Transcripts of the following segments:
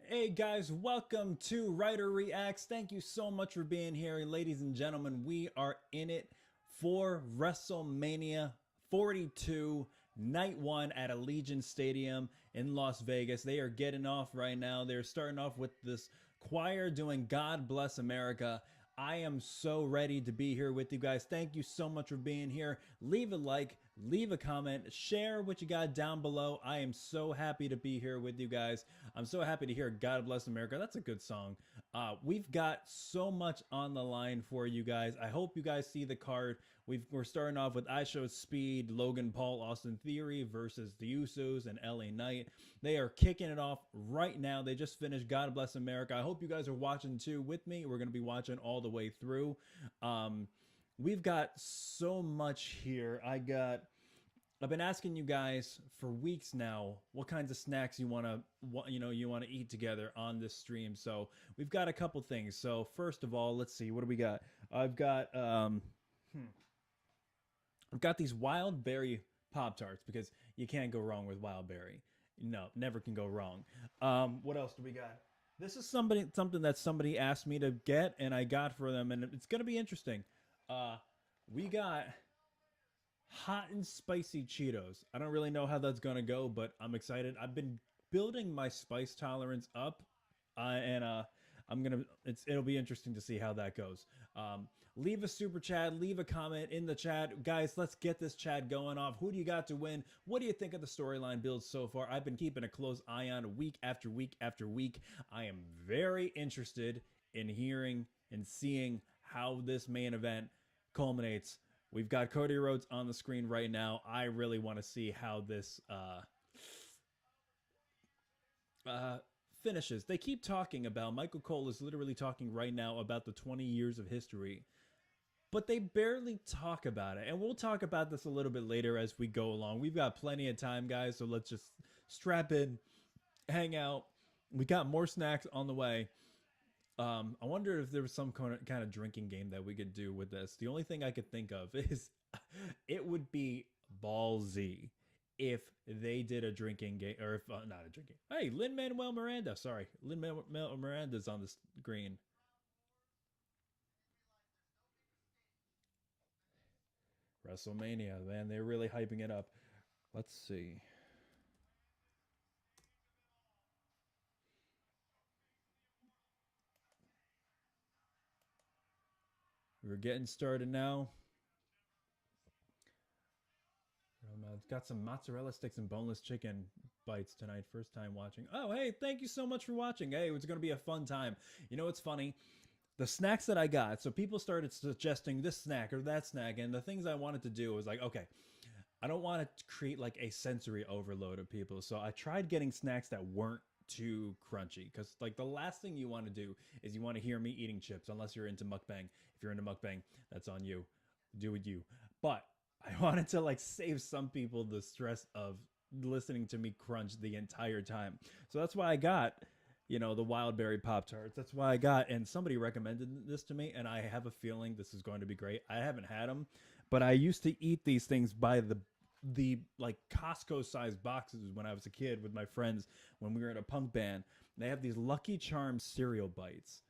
Hey guys, welcome to Writer Reacts. Thank you so much for being here, ladies and gentlemen. We are in it for WrestleMania 42, night one at Allegiant Stadium in Las Vegas. They are getting off right now. They're starting off with this choir doing God Bless America. I am so ready to be here with you guys. Thank you so much for being here. Leave a like, leave a comment, share what you got down below. I am so happy to be here with you guys. I'm so happy to hear God Bless America. That's a good song. We've got so much on the line for you guys. I hope you guys see the card. We're starting off with IShowSpeed, Logan Paul, Austin Theory versus the Usos and LA Knight. They are kicking it off right now. They just finished God Bless America. I hope you guys are watching too with me. We're going to be watching all the way through. We've got so much here. I've been asking you guys for weeks now what kinds of snacks you want to eat together on this stream. So we've got a couple things. So first of all, let's see, what do we got? I've got these wild berry Pop Tarts because you can't go wrong with wild berry. No, never can go wrong. What else do we got? This is something that somebody asked me to get, and I got for them, and it's gonna be interesting. We got hot and spicy Cheetos. I don't really know how that's gonna go, but I'm excited. I've been building my spice tolerance up, and it'll be interesting to see how that goes. Leave a super chat, leave a comment in the chat. Guys, let's get this chat going off. Who do you got to win? What do you think of the storyline build so far? I've been keeping a close eye on week after week after week. I am very interested in hearing and seeing how this main event culminates. We've got Cody Rhodes on the screen right now. I really want to see how this finishes. They keep talking about, Michael Cole is literally talking right now about the 20 years of history, but they barely talk about it. And we'll talk about this a little bit later as we go along. We've got plenty of time, guys, so let's just strap in, hang out. We got more snacks on the way. I wonder if there was some kind of drinking game that we could do with this. The only thing I could think of is it would be ballsy if they did a drinking game, or if not a drinking. Hey, Lin-Manuel Miranda. Sorry, Lin-Manuel Miranda's on the screen. WrestleMania, man, they're really hyping it up. Let's see. We're getting started now. Got some mozzarella sticks and boneless chicken bites tonight. First time watching. Oh, hey, thank you so much for watching. Hey, it's going to be a fun time. You know what's funny? The snacks that I got, so people started suggesting this snack or that snack, and the things I wanted to do was like, okay, I don't want to create like a sensory overload of people, so I tried getting snacks that weren't too crunchy, because like the last thing you want to do is you want to hear me eating chips, unless you're into mukbang. If you're into mukbang, that's on you. Do with you. But I wanted to like save some people the stress of listening to me crunch the entire time. So that's why I got, the wild berry Pop Tarts. That's why I got, and somebody recommended this to me, and I have a feeling this is going to be great. I haven't had them, but I used to eat these things by the like Costco sized boxes when I was a kid with my friends when we were in a punk band. They have these Lucky Charms cereal bites,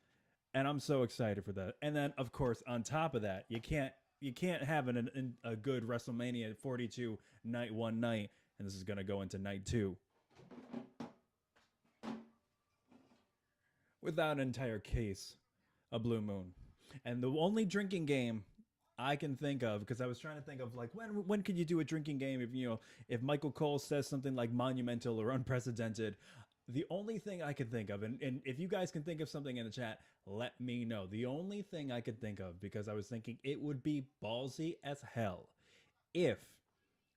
and I'm so excited for that. And then of course on top of that, you can't have a good WrestleMania 42 night one night, and this is going to go into night two, without an entire case of Blue Moon. And the only drinking game I can think of, because I was trying to think of like when could you do a drinking game if Michael Cole says something like monumental or unprecedented. The only thing I could think of, and if you guys can think of something in the chat, let me know. The only thing I could think of, because I was thinking it would be ballsy as hell if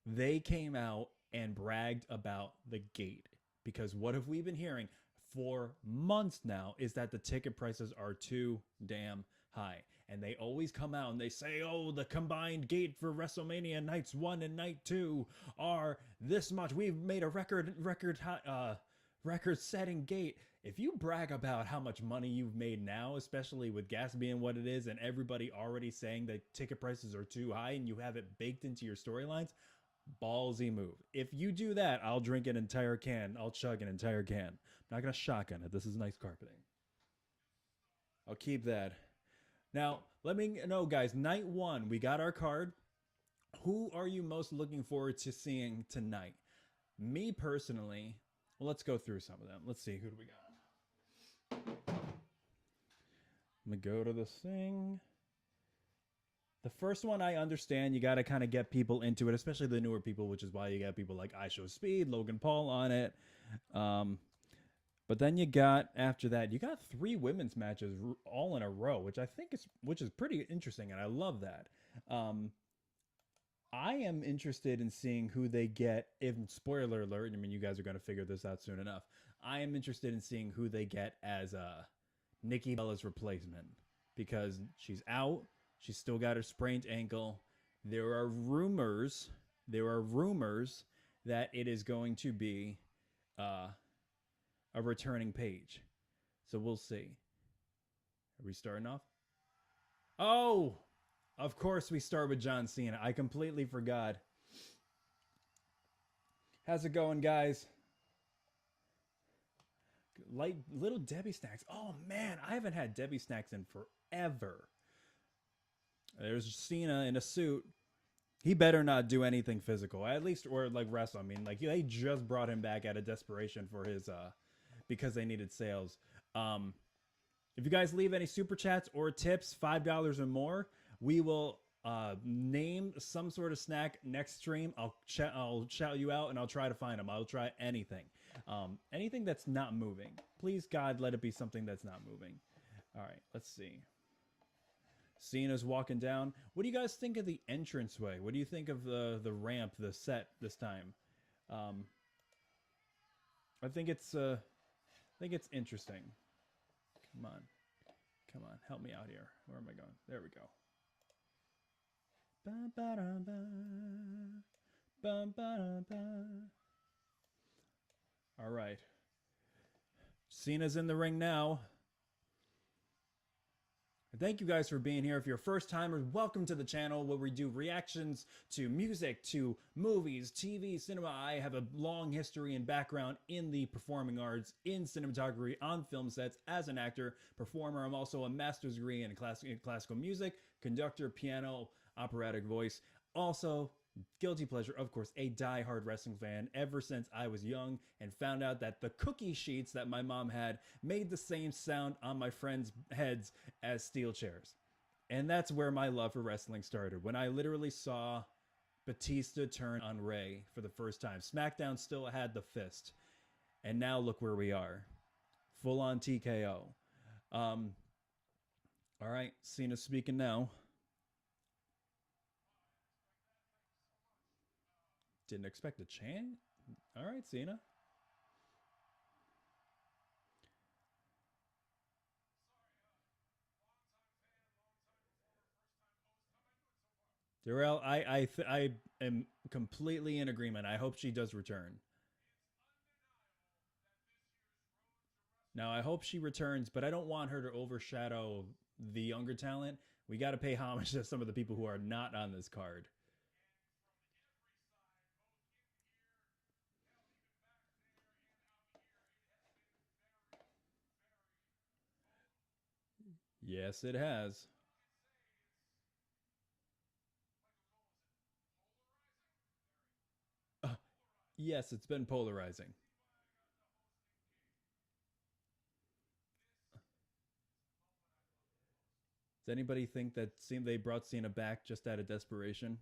they came out and bragged about the gate. Because what have we been hearing for months now is that the ticket prices are too damn high. And they always come out and they say, oh, the combined gate for WrestleMania nights 1 and night 2 are this much. We've made a record-setting gate. If you brag about how much money you've made now, especially with gas being what it is and everybody already saying that ticket prices are too high and you have it baked into your storylines, Ballsy move. If you do that, I'll drink an entire can. I'll chug an entire can. I'm not going to shotgun it. This is nice carpeting. I'll keep that. Now, let me know, guys. Night 1, we got our card. Who are you most looking forward to seeing tonight? Me personally, well, let's go through some of them. Let's see. Who do we got? I'm going to go to this thing. The first one, I understand. You got to kind of get people into it, especially the newer people, which is why you got people like IShowSpeed, Logan Paul on it. But then you got, after that, you got 3 women's matches all in a row, which is pretty interesting, and I love that. I am interested in seeing who they get. If, spoiler alert, I mean, you guys are going to figure this out soon enough. I am interested in seeing who they get as Nikki Bella's replacement, because she's out. She's still got her sprained ankle. There are rumors that it is going to be a returning Paige. So we'll see. Are we starting off? Oh, of course we start with John Cena. I completely forgot. How's it going, guys? Little Debbie snacks. Oh man, I haven't had Debbie snacks in forever. There's Cena in a suit. He better not do anything physical, at least, or like wrestle. I mean, like they just brought him back out of desperation for his because they needed sales. If you guys leave any super chats or tips, $5 or more, we will name some sort of snack next stream. I'll shout you out and I'll try to find them. I'll try anything, anything that's not moving. Please, God, let it be something that's not moving. All right, let's see. Cena's walking down. What do you guys think of the entranceway? What do you think of the ramp, the set this time? I think it's interesting. Come on, help me out here. Where am I going? There we go. All right. Cena's in the ring now. Thank you guys for being here. If you're a first timer, welcome to the channel where we do reactions to music, to movies, TV, cinema. I have a long history and background in the performing arts, in cinematography, on film sets, as an actor, performer. I'm also a master's degree in classical music, conductor, piano, operatic voice. Also, guilty pleasure, of course, a die-hard wrestling fan ever since I was young and found out that the cookie sheets that my mom had made the same sound on my friends' heads as steel chairs. And that's where my love for wrestling started, when I literally saw Batista turn on Ray for the first time. SmackDown still had the fist. And now look where we are. Full-on TKO. All right, Cena's speaking now. Didn't expect a chant. All right, Cena. Darrell, I am completely in agreement. I hope she does return. Now, I hope she returns, but I don't want her to overshadow the younger talent. We got to pay homage to some of the people who are not on this card. Yes, it has. Yes, it's been polarizing. Does anybody think that they brought Cena back just out of desperation?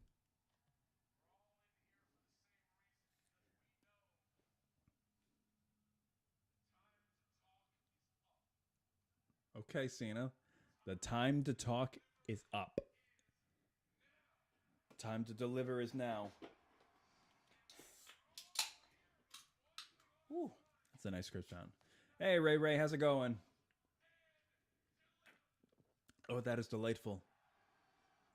Okay, Cena. The time to talk is up. Time to deliver is now. Ooh, that's a nice crisp sound. Hey, Ray, how's it going? Oh, that is delightful.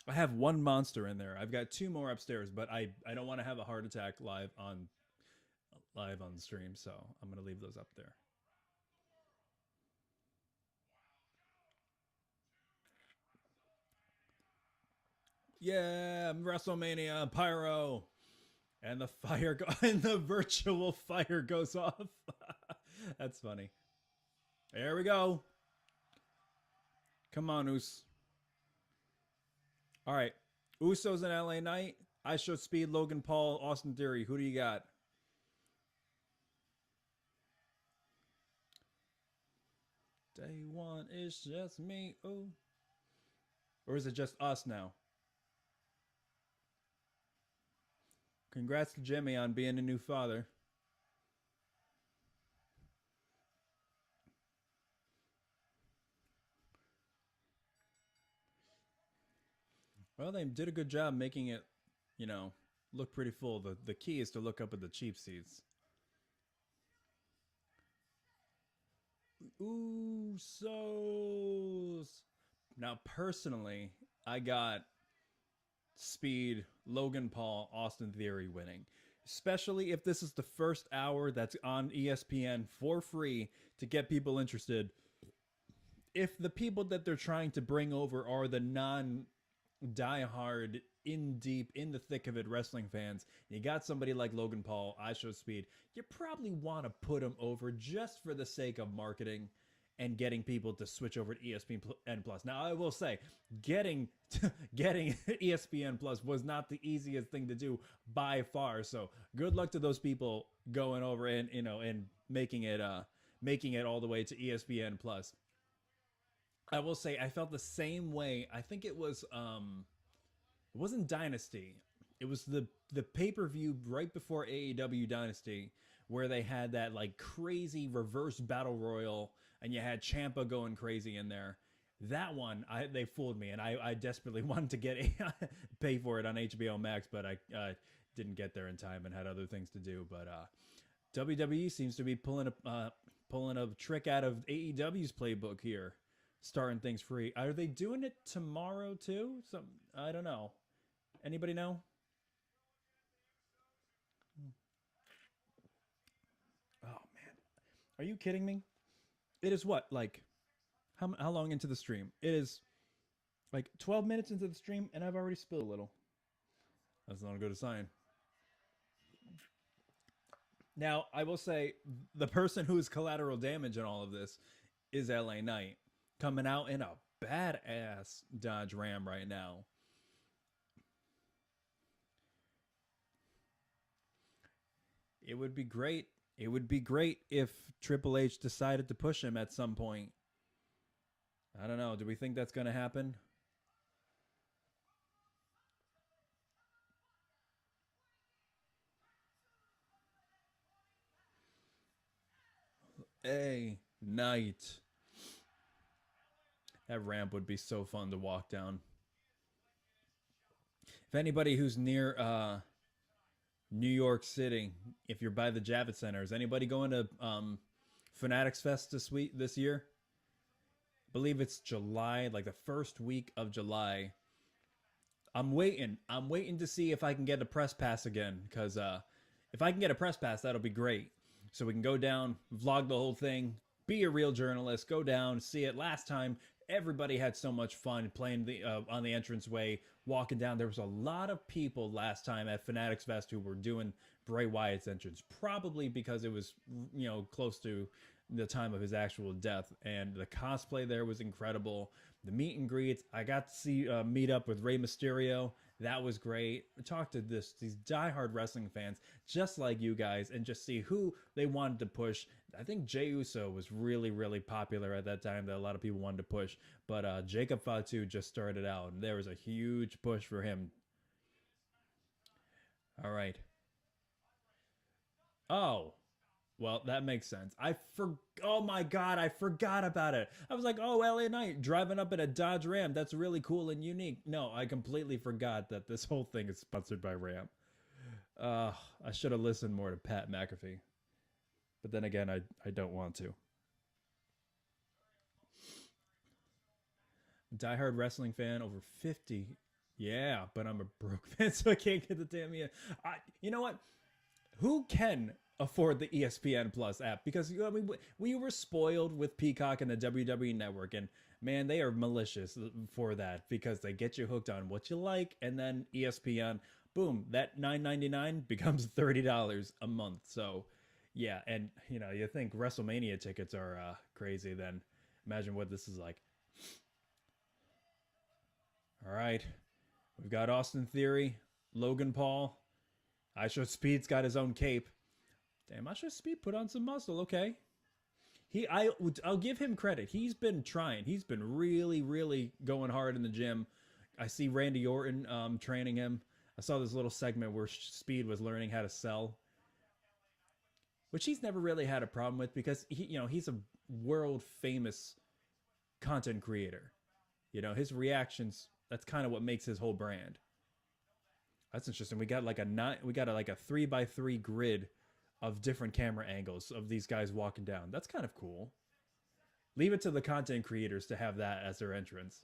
I have one monster in there. I've got 2 more upstairs, but I don't want to have a heart attack live on the stream, so I'm gonna leave those up there. Yeah, WrestleMania, Pyro. And the fire and the virtual fire goes off. That's funny. There we go. Come on, Us. All right. Usos in LA Knight. IShowSpeed, Logan Paul, Austin Theory. Who do you got? Day one is just me. Ooh. Or is it just us now? Congrats to Jimmy on being a new father. Well, they did a good job making it, you know, look pretty full. The key is to look up at the cheap seats. Usos. Now, personally, I got Speed, Logan Paul, Austin Theory winning. Especially if this is the first hour that's on ESPN for free to get people interested. If the people that they're trying to bring over are the non-diehard, in-deep, in the thick of it wrestling fans, you got somebody like Logan Paul, IShowSpeed, you probably want to put him over just for the sake of marketing and getting people to switch over to ESPN Plus. Now, I will say, getting ESPN Plus was not the easiest thing to do by far. So good luck to those people going over and and making it all the way to ESPN Plus. I will say I felt the same way. I think it was it wasn't Dynasty. It was the pay-per-view right before AEW Dynasty where they had that like crazy reverse battle royal and you had Ciampa going crazy in there. That one, they fooled me, and I desperately wanted to pay for it on HBO Max, but I didn't get there in time and had other things to do. But WWE seems to be pulling a trick out of AEW's playbook here, starting things free. Are they doing it tomorrow too? I don't know. Anybody know? Oh man, are you kidding me? It is what, like, how long into the stream? It is like 12 minutes into the stream, and I've already spilled a little. That's not a good sign. Now, I will say, the person who is collateral damage in all of this is LA Knight, coming out in a badass Dodge Ram right now. It would be great. It would be great if Triple H decided to push him at some point. I don't know. Do we think that's going to happen? Hey, Knight. That ramp would be so fun to walk down. If anybody who's near New York City, if you're by the Javits Center, is anybody going to Fanatics Fest this year? I believe it's July, like the first week of July. I'm waiting to see if I can get a press pass again, because if I can get a press pass, that'll be great. So we can go down, vlog the whole thing, be a real journalist, go down, see it. Last time, everybody had so much fun playing on the entranceway, walking down. There was a lot of people last time at Fanatics Fest who were doing Bray Wyatt's entrance, probably because it was, close to the time of his actual death. And the cosplay there was incredible. The meet and greets, I got to see meet up with Rey Mysterio. That was great. Talk to these diehard wrestling fans, just like you guys, and just see who they wanted to push. I think Jey Uso was really, really popular at that time that a lot of people wanted to push. But Jacob Fatu just started out, and there was a huge push for him. All right. Oh, well, that makes sense. Oh my God, I forgot about it. I was like, oh, LA Knight driving up in a Dodge Ram. That's really cool and unique. No, I completely forgot that this whole thing is sponsored by Ram. I should have listened more to Pat McAfee. But then again, I don't want to. Diehard wrestling fan over 50. Yeah, but I'm a broke fan, so I can't get the damn ESPN. You know what? Who can afford the ESPN Plus app? Because we were spoiled with Peacock and the WWE Network, and man, they are malicious for that because they get you hooked on what you like, and then ESPN boom, that $9.99 becomes $30 a month. So yeah, and you know, you think WrestleMania tickets are crazy, then imagine what this is like. All right, we've got Austin Theory, Logan Paul. IShowSpeed's got his own cape. Damn, IShowSpeed put on some muscle. Okay, I'll give him credit. He's been trying. He's been really going hard in the gym. I see Randy Orton training him. I saw this little segment where Speed was learning how to sell, which he's never really had a problem with because he's a world famous content creator. You know, his reactions, that's kind of what makes his whole brand. That's interesting. We got like a 3x3 grid of different camera angles of these guys walking down. That's kind of cool. Leave it to the content creators to have that as their entrance.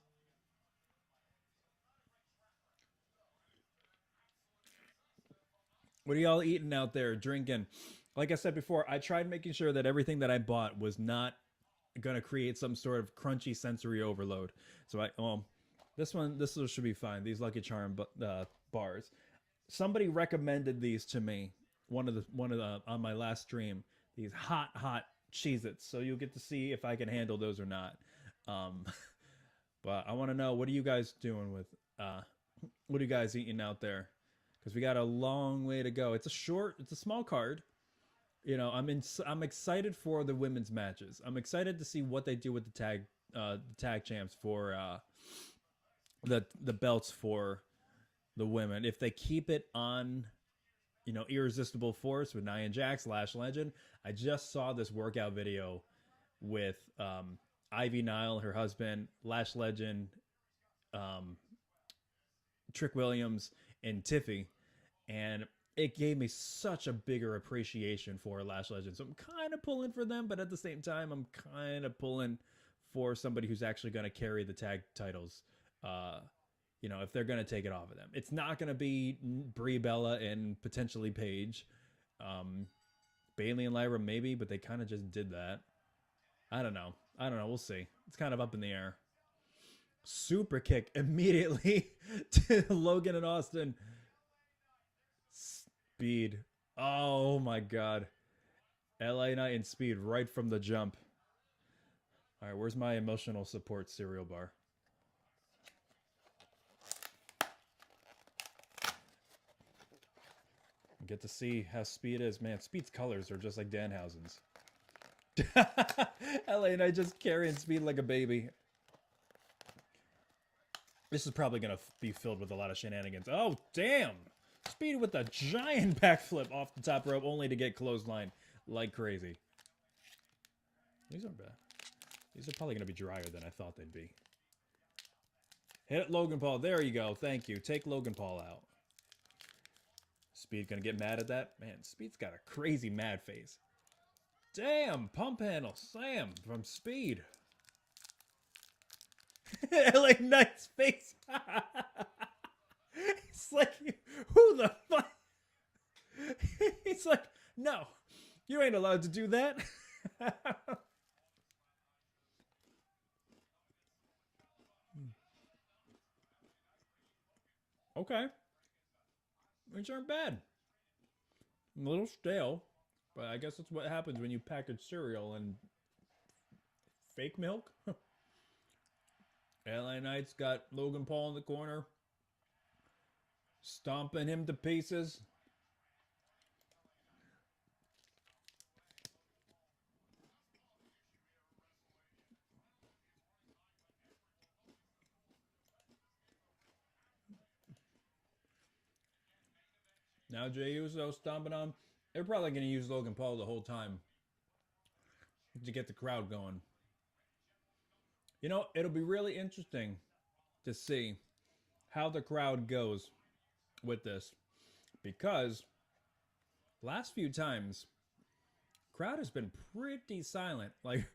What are y'all eating out there, drinking? Like I said before, I tried making sure that everything that I bought was not going to create some sort of crunchy sensory overload. So this should be fine. These Lucky Charm bars. Somebody recommended these to me. One of the on my last stream. These hot Cheez-Its. So you'll get to see if I can handle those or not. But I want to know, what are you guys doing with? What are you guys eating out there? Because we got a long way to go. It's a small card. You know, I'm excited for the women's matches. I'm excited to see what they do with the tag champs for the belts for the women. If they keep it on, you know, Irresistible Force with Nia Jax, Lash Legend. I just saw this workout video with Ivy Nile, her husband, Lash Legend, Trick Williams, and Tiffy. And it gave me such a bigger appreciation for Lash Legend. So I'm kind of pulling for them, but at the same time, I'm kind of pulling for somebody who's actually going to carry the tag titles. You know, if they're going to take it off of them. It's not going to be Brie, Bella, and potentially Paige. Bayley and Lyra maybe, but they kind of just did that. I don't know. We'll see. It's kind of up in the air. Super kick immediately to Logan and Austin. Speed. Oh my God. LA Knight and Speed right from the jump. All right, where's my emotional support cereal bar? Get to see how Speed is. Man, Speed's colors are just like Danhausen's. LA Knight just carrying Speed like a baby. This is probably going to be filled with a lot of shenanigans. Oh, damn. Speed with a giant backflip off the top rope only to get clotheslined like crazy. These aren't bad. These are probably going to be drier than I thought they'd be. Hit Logan Paul. There you go. Thank you. Take Logan Paul out. Speed gonna get mad at that? Man, Speed's got a crazy mad face. Damn, pump handle slam from Speed. LA Knight's face. It's like, who the fuck? He's like, no, you ain't allowed to do that. Okay. Which aren't bad. A little stale, but I guess that's what happens when you package cereal and fake milk. LA Knight's got Logan Paul in the corner, stomping him to pieces. Now Jey Uso stomping on. They're probably going to use Logan Paul the whole time to get the crowd going. You know, it'll be really interesting to see how the crowd goes with this. Because last few times, crowd has been pretty silent. Like,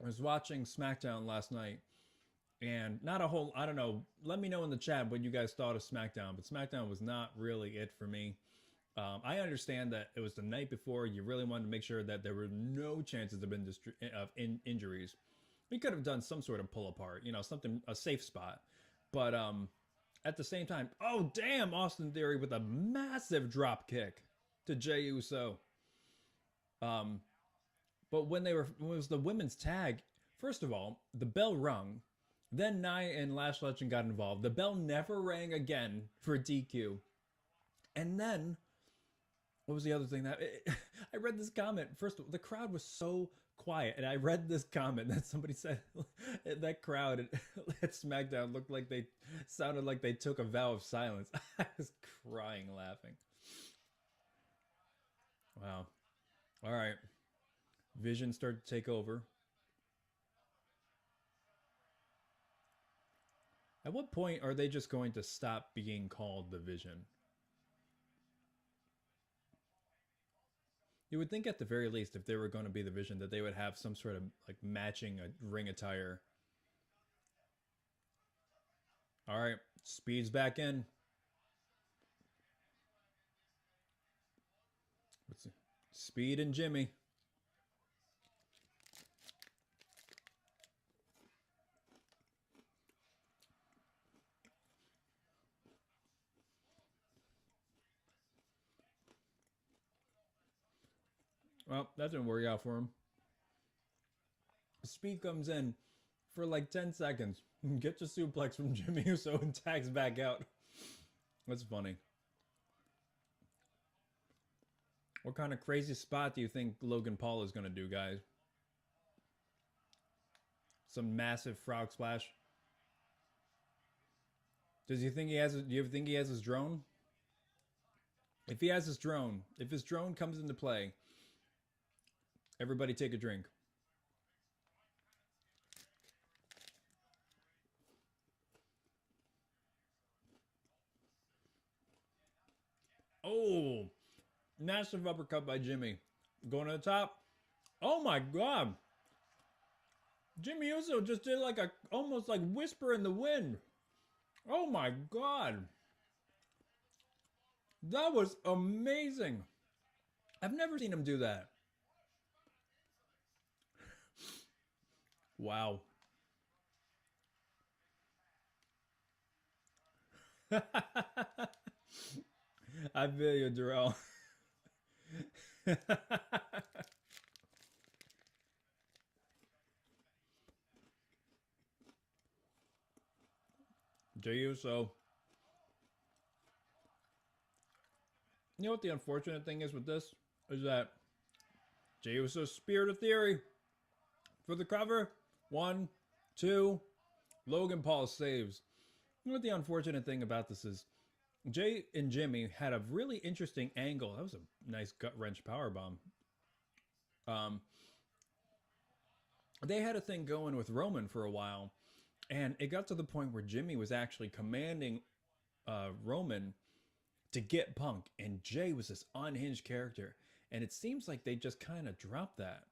I was watching SmackDown last night. And not a whole, I don't know, let me know in the chat what you guys thought of SmackDown. But SmackDown was not really it for me. I understand that it was the night before. You really wanted to make sure that there were no chances of injuries. We could have done some sort of pull apart, you know, something, a safe spot. But at the same time, oh damn, Austin Theory with a massive drop kick to Jey Uso. But when it was the women's tag, first of all, the bell rung. Then Nia and Lash Legend got involved. The bell never rang again for DQ. And then, what was the other thing I read this comment? First, the crowd was so quiet, and I read this comment that somebody said that crowd at SmackDown looked like they sounded like they took a vow of silence. I was crying laughing. Wow. All right. Vision started to take over. At what point are they just going to stop being called the Vision? You would think at the very least, if they were going to be the Vision, that they would have some sort of like matching ring attire. All right, Speed's back in. Let's see. Speed and Jimmy. Well, that didn't work out for him. Speed comes in for like 10 seconds. Gets a suplex from Jimmy Uso and tags back out. That's funny. What kind of crazy spot do you think Logan Paul is going to do, guys? Some massive frog splash? Do you think he has his drone? If he has his drone, if his drone comes into play, everybody take a drink. Oh, massive uppercut by Jimmy. Going to the top. Oh my God. Jimmy Uso just did like almost like whisper in the wind. Oh my God. That was amazing. I've never seen him do that. Wow. I feel you, Darrell. Jey Uso. You know what the unfortunate thing is with this? Is that Jey Uso speared a theory for the cover. 1, 2. Logan Paul saves. You know what the unfortunate thing about this is? Jay and Jimmy had a really interesting angle. That was a nice gut wrench powerbomb. They had a thing going with Roman for a while, and it got to the point where Jimmy was actually commanding Roman to get Punk, and Jay was this unhinged character, and it seems like they just kind of dropped that.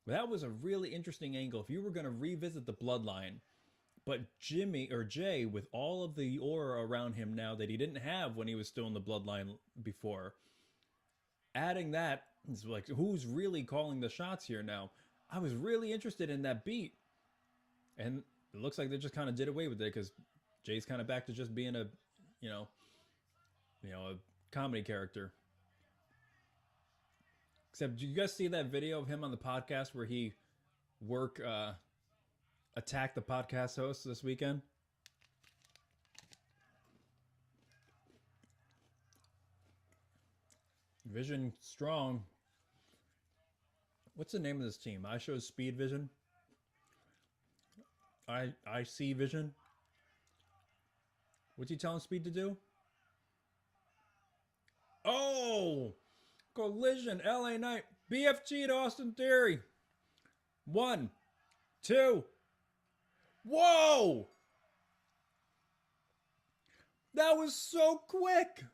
That was a really interesting angle. If you were going to revisit the bloodline, but Jay, with all of the aura around him now that he didn't have when he was still in the bloodline before, adding that is like, who's really calling the shots here now? I was really interested in that beat. And it looks like they just kind of did away with it because Jay's kind of back to just being a comedy character. Except, do you guys see that video of him on the podcast where he attacked the podcast host this weekend? Vision strong. What's the name of this team? IShowSpeed Vision? I see Vision? What's he telling Speed to do? Oh! Collision, LA Knight, BFG to Austin Theory. 1, 2. Whoa! That was so quick.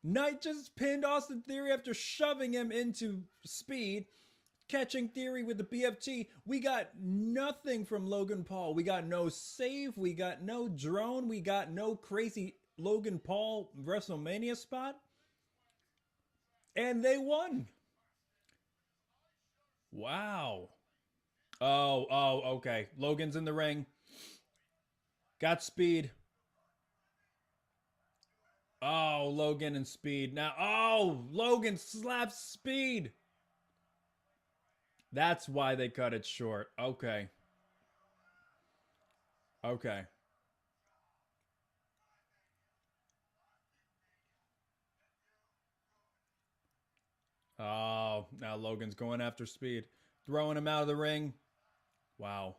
Knight just pinned Austin Theory after shoving him into Speed, catching Theory with the BFT. We got nothing from Logan Paul. We got no save. We got no drone. We got no crazy Logan Paul WrestleMania spot. And they won. Wow. Oh, okay. Logan's in the ring. Got Speed. Oh, Logan and Speed. Now, oh, Logan slaps Speed. That's why they cut it short. Okay. Okay. Oh, now Logan's going after Speed. Throwing him out of the ring. Wow.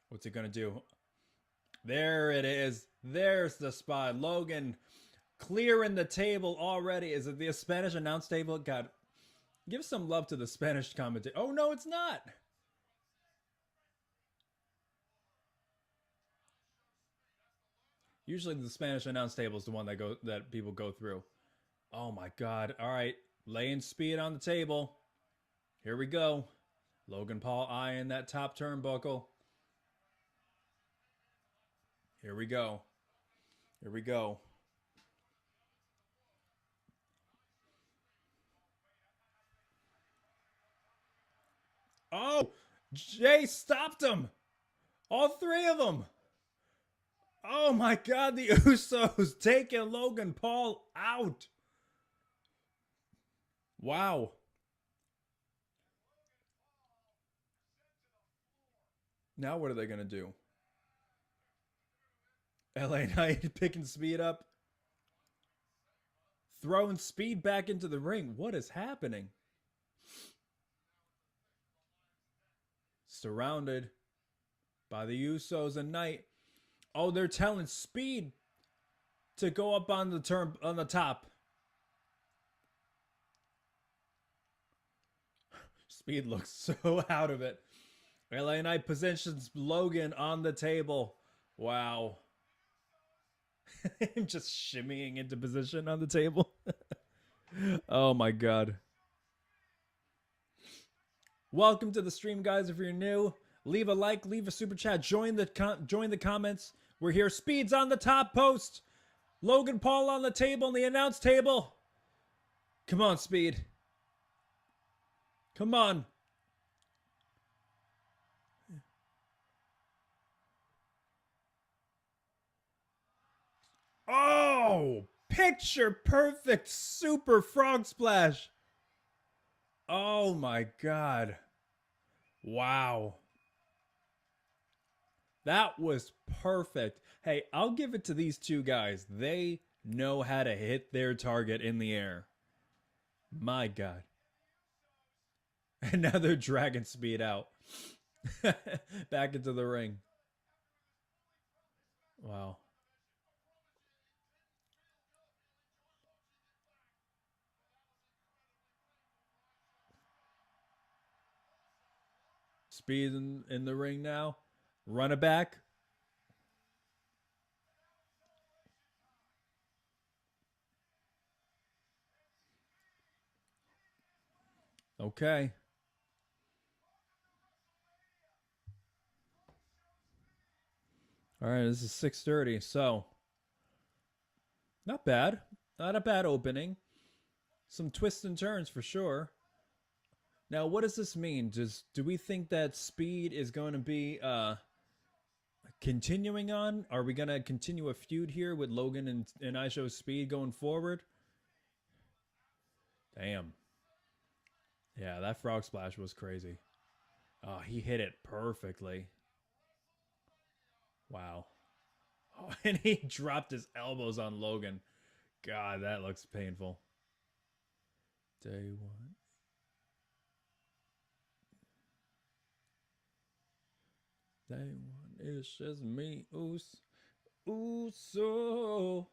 What's he going to do? There it is. There's the spot. Logan clearing the table already. Is it the Spanish announce table? God, give some love to the Spanish commentator. Oh, no, it's not. Usually the Spanish announce table is the one that people go through. Oh, my God. All right. Laying Speed on the table. Here we go. Logan Paul eyeing that top turnbuckle. Here we go. Here we go. Oh, Jay stopped him. All three of them. Oh my God, the Usos taking Logan Paul out. Wow. Now what are they going to do? LA Knight picking Speed up. Throwing Speed back into the ring. What is happening? Surrounded by the Usos and Knight. Oh, they're telling Speed to go up on the top. Speed looks so out of it. LA Knight positions Logan on the table. Wow. Him just shimmying into position on the table. Oh my God. Welcome to the stream, guys. If you're new, leave a like, leave a super chat, join the comments. We're here. Speed's on the top post. Logan Paul on the table, on the announce table. Come on, Speed. Come on. Oh, picture perfect super frog splash. Oh my God. Wow. That was perfect. Hey, I'll give it to these two guys. They know how to hit their target in the air. My God. And now they're dragging Speed out. Back into the ring. Wow. Speed in the ring now. Run it back. Okay. All right, this is 6:30, so not bad. Not a bad opening. Some twists and turns for sure. Now, what does this mean? Do we think that Speed is going to be continuing on? Are we going to continue a feud here with Logan and IShowSpeed going forward? Damn. Yeah, that frog splash was crazy. Oh, he hit it perfectly. Wow. Oh, and he dropped his elbows on Logan. God, that looks painful. Day one. Day one. It's just me, Uso.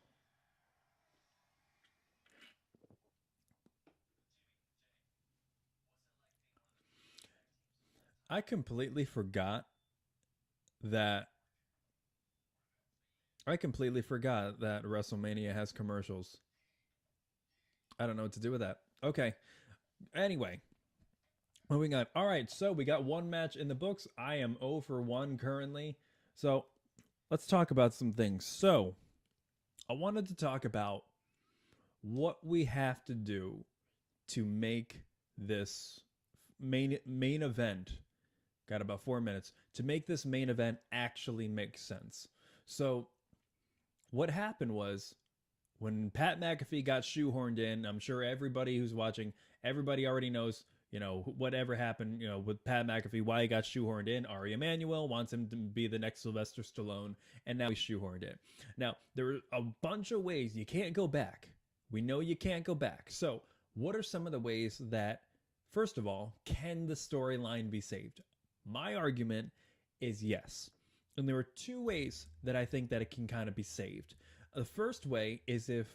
I completely forgot that WrestleMania has commercials. I don't know what to do with that. Okay. Anyway, moving on. All right, so we got one match in the books. I am 0 for 1 currently. So let's talk about some things. So I wanted to talk about what we have to do to make this main event got about 4 minutes to make this main event actually make sense. So what happened was, when Pat McAfee got shoehorned in, I'm sure everybody who's watching, everybody already knows, whatever happened, with Pat McAfee, why he got shoehorned in. Ari Emanuel wants him to be the next Sylvester Stallone, and now he's shoehorned in. Now, there are a bunch of ways you can't go back. We know you can't go back. So what are some of the ways that, first of all, can the storyline be saved? My argument is yes. And there are two ways that I think that it can kind of be saved. The first way is if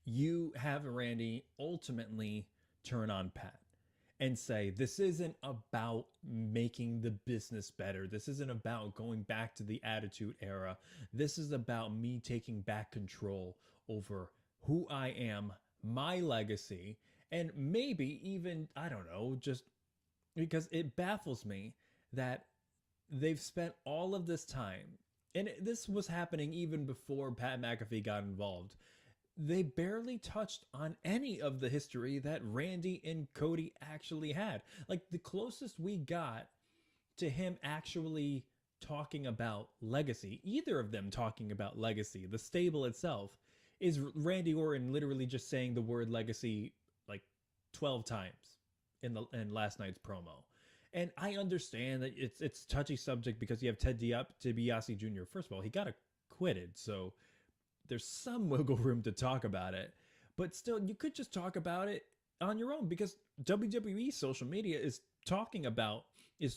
you have Randy ultimately turn on Pat and say, this isn't about making the business better. This isn't about going back to the Attitude Era. This is about me taking back control over who I am, my legacy, and maybe even, I don't know, just because it baffles me that they've spent all of this time, and this was happening even before Pat McAfee got involved. They barely touched on any of the history that Randy and Cody actually had. Like, the closest we got to him actually talking about legacy, either of them talking about legacy, the stable itself, is Randy Orton literally just saying the word legacy like 12 times in last night's promo. And I understand that it's a touchy subject because you have Ted DiBiase Jr. First of all, he got acquitted, so there's some wiggle room to talk about it. But still, you could just talk about it on your own, because WWE social media is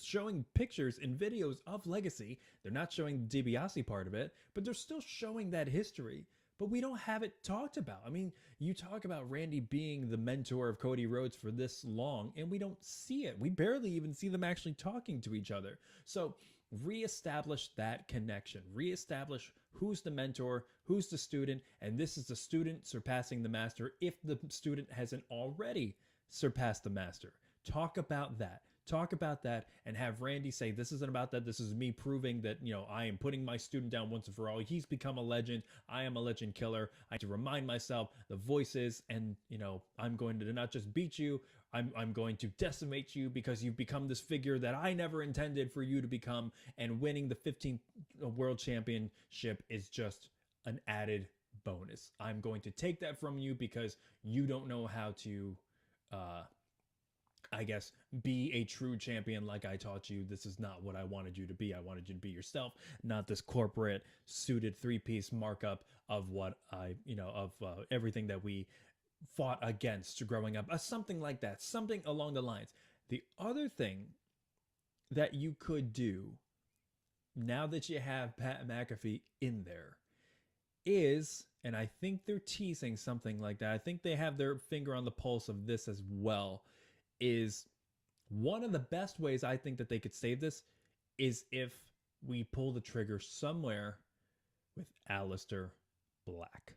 showing pictures and videos of legacy. They're not showing the DiBiase part of it, but they're still showing that history. But we don't have it talked about. I mean, you talk about Randy being the mentor of Cody Rhodes for this long, and we don't see it. We barely even see them actually talking to each other. So reestablish that connection. Reestablish who's the mentor, who's the student, and this is the student surpassing the master if the student hasn't already surpassed the master. Talk about that. Talk about that and have Randy say, this isn't about that. This is me proving that, I am putting my student down once and for all. He's become a legend. I am a legend killer. I have to remind myself the voices, and, I'm going to not just beat you. I'm going to decimate you because you've become this figure that I never intended for you to become. And winning the 15th world championship is just an added bonus. I'm going to take that from you because you don't know how to, be a true champion like I taught you. This is not what I wanted you to be. I wanted you to be yourself, not this corporate suited three-piece markup of what everything that we fought against growing up. Something like that. Something along the lines. The other thing that you could do, now that you have Pat McAfee in there, is, and I think they're teasing something like that, I think they have their finger on the pulse of this as well, is one of the best ways I think that they could save this is if we pull the trigger somewhere with Aleister Black.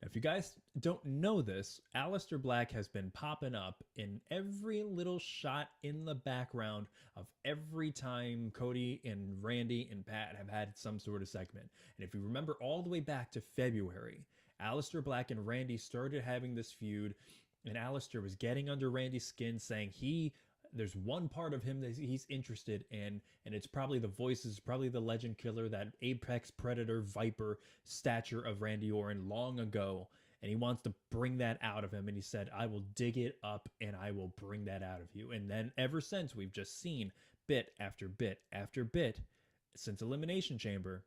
Now, if you guys don't know this, Aleister Black has been popping up in every little shot in the background of every time Cody and Randy and Pat have had some sort of segment. And if you remember all the way back to February, Aleister Black and Randy started having this feud, and Aleister was getting under Randy's skin, saying there's one part of him that he's interested in, and it's probably the voices, probably the legend killer, that apex predator viper stature of Randy Orton long ago, and he wants to bring that out of him. And he said, I will dig it up and I will bring that out of you. And then ever since, we've just seen bit after bit after bit since Elimination Chamber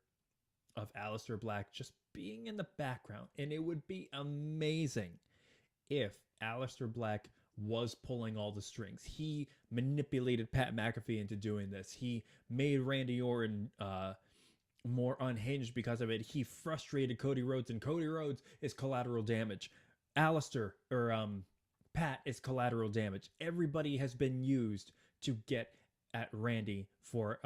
of Aleister Black just being in the background. And it would be amazing if Aleister Black was pulling all the strings. He manipulated Pat McAfee into doing this. He made Randy Orton more unhinged because of it. He frustrated Cody Rhodes, and Cody Rhodes is collateral damage. Pat is collateral damage. Everybody has been used to get at Randy for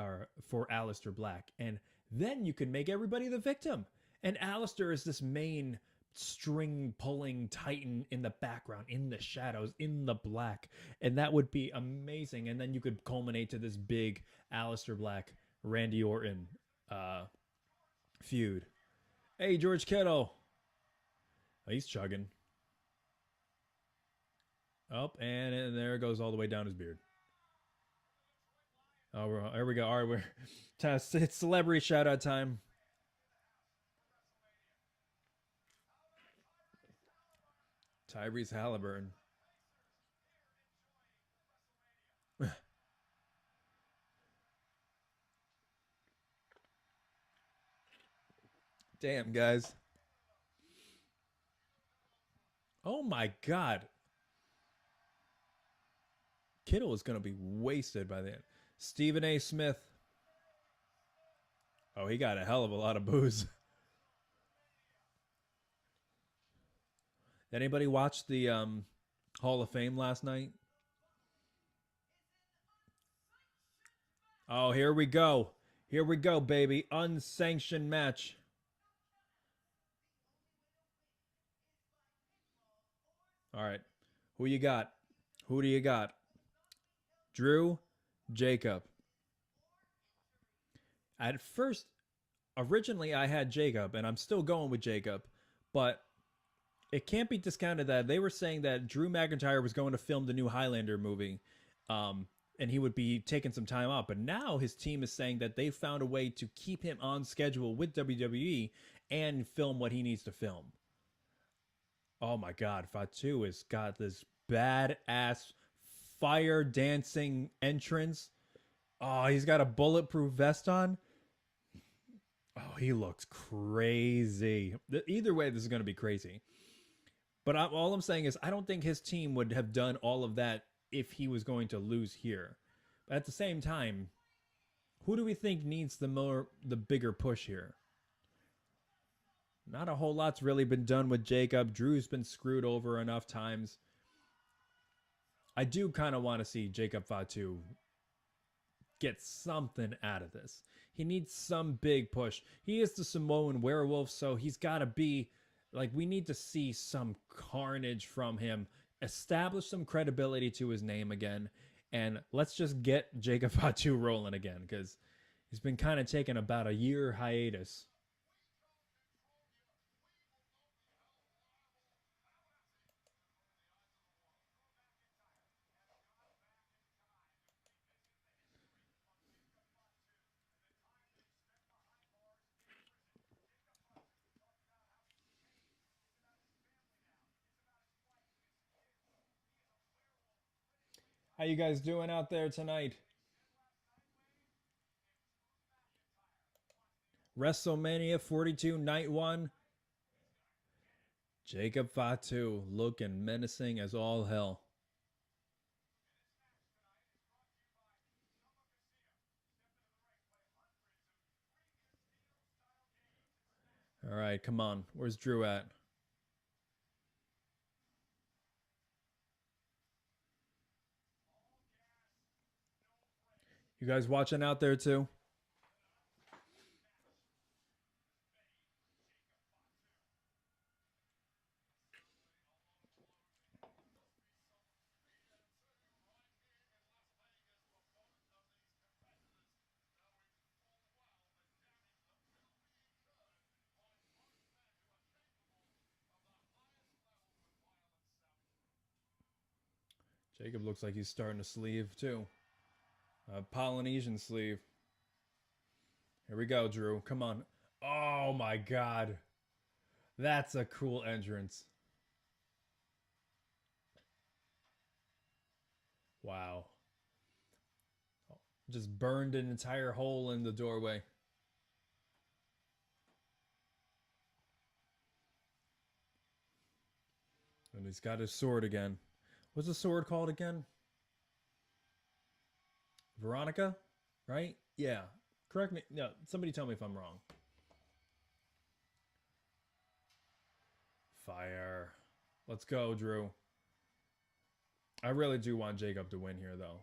Aleister Black. And then you can make everybody the victim. And Aleister is this main string pulling titan in the background, in the shadows, in the black, and that would be amazing. And then you could culminate to this big Aleister Black Randy Orton feud. Hey, George Kittle. Oh, he's chugging. Oh, and there it goes all the way down his beard. Oh, here we go. All right, it's celebrity shout out time. Tyrese Halliburton. Damn, guys. Oh my God. Kittle is going to be wasted by the end. Stephen A. Smith. Oh, he got a hell of a lot of booze. Anybody watch the Hall of Fame last night? Oh, here we go. Here we go, baby. Unsanctioned match. All right. Who you got? Who do you got? Drew, Jacob. At first, originally I had Jacob, and I'm still going with Jacob, but it can't be discounted that they were saying that Drew McIntyre was going to film the new Highlander movie, and he would be taking some time off. But now his team is saying that they found a way to keep him on schedule with WWE and film what he needs to film. Oh my God, Fatu has got this badass fire dancing entrance. Oh, he's got a bulletproof vest on. Oh, he looks crazy. Either way, this is going to be crazy. But all I'm saying is I don't think his team would have done all of that if he was going to lose here. But at the same time, who do we think needs the bigger push here? Not a whole lot's really been done with Jacob. Drew's been screwed over enough times. I do kind of want to see Jacob Fatu get something out of this. He needs some big push. He is the Samoan werewolf, so he's got to be like, we need to see some carnage from him, establish some credibility to his name again, and let's just get Jacob Fatu rolling again, because he's been kind of taking about a year hiatus. How you guys doing out there tonight? WrestleMania 42, Night 1. Jacob Fatu looking menacing as all hell. All right, come on. Where's Drew at? You guys watching out there too? Jacob looks like he's starting to sleeve too. A Polynesian sleeve. Here we go, Drew. Come on. Oh my God. That's a cool entrance. Wow. Just burned an entire hole in the doorway. And he's got his sword again. What's the sword called again? Veronica? Right? Yeah. Correct me. No, somebody tell me if I'm wrong. Fire. Let's go, Drew. I really do want Jacob to win here, though.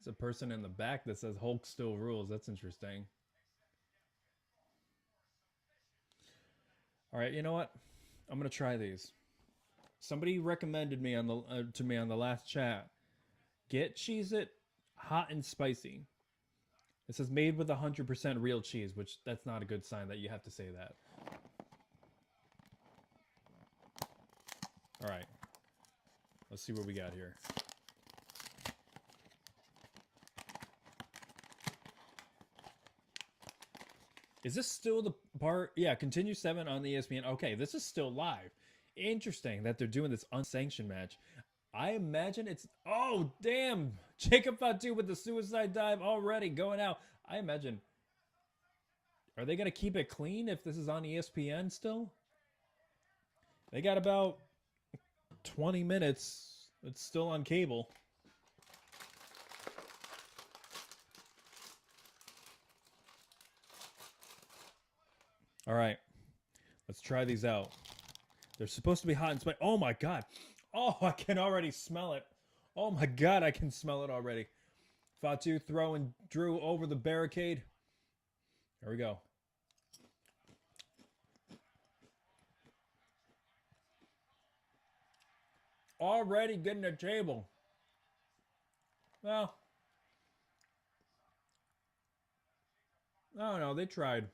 There's a person in the back that says Hulk still rules. That's interesting. All right, you know what? I'm gonna try these. Somebody recommended me on the to me on the last chat. Get Cheez-It hot and spicy. It says made with 100% real cheese, which that's not a good sign that you have to say that. All right, let's see what we got here. Is this still the part? Yeah, continue 7 on the ESPN. Okay, this is still live. Interesting that they're doing this unsanctioned match. I imagine it's... Oh, damn! Jacob Fatu with the suicide dive already going out. I imagine... Are they going to keep it clean if this is on ESPN still? They got about 20 minutes. It's still on cable. All right. Let's try these out. They're supposed to be hot and spicy. Oh, my God. Oh, I can already smell it. Oh, my God. I can smell it already. Fatu throwing Drew over the barricade. There we go. Already getting a table. Well, I don't know. They tried.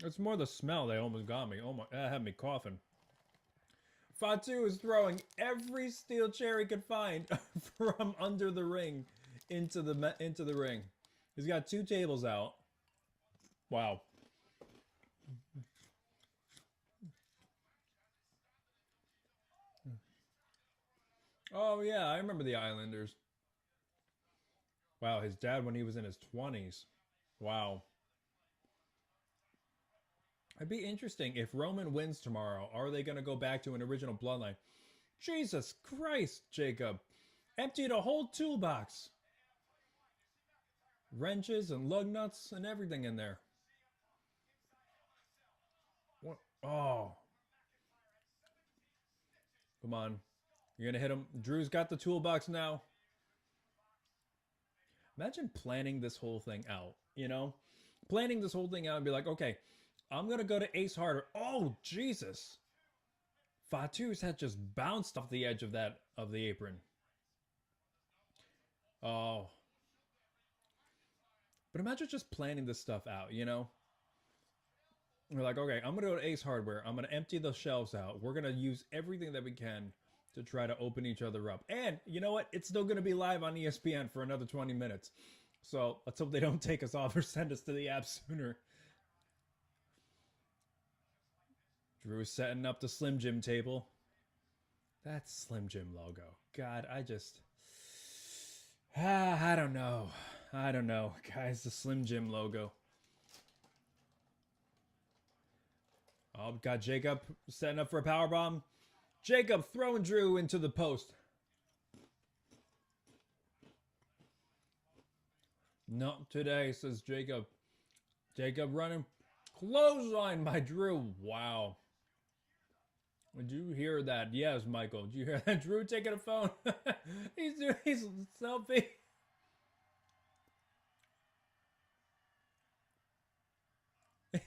It's more the smell. They almost got me. Oh my! That had me coughing. Fatu is throwing every steel chair he could find from under the ring into the ring. He's got 2 tables out. Wow. Oh yeah, I remember the Islanders. Wow, his dad when he was in his 20s. Wow. It'd be interesting if Roman wins tomorrow. Are they going to go back to an original bloodline? Jesus Christ, Jacob. Emptied a whole toolbox. Wrenches and lug nuts and everything in there. What? Oh. Come on. You're going to hit him. Drew's got the toolbox now. Imagine planning this whole thing out, you know? Planning this whole thing out and be like, okay, I'm going to go to Ace Harder. Oh, Jesus. Fatu's head just bounced off the edge of the apron. Oh. But imagine just planning this stuff out, you know? We're like, okay, I'm going to go to Ace Hardware. I'm going to empty the shelves out. We're going to use everything that we can to try to open each other up. And you know what? It's still going to be live on ESPN for another 20 minutes. So let's hope they don't take us off or send us to the app sooner. Drew setting up the Slim Jim table. That Slim Jim logo. God, I don't know. I don't know. Guys, the Slim Jim logo. Oh, got Jacob setting up for a powerbomb. Jacob throwing Drew into the post. Not today, says Jacob. Jacob running. Clothesline by Drew. Wow. Did you hear that? Yes, Michael. Did you hear that? Drew taking a phone. He's doing his selfie.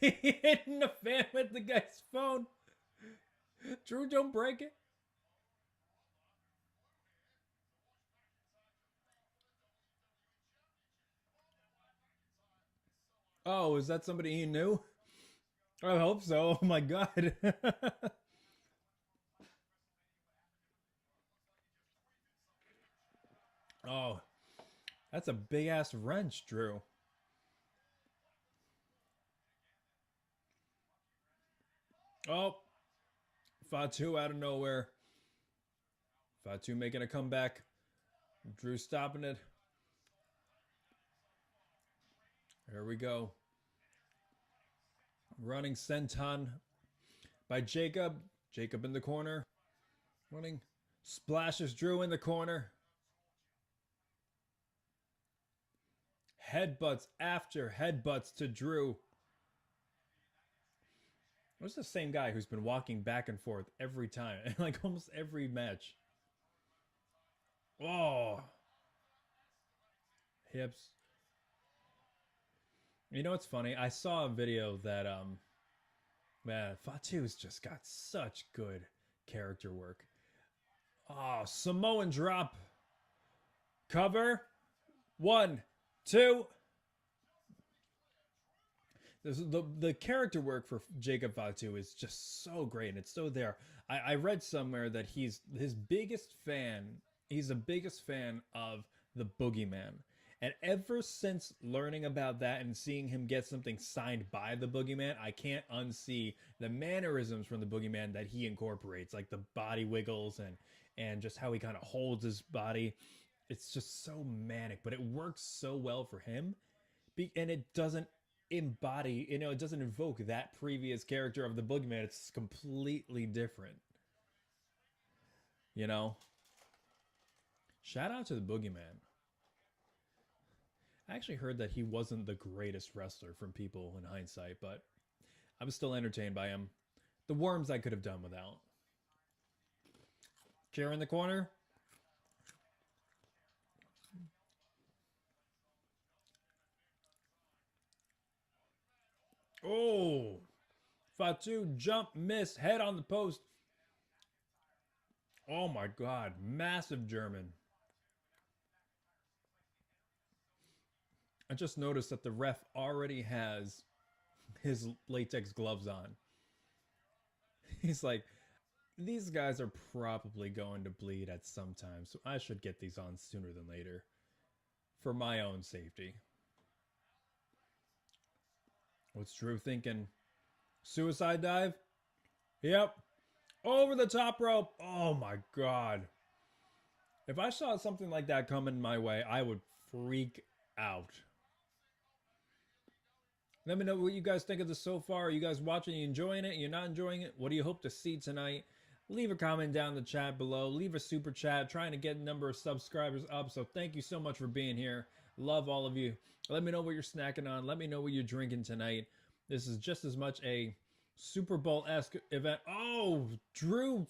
Hitting the fan with the guy's phone. Drew, don't break it. Oh, is that somebody he knew? I hope so. Oh my God. Oh, that's a big ass wrench, Drew. Oh, Fatu out of nowhere. Fatu making a comeback. Drew stopping it. There we go. Running senton by Jacob. Jacob in the corner. Running. Splashes Drew in the corner. Headbutts after headbutts to Drew. It's the same guy who's been walking back and forth every time. Like almost every match. Oh. Hips. You know what's funny? I saw a video that Man, Fatu's just got such good character work. Oh, Samoan drop. Cover. 1, 2. The character work for Jacob Fatu is just so great, and it's so there. I read somewhere that he's his biggest fan. He's the biggest fan of the Boogeyman. And ever since learning about that and seeing him get something signed by the Boogeyman, I can't unsee the mannerisms from the Boogeyman that he incorporates, like the body wiggles and just how he kind of holds his body. It's just so manic, but it works so well for him. And it doesn't embody, it doesn't invoke that previous character of the Boogeyman. It's completely different. Shout out to the Boogeyman. I actually heard that he wasn't the greatest wrestler from people in hindsight, but I was still entertained by him. The worms I could have done without. Chair in the corner. Oh, Fatu jump, miss, head on the post. Oh my God, massive German. I just noticed that the ref already has his latex gloves on. He's like, these guys are probably going to bleed at some time, so I should get these on sooner than later for my own safety. What's Drew thinking? Suicide dive? Yep. Over the top rope. Oh my God. If I saw something like that coming my way, I would freak out. Let me know what you guys think of this so far. Are you guys watching? Are you enjoying it? You're not enjoying it? What do you hope to see tonight? Leave a comment down in the chat below. Leave a super chat. Trying to get a number of subscribers up. So thank you so much for being here. Love all of you. Let me know what you're snacking on. Let me know what you're drinking tonight. This is just as much a Super Bowl-esque event. Oh, Drew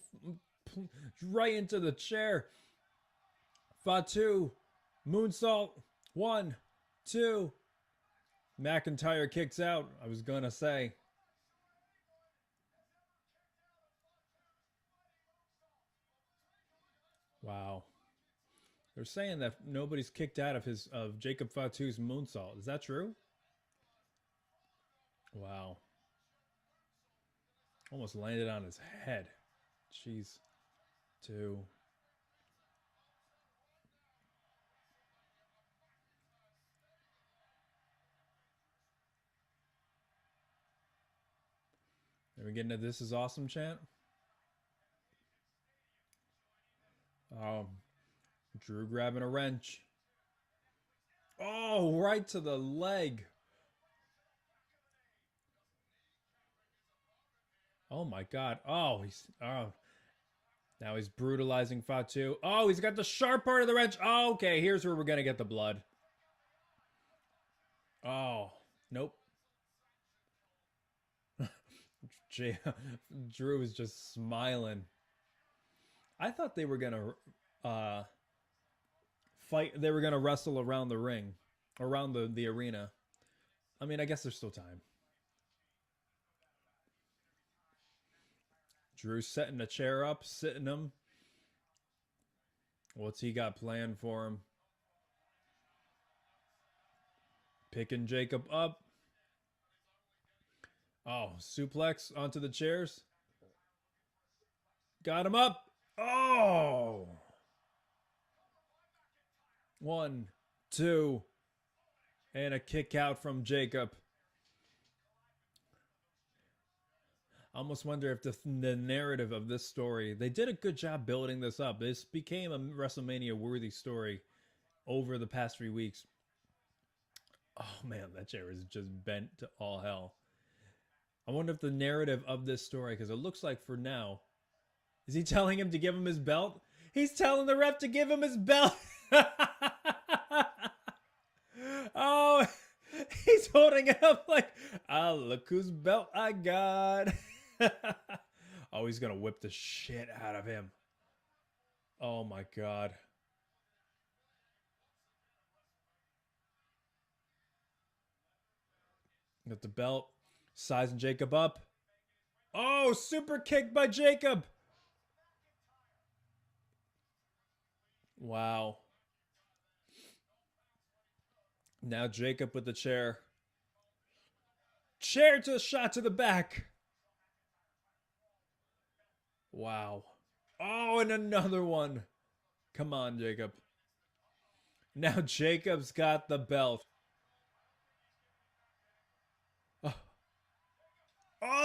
right into the chair. Fatu. Moonsault. 1, 2. McIntyre kicks out. I was gonna say. Wow. They're saying that nobody's kicked out of Jacob Fatu's moonsault. Is that true? Wow. Almost landed on his head. Jeez. 2. Are we getting to "This is awesome" chant? Drew grabbing a wrench. Oh, right to the leg. Oh my God. Oh, now he's brutalizing Fatu. Oh, he's got the sharp part of the wrench. Oh, okay, here's where we're gonna get the blood. Oh, nope. Drew is just smiling. I thought they were gonna fight. They were gonna wrestle around the ring, around the arena. I mean, I guess there's still time. Drew setting a chair up, sitting him. What's he got planned for him? Picking Jacob up. Oh, suplex onto the chairs. Got him up. Oh. 1, 2. And a kick out from Jacob. I almost wonder if the narrative of this story, they did a good job building this up. This became a WrestleMania worthy story over the past 3 weeks. Oh man, that chair is just bent to all hell. I wonder if the narrative of this story, because it looks like for now, is he telling him to give him his belt? He's telling the ref to give him his belt. Oh, he's holding it up like, oh, look whose belt I got. Oh, he's going to whip the shit out of him. Oh my God. Got the belt. Sizing Jacob up. Oh, super kick by Jacob. Wow. Now Jacob with the chair. Chair to shot to the back. Wow. Oh, and another one. Come on, Jacob. Now Jacob's got the belt. Oh.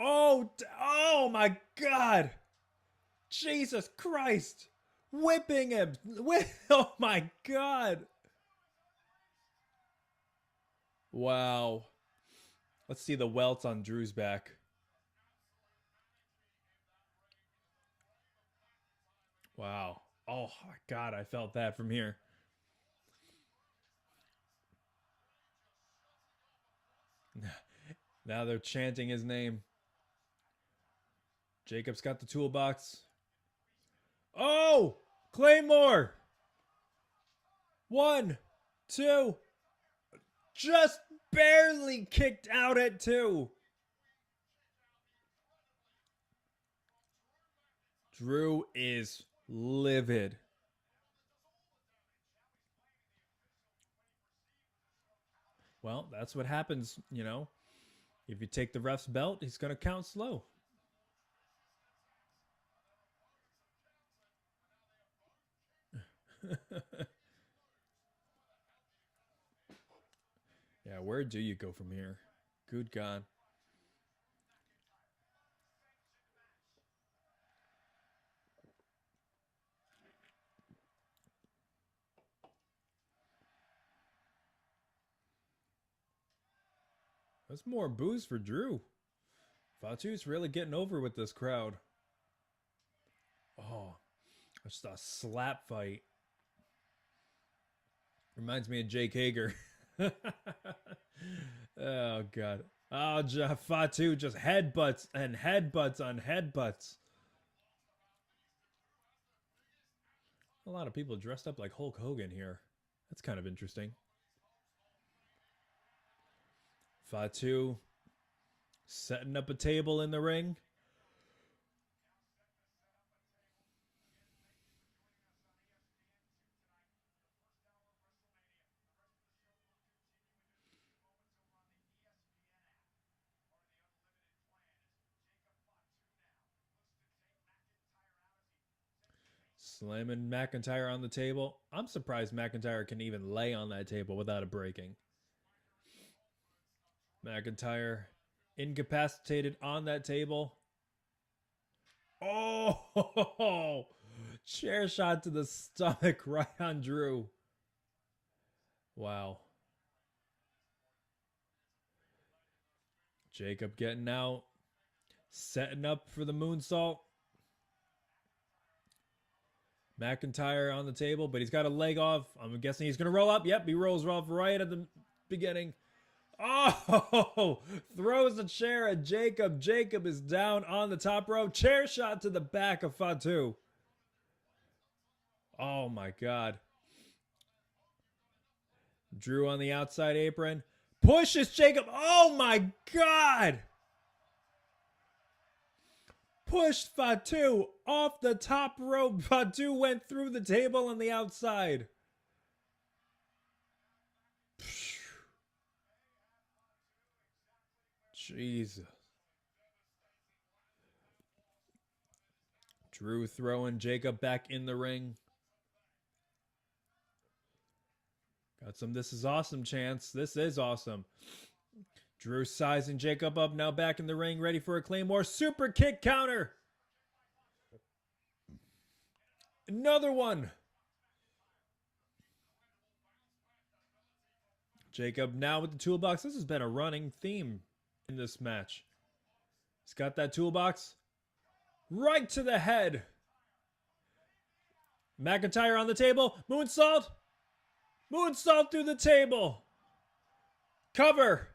Oh, oh my God. Jesus Christ. Whipping him. Oh my God. Wow. Let's see the welts on Drew's back. Wow. Oh my God, I felt that from here. Now they're chanting his name. Jacob's got the toolbox. Oh! Claymore! 1, 2. Just barely kicked out at 2. Drew is livid. Well, that's what happens, you know. If you take the ref's belt, he's going to count slow. Yeah, where do you go from here? Good God. That's more booze for Drew. Fatu's really getting over with this crowd. Oh, just a slap fight. Reminds me of Jake Hager. Oh, God. Oh, Fatu just headbutts and headbutts on headbutts. A lot of people dressed up like Hulk Hogan here. That's kind of interesting. Fatu setting up a table in the ring. Slamming McIntyre on the table. I'm surprised McIntyre can even lay on that table without it breaking. McIntyre incapacitated on that table. Oh, chair shot to the stomach right on Drew. Wow. Jacob getting out. Setting up for the moonsault. McIntyre on the table, but he's got a leg off. I'm guessing he's going to roll up. Yep, he rolls off right at the beginning. Oh, throws a chair at Jacob. Jacob is down on the top rope. Chair shot to the back of Fatu. Oh, my God. Drew on the outside apron. Pushes Jacob. Oh, my God. Pushed Fatu off the top rope. Fatu went through the table on the outside. Jesus. Drew throwing Jacob back in the ring. Got some "this is awesome" chants. This is awesome. Drew sizing Jacob up, now back in the ring, ready for a Claymore. Super kick counter. Another one. Jacob now with the toolbox. This has been a running theme in this match. He's got that toolbox right to the head. McIntyre on the table. Moonsault. Moonsault through the table. Cover.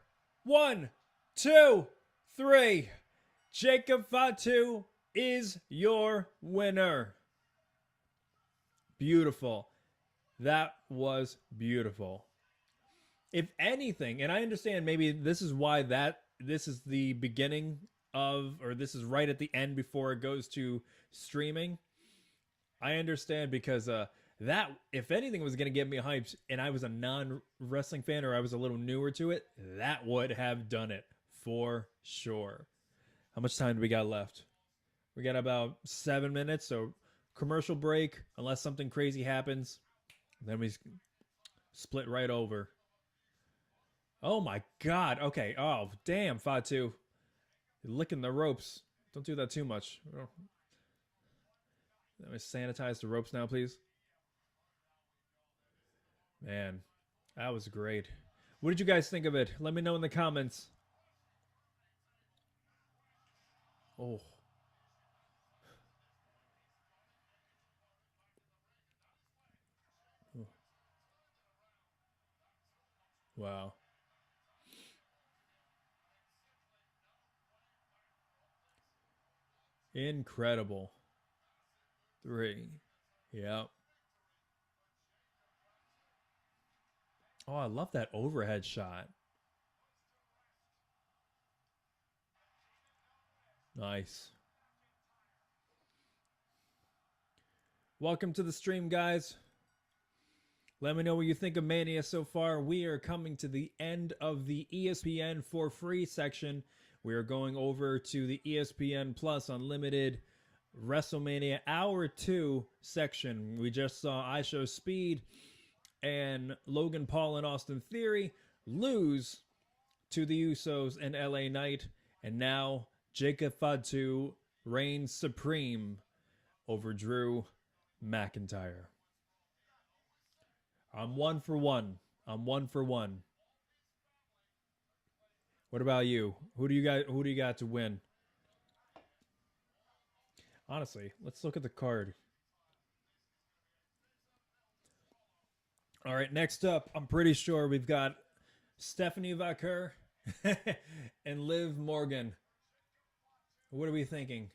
1, 2, 3. Jacob Fatu is your winner. Beautiful. That was beautiful. if anything, and I understand maybe this is why this is the beginning of, or this is right at the end before it goes to streaming. I understand because that, if anything was going to get me hyped and I was a non-wrestling fan or I was a little newer to it, that would have done it for sure. How much time do we got left? We got about 7 minutes, so commercial break, unless something crazy happens. Then we split right over. Oh my God. Okay. Oh, damn, Fatu. You're licking the ropes. Don't do that too much. Let me sanitize the ropes now, please. Man, that was great. What did you guys think of it? Let me know in the comments. Oh. Wow. Incredible. 3. Yep. Oh, I love that overhead shot. Nice. Welcome to the stream, guys. Let me know what you think of Mania so far. We are coming to the end of the ESPN for free section. We are going over to the ESPN Plus Unlimited WrestleMania Hour 2 section. We just saw IShowSpeed and Logan Paul and Austin Theory lose to the Usos and LA Knight. And now Jacob Fatu reigns supreme over Drew McIntyre. I'm 1 for 1. I'm 1 for 1. What about you? Who do you got to win? Honestly, let's look at the card. All right, next up, I'm pretty sure we've got Stephanie Vaquer and Liv Morgan. What are we thinking?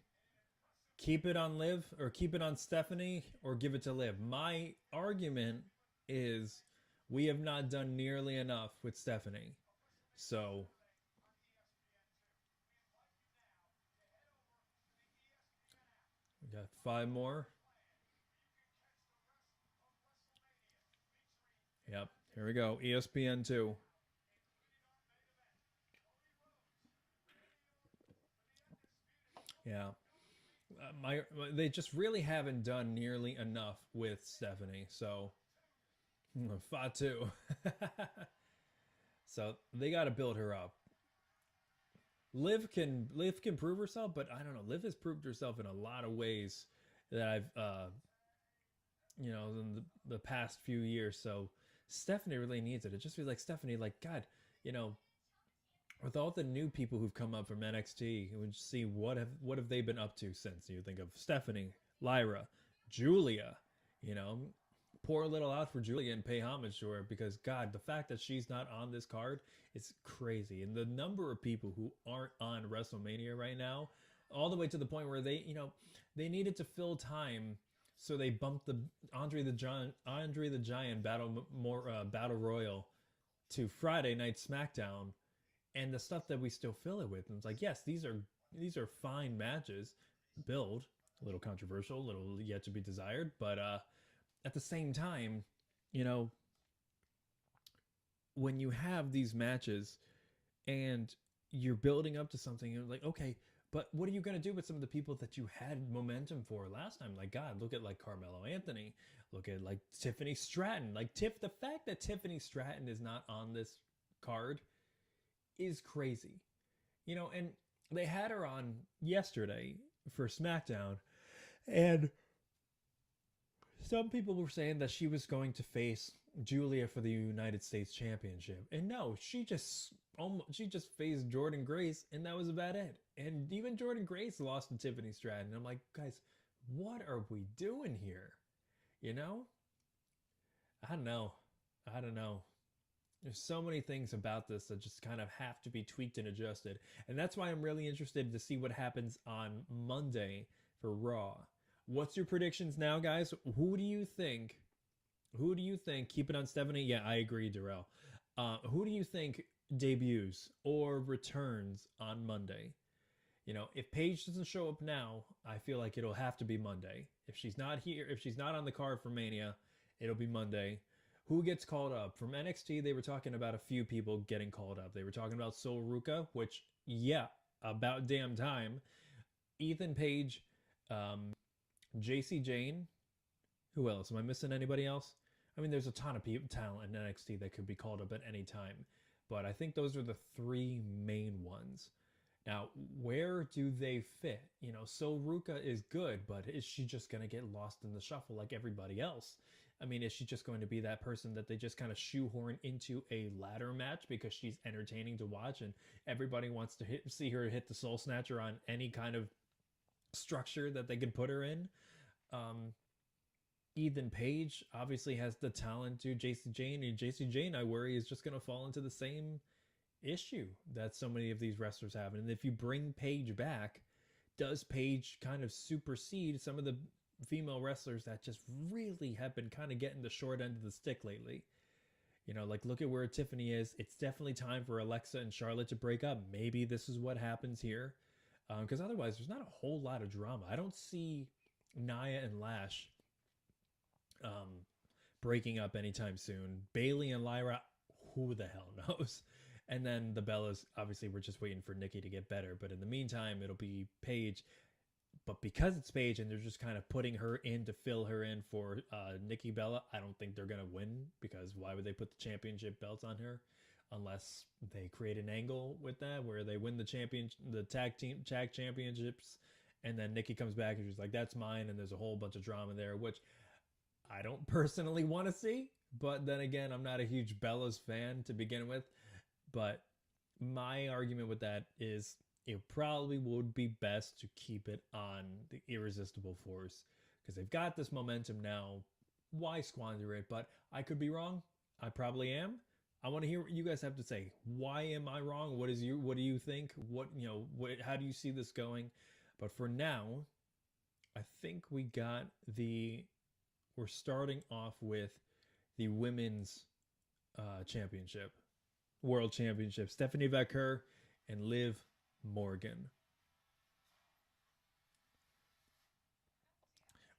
Keep it on Liv or keep it on Stephanie or give it to Liv? My argument is we have not done nearly enough with Stephanie. So we got 5 more. Yep, here we go. ESPN 2. Yeah. They just really haven't done nearly enough with Stephanie. So Fatu. So they got to build her up. Liv can prove herself, but I don't know. Liv has proved herself in a lot of ways that I've in the past few years. So Stephanie really needs it. It just feels like Stephanie, like, God, with all the new people who've come up from NXT, we just see what have they been up to since. You think of Stephanie, Lyra, Julia, pour a little out for Julia and pay homage to her because, God, the fact that she's not on this card is crazy. And the number of people who aren't on WrestleMania right now, all the way to the point where they needed to fill time, so they bumped the Andre the Giant Battle Royal to Friday Night SmackDown, and the stuff that we still fill it with. And it's like, yes, these are fine matches, build a little controversial, a little yet to be desired, but at the same time, when you have these matches and you're building up to something, you're like, okay, but what are you going to do with some of the people that you had momentum for last time? Like, God, look at like Carmelo Anthony, look at like Tiffany Stratton. Like the fact that Tiffany Stratton is not on this card is crazy. And they had her on yesterday for SmackDown, and some people were saying that she was going to face Julia for the United States Championship. And no, she just faced Jordynne Grace, and that was about it. And even Jordynne Grace lost to Tiffany Stratton. I'm like, guys, what are we doing here? I don't know. There's so many things about this that just kind of have to be tweaked and adjusted. And that's why I'm really interested to see what happens on Monday for Raw. What's your predictions now, guys? Who do you think? Keep it on Stephanie? Yeah, I agree, Darrell. Who do you think debuts or returns on Monday? You know, if Paige doesn't show up now, I feel like it'll have to be Monday. If she's not here, if she's not on the card for Mania, it'll be Monday. Who gets called up? From NXT, they were talking about a few people getting called up. They were talking about Sol Ruka, which, yeah, about damn time. Ethan Page, JC Jane. Who else? Am I missing anybody else? I mean, there's a ton of talent in NXT that could be called up at any time. But I think those are the three main ones. Now, where do they fit? You know, Sol Ruka is good, but is she just going to get lost in the shuffle like everybody else? I mean, is she just going to be that person that they just kind of shoehorn into a ladder match because she's entertaining to watch and everybody wants to see her hit the Soul Snatcher on any kind of structure that they could put her in? Ethan Page obviously has the talent to JC Jane, and JC Jane, I worry, is just going to fall into the same issue that so many of these wrestlers have. And if you bring Paige back, does Paige kind of supersede some of the female wrestlers that just really have been kind of getting the short end of the stick lately? You know, like, look at where Tiffany is. It's definitely time for Alexa and Charlotte to break up. Maybe this is what happens here, because otherwise there's not a whole lot of drama. I don't see Nia and Lash breaking up anytime soon. Bayley and Lyra, who the hell knows? And then the Bellas, obviously we're just waiting for Nikki to get better, but in the meantime it'll be Paige. But because it's Paige and they're just kind of putting her in to fill her in for Nikki Bella, I don't think they're going to win, because why would they put the championship belts on her unless they create an angle with that where they win the tag championships, and then Nikki comes back and she's like, that's mine, and there's a whole bunch of drama there, which I don't personally want to see. But then again, I'm not a huge Bella's fan to begin with. But my argument with that is it probably would be best to keep it on the Irresistible Force, because they've got this momentum now. Why squander it? But I could be wrong. I probably am. I want to hear what you guys have to say. Why am I wrong? What do you think? How do you see this going? But for now, I think we're starting off with the women's championship. World Championship. Stephanie Vaquer and Liv Morgan.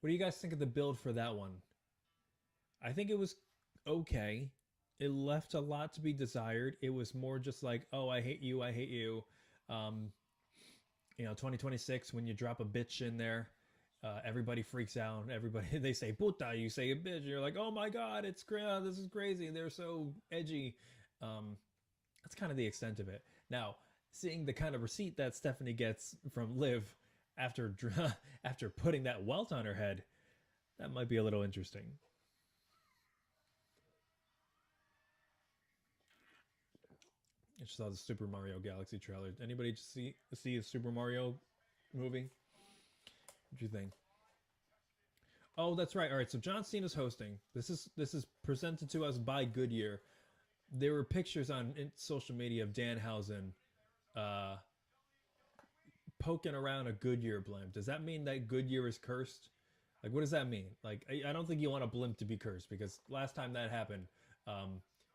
What do you guys think of the build for that one? I think it was okay. It left a lot to be desired. It was more just like, oh, I hate you, I hate you. 2026, when you drop a bitch in there, everybody freaks out. Everybody, they say puta, you say a bitch. You're like, oh my God, this is crazy. They're so edgy. That's kind of the extent of it. Now, seeing the kind of receipt that Stephanie gets from Liv after putting that welt on her head, that might be a little interesting. I just saw the Super Mario Galaxy trailer. Anybody just see a Super Mario movie? What do you think? Oh, that's right. All right, so John Cena's hosting. This is presented to us by Goodyear. There were pictures on social media of Danhausen poking around a Goodyear blimp. Does that mean that Goodyear is cursed? Like, what does that mean? Like, I don't think you want a blimp to be cursed, because last time that happened,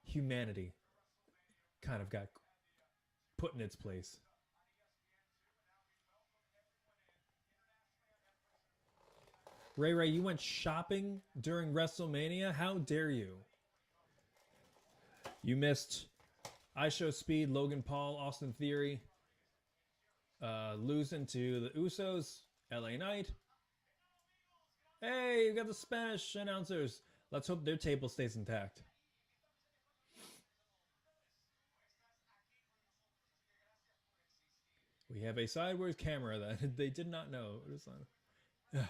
humanity kind of got put in its place. Ray, you went shopping during WrestleMania? How dare you? You missed IShowSpeed, Logan Paul, Austin Theory, losing to the Usos, LA Knight. Hey, you got the Spanish announcers. Let's hope their table stays intact. We have a sideways camera that they did not know. It was on.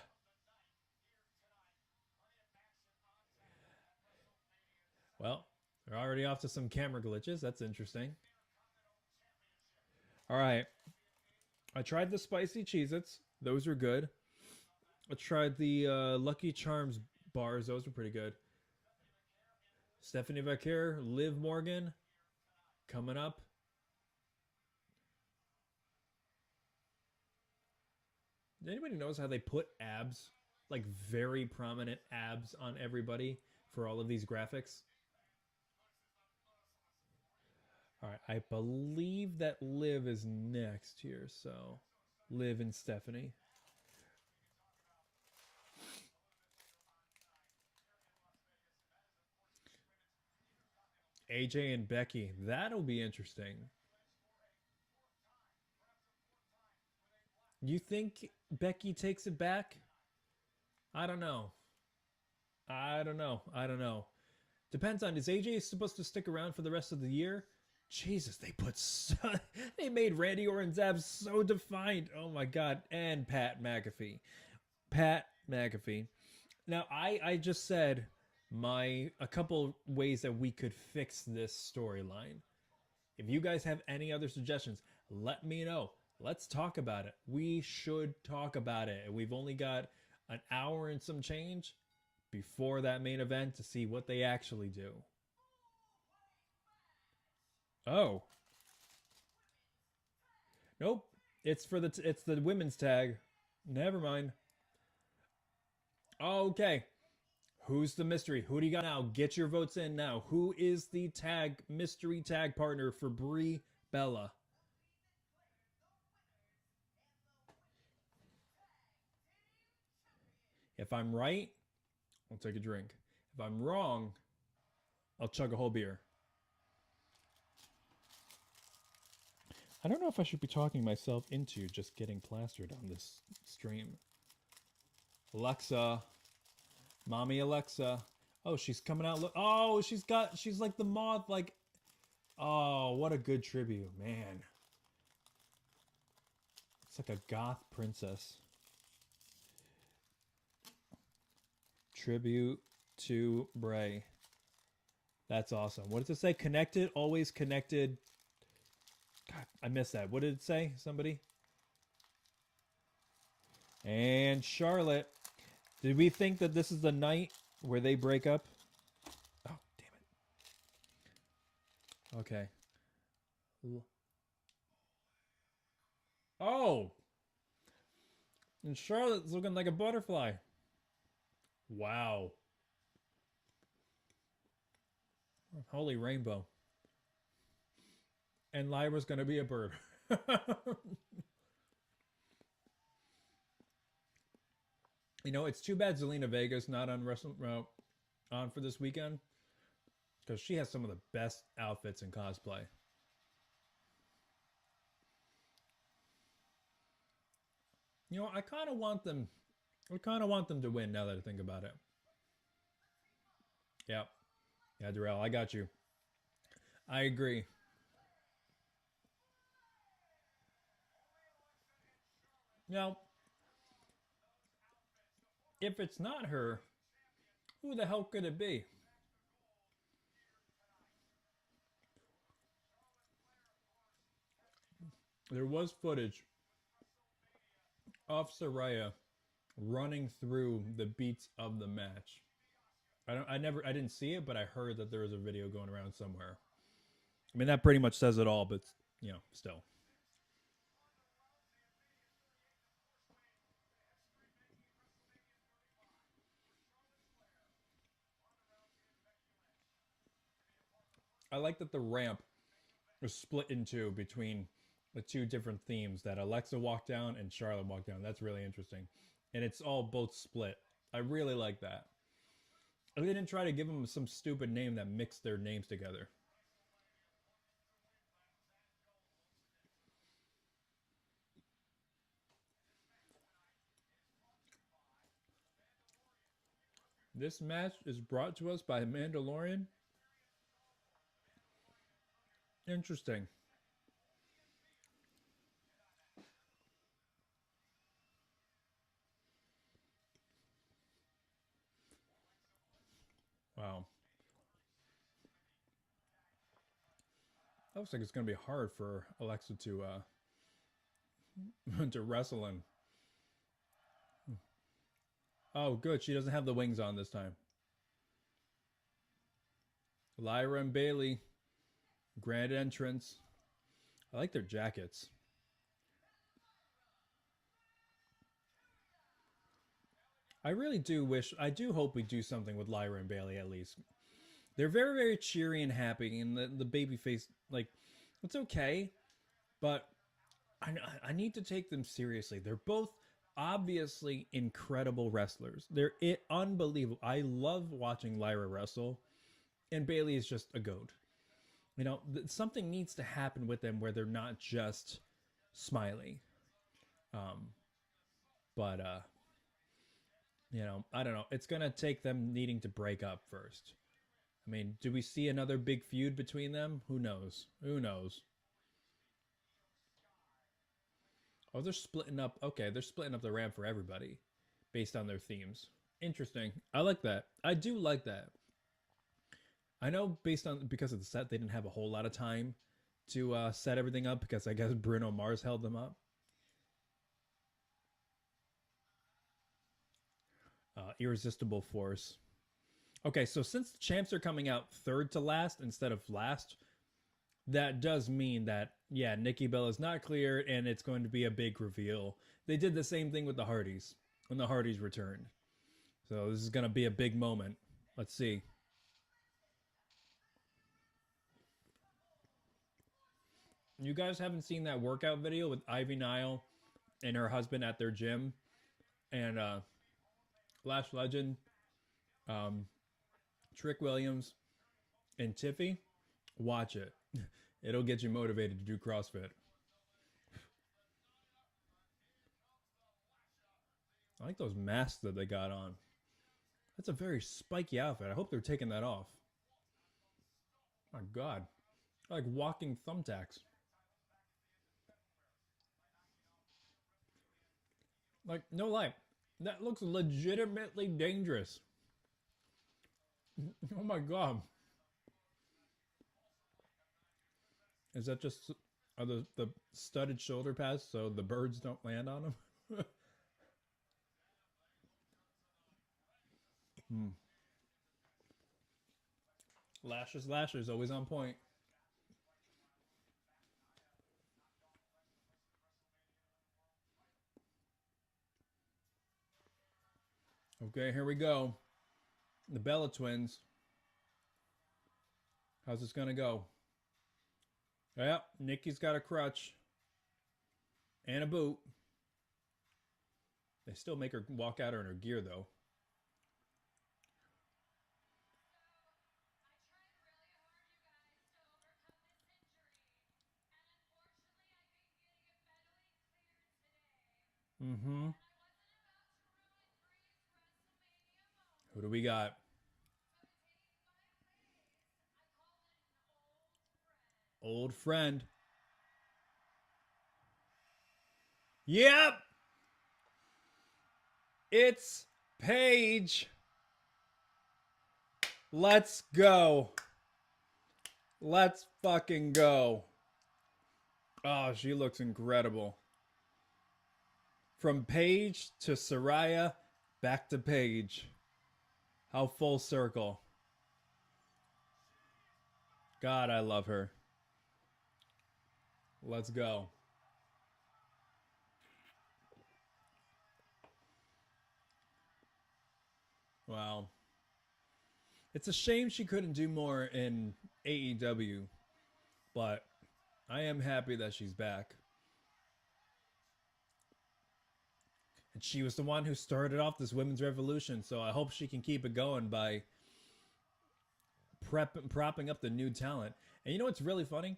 Well, they're already off to some camera glitches. That's interesting. All right. I tried the spicy Cheez-Its. Those were good. I tried the Lucky Charms bars. Those were pretty good. Stephanie Vaquer, Liv Morgan, coming up. Anybody knows how they put abs, like very prominent abs, on everybody for all of these graphics? All right, I believe that Liv is next here, so Liv and Stephanie. AJ and Becky, that'll be interesting. You think Becky takes it back? I don't know. I don't know. I don't know. Depends on, is AJ supposed to stick around for the rest of the year? Jesus, they put they made Randy Orton's abs so defined. Oh my god. And Pat McAfee. Pat McAfee. Now I just said a couple ways that we could fix this storyline. If you guys have any other suggestions, let me know. Let's talk about it. We should talk about it. We've only got an hour and some change before that main event to see what they actually do. Oh. Nope. It's the women's tag. Never mind. Okay. Who's the mystery? Who do you got now? Get your votes in now. Who is the mystery tag partner for Brie Bella? If I'm right, I'll take a drink. If I'm wrong, I'll chug a whole beer. I don't know if I should be talking myself into just getting plastered on this stream. Alexa. Mommy Alexa. Oh, she's coming out. Look. Oh, she's like the moth. Like, oh, what a good tribute, man. It's like a goth princess. Tribute to Bray. That's awesome. What does it say? Connected, always connected. God, I missed that. What did it say? Somebody? And Charlotte. Did we think that this is the night where they break up? Oh, damn it. Okay. Oh! And Charlotte's looking like a butterfly. Wow. Holy rainbow. And Lyra's going to be a bird. You know, it's too bad Zelina Vega's not on on for this weekend, because she has some of the best outfits in cosplay. You know, I kind of want them to win now that I think about it. Yep. Yeah, Darrell, I got you. I agree. Now, if it's not her, who the hell could it be? There was footage of Saraya running through the beats of the match. I didn't see it, but I heard that there was a video going around somewhere. I mean, that pretty much says it all, but, you know, still. I like that the ramp was split in two between the two different themes that Alexa walked down and Charlotte walked down. That's really interesting. And it's all both split. I really like that. They didn't try to give them some stupid name that mixed their names together. This match is brought to us by Mandalorian. Interesting. Wow. That looks like it's going to be hard for Alexa to to wrestle in. Oh, good. She doesn't have the wings on this time. Lyra and Bayley. Grand entrance. I like their jackets. I really do hope we do something with Lyra and Bayley at least. They're very, very cheery and happy, and the baby face, like, It's okay, but I need to take them seriously. They're both obviously incredible wrestlers. They're unbelievable. I love watching Lyra wrestle, and Bayley is just a goat. You know, something needs to happen with them where they're not just smiley. But you know, I don't know. It's gonna take them needing to break up first. I mean, do we see another big feud between them? Who knows? Who knows? Oh, they're splitting up. Okay, they're splitting up the ramp for everybody based on their themes. Interesting. I like that. I do like that. I know because of the set, they didn't have a whole lot of time to set everything up because I guess Bruno Mars held them up. Irresistible Force. Okay, so since the champs are coming out third to last instead of last, that does mean that, yeah, Nikki Bella is not cleared and it's going to be a big reveal. They did the same thing with the Hardys when the Hardys returned. So this is going to be a big moment. Let's see. You guys haven't seen that workout video with Ivy Nile and her husband at their gym and Lash Legend, Trick Williams, and Tiffy? Watch it. It'll get you motivated to do CrossFit. I like those masks that they got on. That's a very spiky outfit. I hope they're taking that off. My God. Like walking thumbtacks. Like, no lie. That looks legitimately dangerous. Oh my God. Is that just... Are the studded shoulder pads so the birds don't land on them? Lashes, always on point. Okay, here we go. The Bella Twins. How's this gonna go? Yep, Nikki's got a crutch. And a boot. They still make her walk out in her gear, though. Mm-hmm. Who do we got? Old friend. Yep! It's Paige. Let's go. Let's fucking go. Oh, she looks incredible. From Paige to Saraya, back to Paige. How full circle. God, I love her. Let's go. Wow. It's a shame she couldn't do more in AEW, but I am happy that she's back. And she was the one who started off this women's revolution, so I hope she can keep it going by propping up the new talent. And you know what's really funny?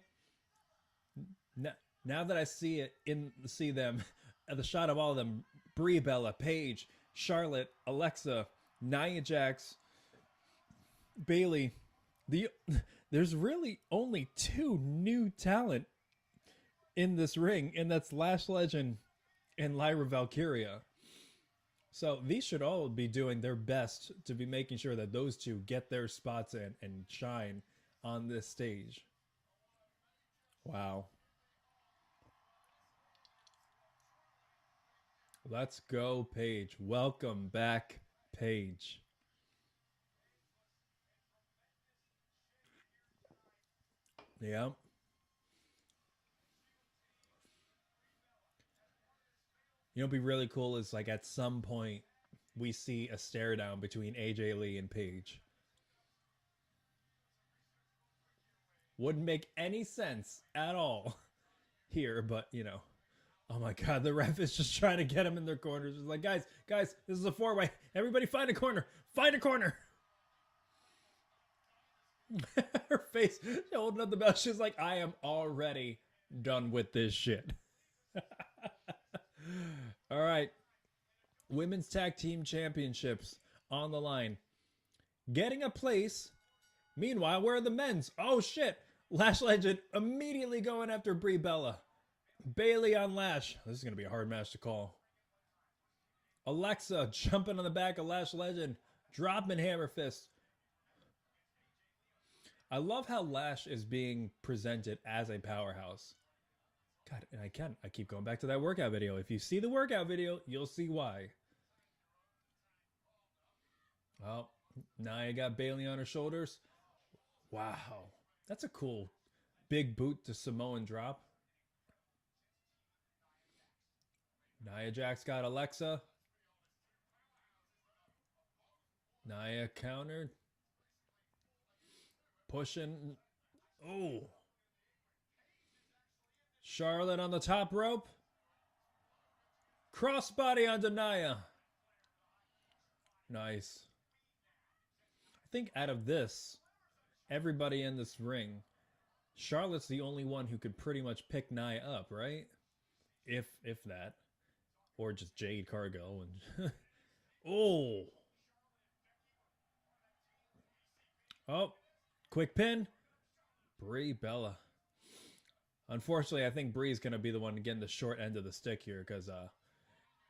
Now that I see them, the shot of all of them, Brie Bella, Paige, Charlotte, Alexa, Nia Jax, Bayley, there's really only two new talent in this ring, and that's Lash Legend and Lyra Valkyria. So these should all be doing their best to be making sure that those two get their spots in and shine on this stage. Wow. Let's go, Paige. Welcome back, Paige. Yeah. You know what'd be really cool is like at some point we see a stare down between AJ Lee and Paige. Wouldn't make any sense at all here, but you know. Oh my God, the ref is just trying to get him in their corners. It's like, guys, this is a four-way. Everybody find a corner. Find a corner. Her face holding up the belt. She's like, I am already done with this shit. All right. Women's Tag Team Championships on the line. Getting a place. Meanwhile, where are the men's? Oh shit. Lash Legend immediately going after Brie Bella. Bayley on Lash. This is going to be a hard match to call. Alexa jumping on the back of Lash Legend. Dropping hammer fist. I love how Lash is being presented as a powerhouse. God, and I keep going back to that workout video. If you see the workout video, you'll see why. Well, Nia got Bayley on her shoulders. Wow. That's a cool big boot to Samoan drop. Nia Jax got Alexa. Nia countered. Pushing. Oh. Charlotte on the top rope. Crossbody onto Nia. Nice. I think out of this, everybody in this ring, Charlotte's the only one who could pretty much pick Nia up, right? If that. Or just Jade Cargill. And oh. Oh. Quick pin. Brie Bella. Unfortunately, I think Brie's going to be the one getting the short end of the stick here because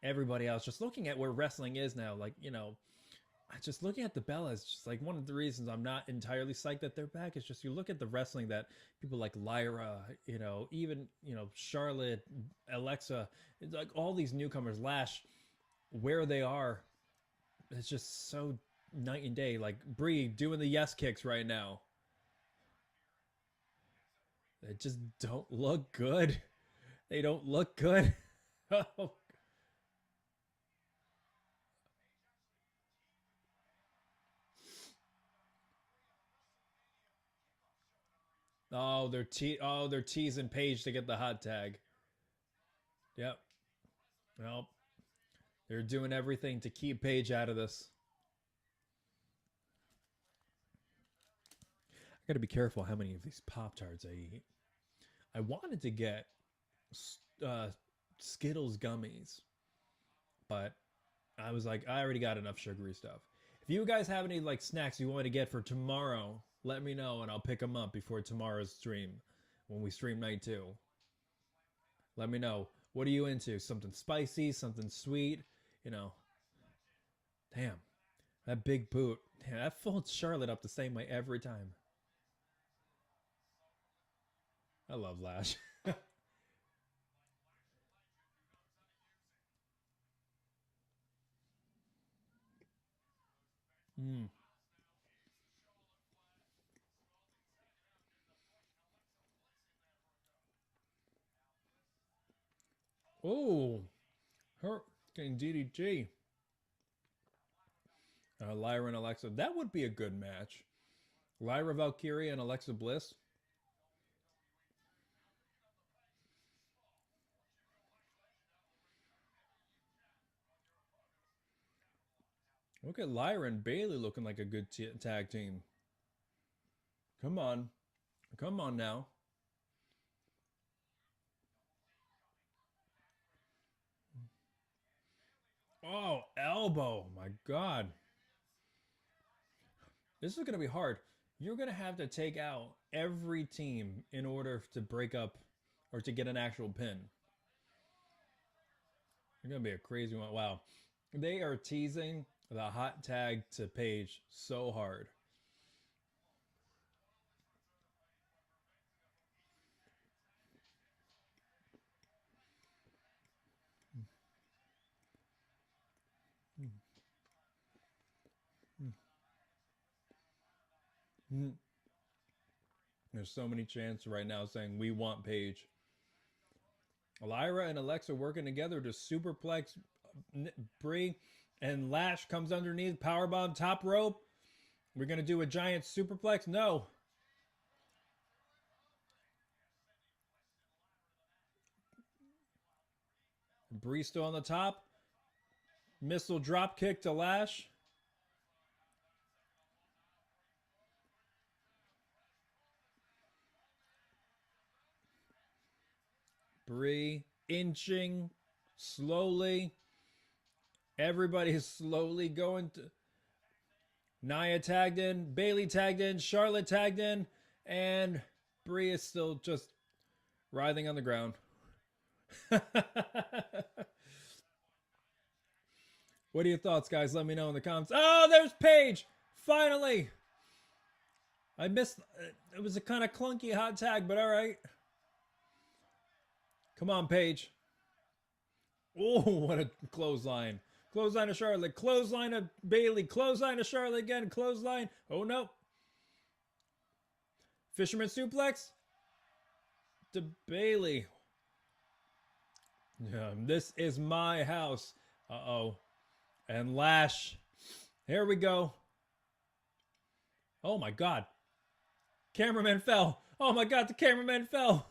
everybody else, just looking at where wrestling is now, like, you know, just looking at the Bellas, just like one of the reasons I'm not entirely psyched that they're back is just you look at the wrestling that people like Lyra, you know, even, you know, Charlotte, Alexa, like all these newcomers, Lash, where they are, it's just so night and day. Like Brie doing the yes kicks right now. They just don't look good. They don't look good. Oh, they're teasing Paige to get the hot tag. Yep. Well, they're doing everything to keep Paige out of this. I gotta be careful how many of these Pop-Tarts I eat. I wanted to get Skittles gummies, but I was like, I already got enough sugary stuff. If you guys have any like snacks you want me to get for tomorrow, let me know and I'll pick them up before tomorrow's stream, when we stream night 2. Let me know. What are you into? Something spicy, something sweet, you know. Damn, that big boot. Damn, that folds Charlotte up the same way every time. I love Lash. Oh, her getting DDT. Lyra and Alexa. That would be a good match. Lyra Valkyria and Alexa Bliss. Look at Lyra and Bayley looking like a good tag team. Come on. Come on now. Oh, elbow. My God. This is going to be hard. You're going to have to take out every team in order to break up or to get an actual pin. It's going to be a crazy one. Wow. They are teasing the hot tag to Paige so hard. There's so many chants right now saying we want Paige. Lyra and Alexa working together to superplex Brie, and Lash comes underneath, powerbomb, top rope. We're going to do a giant superplex? No. Brie still on the top. Missile drop kick to Lash. Brie inching slowly. Everybody's slowly going to... Nia tagged in. Bayley tagged in. Charlotte tagged in. And Brie is still just writhing on the ground. What are your thoughts, guys? Let me know in the comments. Oh, there's Paige! Finally! I missed... It was a kind of clunky hot tag, but alright. Come on, Paige. Oh, what a clothesline. Clothesline to Charlotte. Clothesline to Bayley. Clothesline to Charlotte again. Clothesline. Oh, no. Fisherman suplex to Bayley. This is my house. Uh-oh. And Lash. Here we go. Oh, my God. Cameraman fell. Oh, my God. The cameraman fell.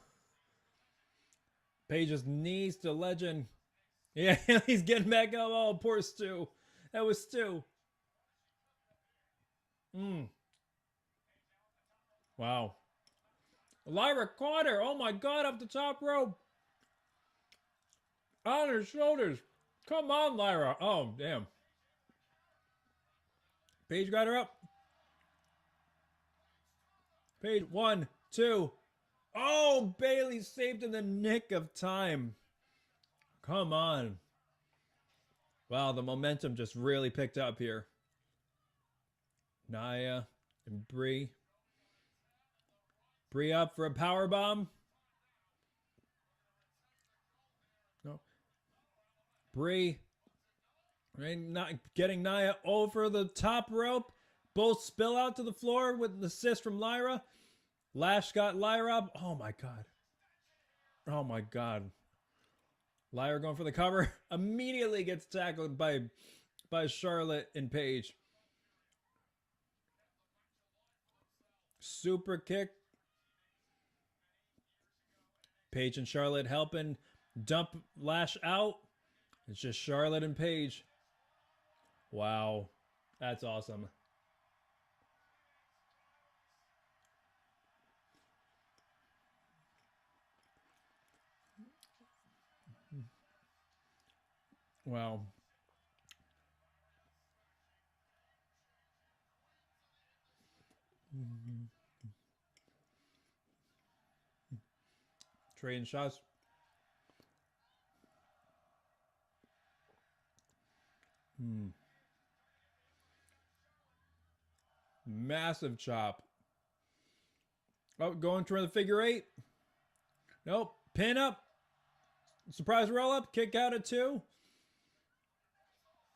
Paige's knees to Legend. Yeah, he's getting back up. Oh, poor Stu. That was Stu. Wow. Lyra caught her. Oh my God, up the top rope. On her shoulders. Come on, Lyra. Oh, damn. Paige got her up. Paige, 1, 2. Oh, Bayley saved in the nick of time. Come on. Wow, the momentum just really picked up here. Nia and Brie. Brie up for a powerbomb. No. Brie. Not getting Nia over the top rope. Both spill out to the floor with an assist from Lyra. Lash got Lyra up. Oh my God. Oh my God. Lyra going for the cover. Immediately gets tackled by Charlotte and Paige. Super kick. Paige and Charlotte helping dump Lash out. It's just Charlotte and Paige. Wow. That's awesome. Wow. Trading shots. Massive chop. Oh, going for the figure 8. Nope. Pin up. Surprise roll up. Kick out at 2.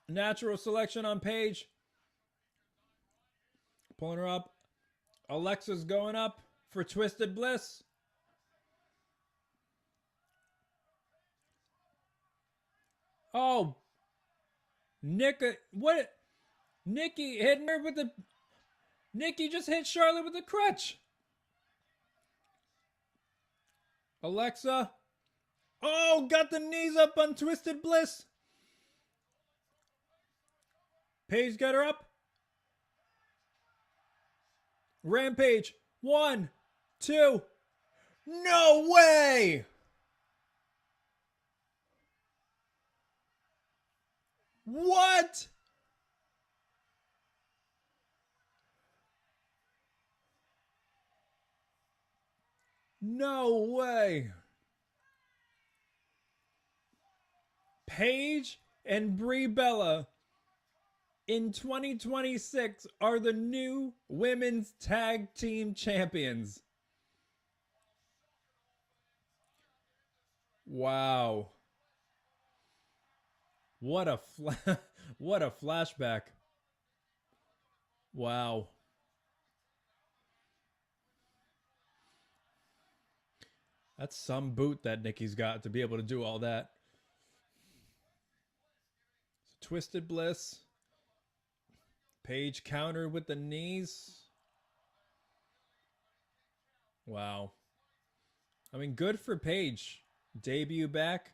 Natural selection on Paige. Pulling her up. Alexa's going up for Twisted Bliss. Oh. Nikki. What? Nikki hitting her with the... Nikki just hit Charlotte with a crutch. Alexa. Oh, got the knees up on Twisted Bliss. Paige got her up. Rampage. 1, 2. No way! What? No way. Paige and Brie Bella in 2026 are the new women's tag team champions. Wow. What a what a flashback. Wow. That's some boot that Nikki's got to be able to do all that. Twisted Bliss. Paige counter with the knees. Wow. I mean, good for Paige. Debut back.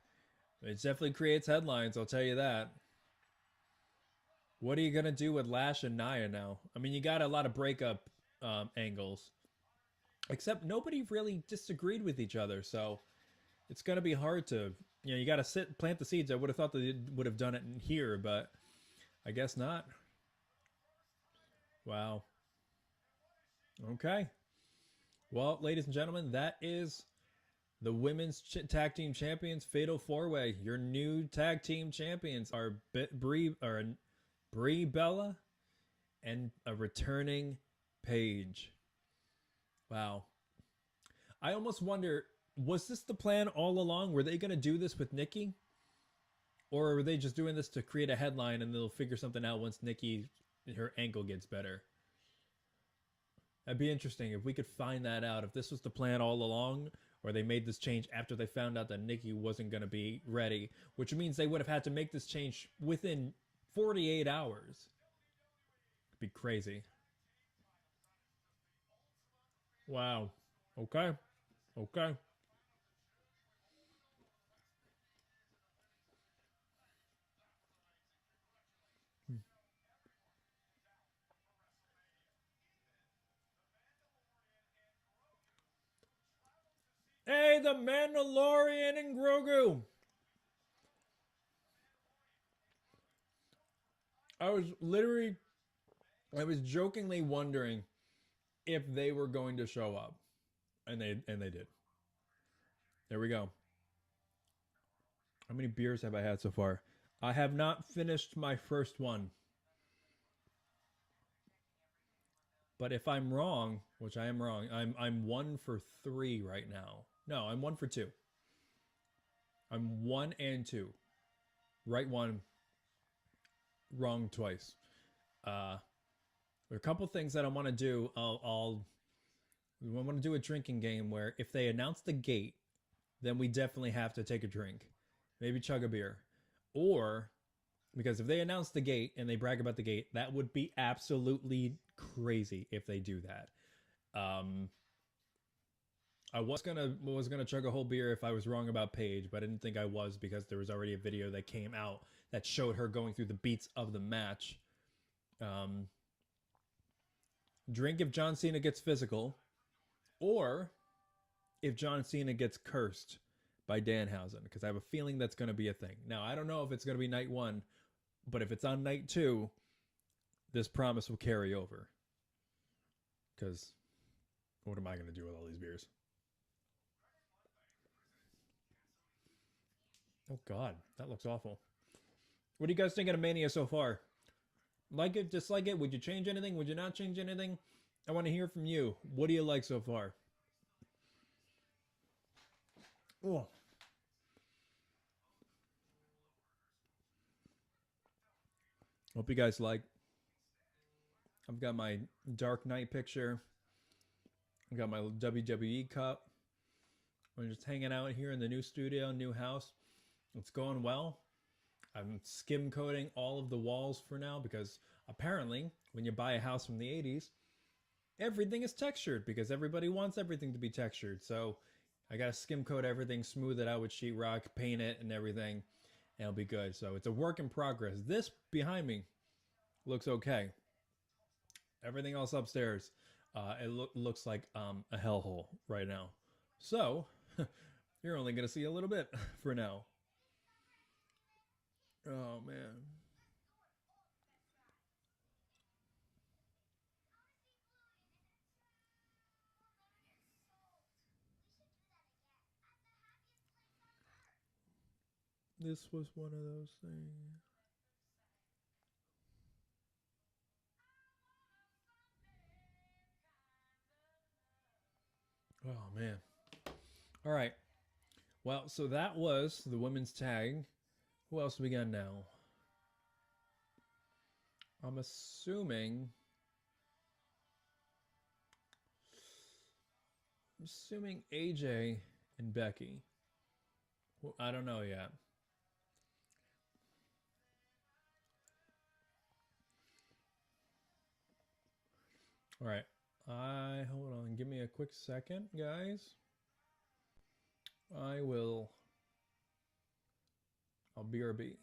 It definitely creates headlines, I'll tell you that. What are you going to do with Lash and Nia now? I mean, you got a lot of breakup angles. Except nobody really disagreed with each other, so it's going to be hard to... You know, you got to plant the seeds. I would have thought they would have done it in here, but I guess not. Wow. Okay. Well, ladies and gentlemen, that is the women's tag team champions, Fatal 4-Way. Your new tag team champions are Brie Bella and a returning Paige. Wow. I almost wonder, was this the plan all along? Were they going to do this with Nikki? Or were they just doing this to create a headline and they'll figure something out once Nikki, her ankle gets better? That'd be interesting if we could find that out. If this was the plan all along, or they made this change after they found out that Nikki wasn't going to be ready, which means they would have had to make this change within 48 hours. It'd be crazy. Wow. Okay. Okay. Hey, the Mandalorian and Grogu. I was jokingly wondering if they were going to show up, and they did. There we go. How many beers have I had so far? I have not finished my first one. But if I'm wrong, which I am wrong, I'm 1 for 3 right now. No, I'm 1 for 2. I'm 1 and 2. Right one, wrong twice. There are a couple things that I want to do. I want to do a drinking game where if they announce the gate, then we definitely have to take a drink. Maybe chug a beer. Or, because if they announce the gate and they brag about the gate, that would be absolutely crazy if they do that. I was gonna chug a whole beer if I was wrong about Paige, but I didn't think I was because there was already a video that came out that showed her going through the beats of the match. Drink if John Cena gets physical, or if John Cena gets cursed by Danhausen, because I have a feeling that's going to be a thing. Now, I don't know if it's going to be night 1, but if it's on night 2, this promise will carry over. Because what am I going to do with all these beers? Oh, God. That looks awful. What do you guys think of Mania so far? Like it, dislike it? Would you change anything? Would you not change anything? I want to hear from you. What do you like so far? Oh. Hope you guys like. I've got my Dark Knight picture. I've got my WWE cup. We're just hanging out here in the new studio, new house. It's going well. I'm skim coating all of the walls for now because apparently when you buy a house from the 80s, everything is textured because everybody wants everything to be textured. So I got to skim coat everything, smooth it out with sheetrock, paint it and everything, and it'll be good. So it's a work in progress. This behind me looks okay. Everything else upstairs, it looks like a hellhole right now. So you're only going to see a little bit for now. Oh, man. This was one of those things. Oh, man. All right. Well, so that was the women's tag. Who else do we got now? I'm assuming AJ and Becky. Well, I don't know yet. All right. Hold on. Give me a quick second, guys. I will I'll BRB.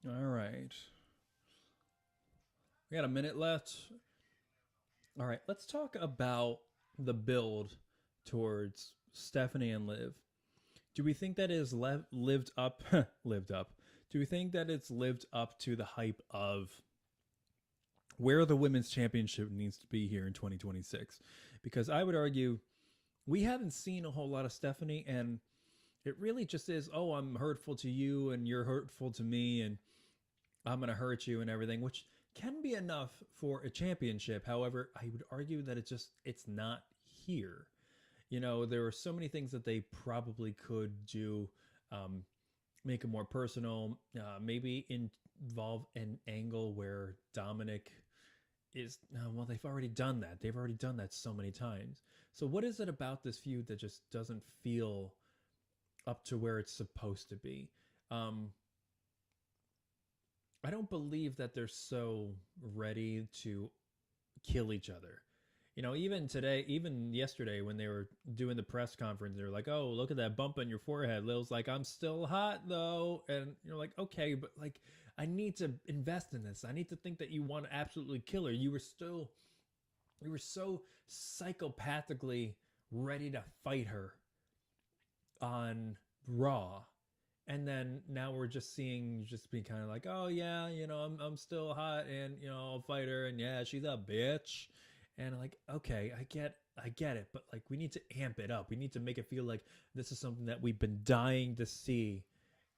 All right. We got a minute left. All right, let's talk about the build towards Stephanie and Liv. Do we think that is lived up? lived up. Do we think that it's lived up to the hype of where the women's championship needs to be here in 2026? Because I would argue we haven't seen a whole lot of Stephanie, and it really just is, oh, I'm hurtful to you and you're hurtful to me and I'm going to hurt you and everything, which can be enough for a championship. However, I would argue that it's not here. You know, there are so many things that they probably could do, make it more personal, maybe involve an angle where Dominic is, well, they've already done that. They've already done that so many times. So what is it about this feud that just doesn't feel up to where it's supposed to be? I don't believe that they're so ready to kill each other. You know, even today, even yesterday when they were doing the press conference, they were like, oh, look at that bump on your forehead. Lil's like, I'm still hot though. And you're like, okay, but like, I need to invest in this. I need to think that you want to absolutely kill her. You were so psychopathically ready to fight her on Raw. And then now we're just seeing just being kind of like, oh yeah, you know, I'm still hot and, you know, I'll fight her and yeah, she's a bitch. And I'm like, okay, I get it, but like we need to amp it up. We need to make it feel like this is something that we've been dying to see.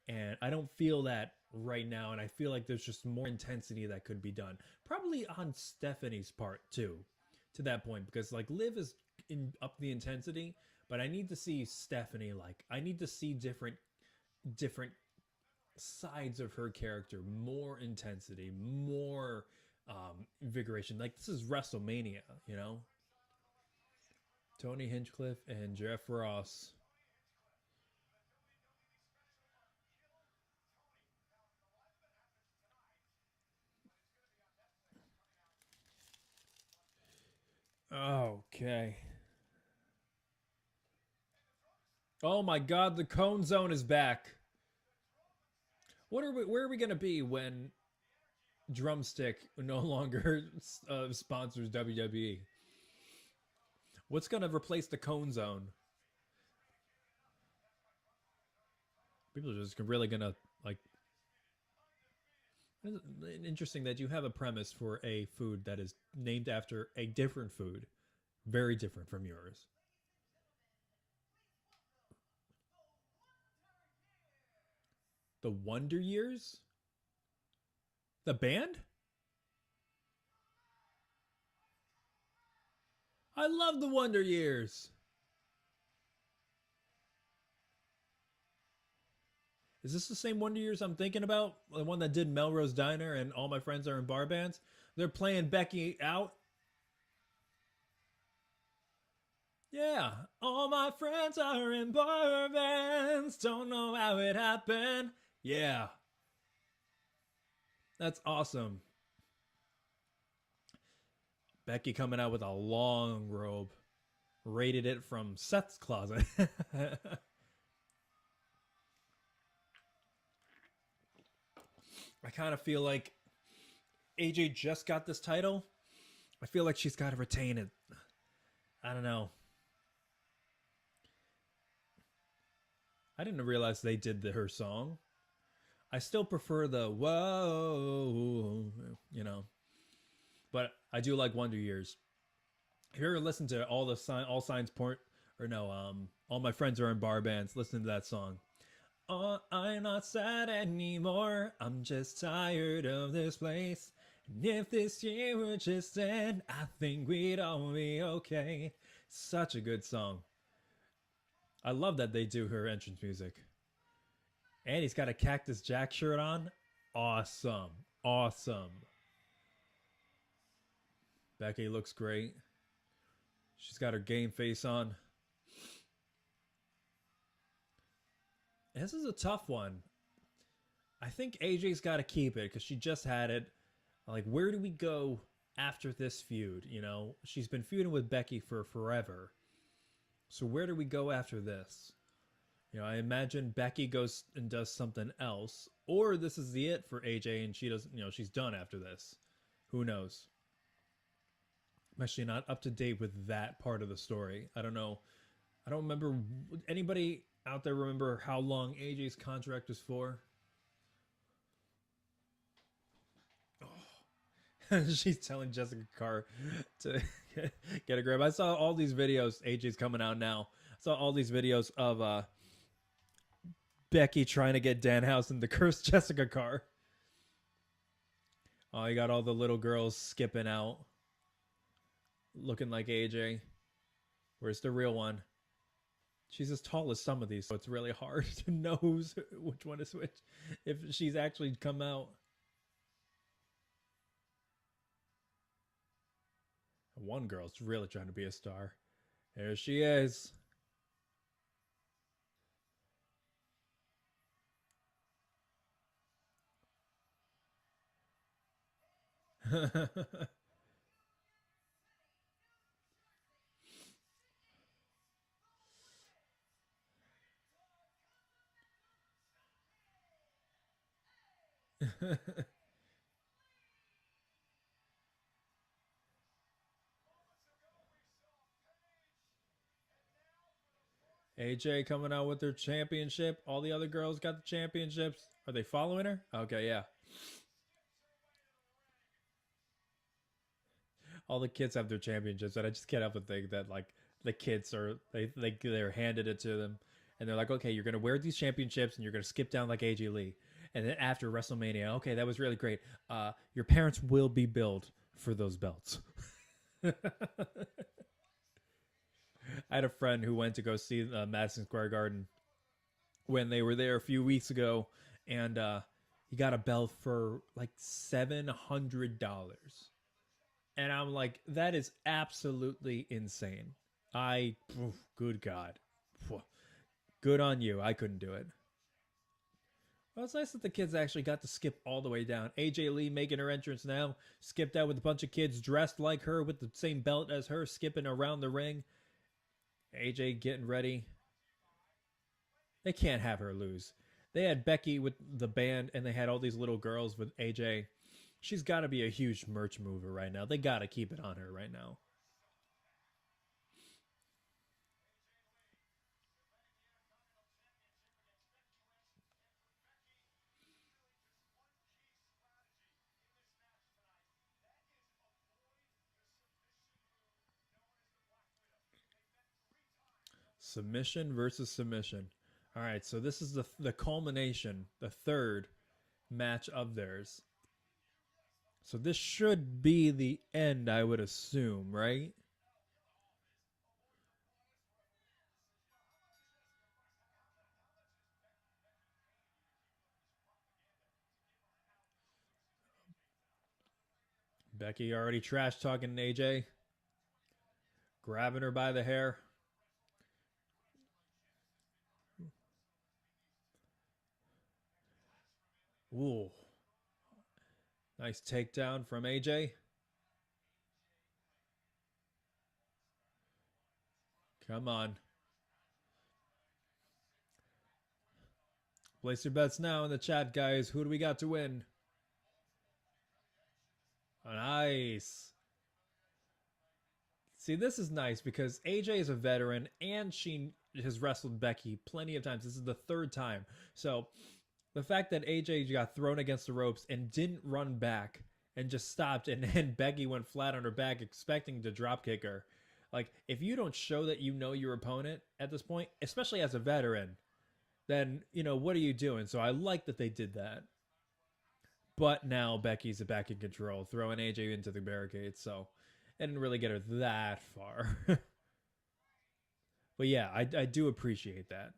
And I don't feel that right now, and I feel like there's just more intensity that could be done. Probably on Stephanie's part too, to that point, because like Liv is up the intensity, but I need to see Stephanie, like I need to see different sides of her character, more intensity, more invigoration. Like this is WrestleMania, you know. Tony Hinchcliffe and Jeff Ross. Okay. Oh my God, the Cone Zone is back. Where are we gonna be when Drumstick no longer sponsors WWE? What's gonna replace the Cone Zone? People are just really gonna like. Interesting that you have a premise for a food that is named after a different food, very different from yours. The Wonder Years? The band? I love the Wonder Years. Is this the same Wonder Years I'm thinking about? The one that did Melrose Diner and All My Friends Are in Bar Bands? They're playing Becky out. Yeah. All my friends are in bar bands. Don't know how it happened. Yeah. That's awesome. Becky coming out with a long robe. Raided it from Seth's closet. I kind of feel like AJ just got this title. I feel like she's got to retain it. I don't know. I didn't realize they did her song. I still prefer the whoa, you know. But I do like Wonder Years. If you ever listen to All Signs Point, or no, All My Friends Are in Bar Bands, listen to that song. Oh, I'm not sad anymore. I'm just tired of this place. And if this year would just end, I think we'd all be okay. Such a good song. I love that they do her entrance music. And he's got a Cactus Jack shirt on. Awesome. Awesome. Becky looks great. She's got her game face on. This is a tough one. I think AJ's got to keep it because she just had it. Like, where do we go after this feud? You know, she's been feuding with Becky for forever. So where do we go after this? You know, I imagine Becky goes and does something else, or this is the it for AJ and she doesn't, you know, she's done after this. Who knows? I'm actually not up to date with that part of the story. I don't know. I don't remember. Anybody out there remember how long AJ's contract was for? Oh. She's telling Jessica Carr to get a grab. I saw all these videos. AJ's coming out now. I saw all these videos of Becky trying to get Danhausen to curse Jessica Carr. Oh, you got all the little girls skipping out. Looking like AJ. Where's the real one? She's as tall as some of these, so it's really hard to know which one is which. If she's actually come out. One girl's really trying to be a star. There she is. AJ coming out with their championship. All the other girls got the championships. Are they following her? Okay, yeah. All the kids have their championships, and I just can't help but think that like the kids are they're handed it to them, and they're like, okay, you're gonna wear these championships, and you're gonna skip down like AJ Lee, and then after WrestleMania, okay, that was really great. Your parents will be billed for those belts. I had a friend who went to go see Madison Square Garden when they were there a few weeks ago, and he got a belt for like $700. And I'm like, that is absolutely insane. Good God. Good on you. I couldn't do it. Well, it's nice that the kids actually got to skip all the way down. AJ Lee making her entrance now. Skipped out with a bunch of kids dressed like her with the same belt as her, skipping around the ring. AJ getting ready. They can't have her lose. They had Becky with the band, and they had all these little girls with AJ. She's got to be a huge merch mover right now. They got to keep it on her right now. Submission versus submission. All right, so this is the culmination, the third match of theirs. So this should be the end, I would assume, right? Becky already trash talking AJ. Grabbing her by the hair. Ooh. Nice takedown from AJ. Come on. Place your bets now in the chat, guys. Who do we got to win? Nice. See, this is nice because AJ is a veteran and she has wrestled Becky plenty of times. This is the third time. So the fact that AJ got thrown against the ropes and didn't run back and just stopped, and then Becky went flat on her back expecting to drop kick her. Like, if you don't show that you know your opponent at this point, especially as a veteran, then, you know, what are you doing? So I like that they did that. But now Becky's back in control, throwing AJ into the barricade, so I didn't really get her that far. But yeah, I do appreciate that.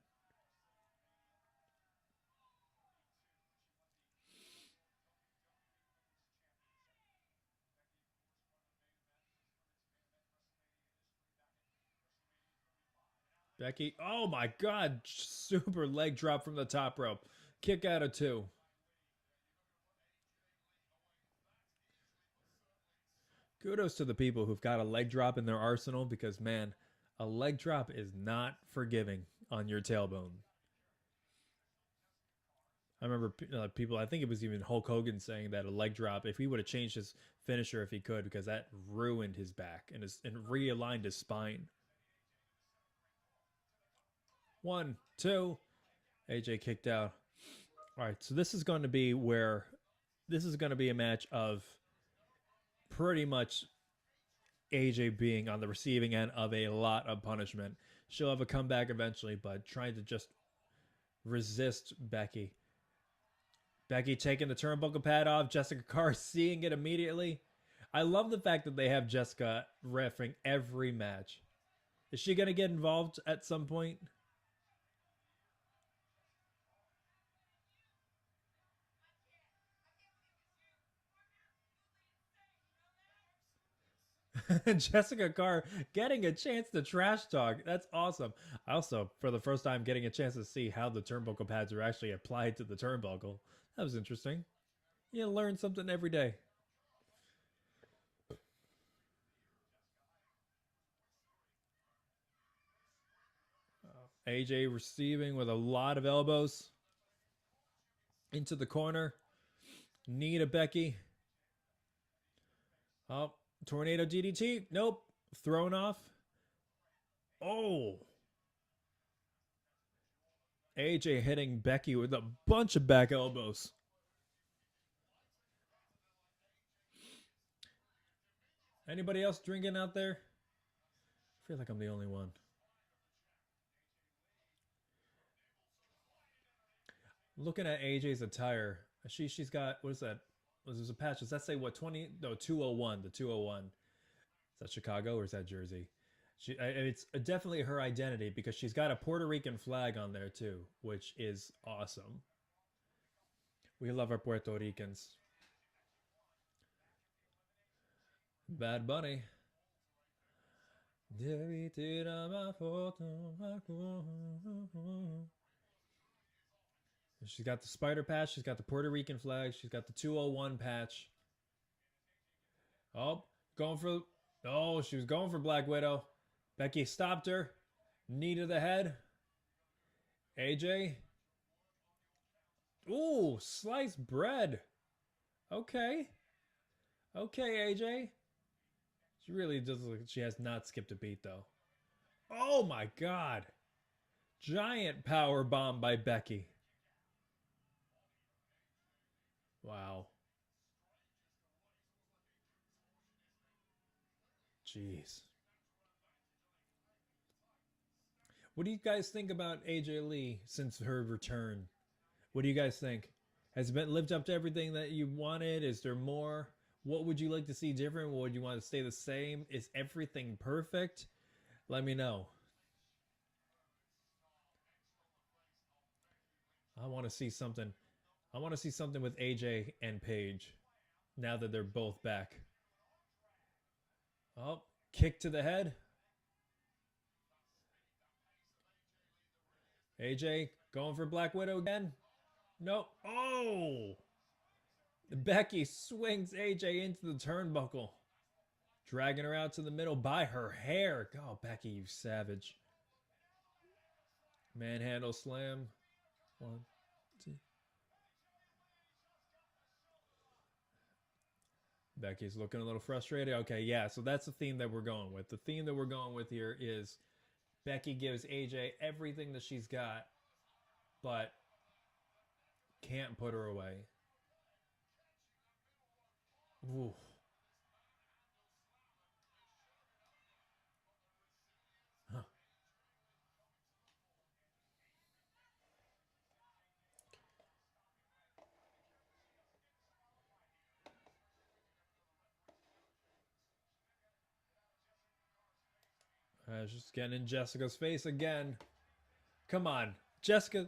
Becky, oh my god, super leg drop from the top rope. Kick out of 2. Kudos to the people who've got a leg drop in their arsenal because, man, a leg drop is not forgiving on your tailbone. I remember people, I think it was even Hulk Hogan saying that a leg drop, if he would have changed his finisher if he could, because that ruined his back and realigned his spine. 1, 2. AJ kicked out. All right, so this is going to be a match of pretty much AJ being on the receiving end of a lot of punishment. She'll have a comeback eventually, but trying to just resist Becky. Becky taking the turnbuckle pad off. Jessica Carr seeing it immediately. I love the fact that they have Jessica reffing every match. Is she going to get involved at some point? Jessica Carr getting a chance to trash talk. That's awesome. Also, for the first time, getting a chance to see how the turnbuckle pads are actually applied to the turnbuckle. That was interesting. You learn something every day. AJ receiving with a lot of elbows into the corner. Knee to Becky. Oh, tornado DDT. Nope. Thrown off. Oh. AJ hitting Becky with a bunch of back elbows. Anybody else drinking out there? I feel like I'm the only one. Looking at AJ's attire, she's got, what is that? There's a patch. Does that say what, 20? No, 201. The 201. Is that Chicago or is that Jersey? It's definitely her identity because she's got a Puerto Rican flag on there too, which is awesome. We love our Puerto Ricans. Bad Bunny. She's got the spider patch. She's got the Puerto Rican flag. She's got the 201 patch. Oh, going for... Oh, she was going for Black Widow. Becky stopped her. Knee to the head. AJ. Ooh, sliced bread. Okay. Okay, AJ. She really does look like she has not skipped a beat, though. Oh, my God. Giant power bomb by Becky. Wow. Jeez. What do you guys think about AJ Lee since her return? What do you guys think? Has it lived up to everything that you wanted? Is there more? What would you like to see different? What would you want to stay the same? Is everything perfect? Let me know. I want to see something. I want to see something with AJ and Paige now that they're both back. Oh, kick to the head. AJ going for Black Widow again. Nope. Oh! Becky swings AJ into the turnbuckle. Dragging her out to the middle by her hair. Oh, Becky, you savage. Manhandle slam. 1, 2. Becky's looking a little frustrated. Okay, yeah, so that's the theme that we're going with. The theme that we're going with here is Becky gives AJ everything that she's got, but can't put her away. Ooh. Huh. Just getting in Jessica's face again. Come on, Jessica.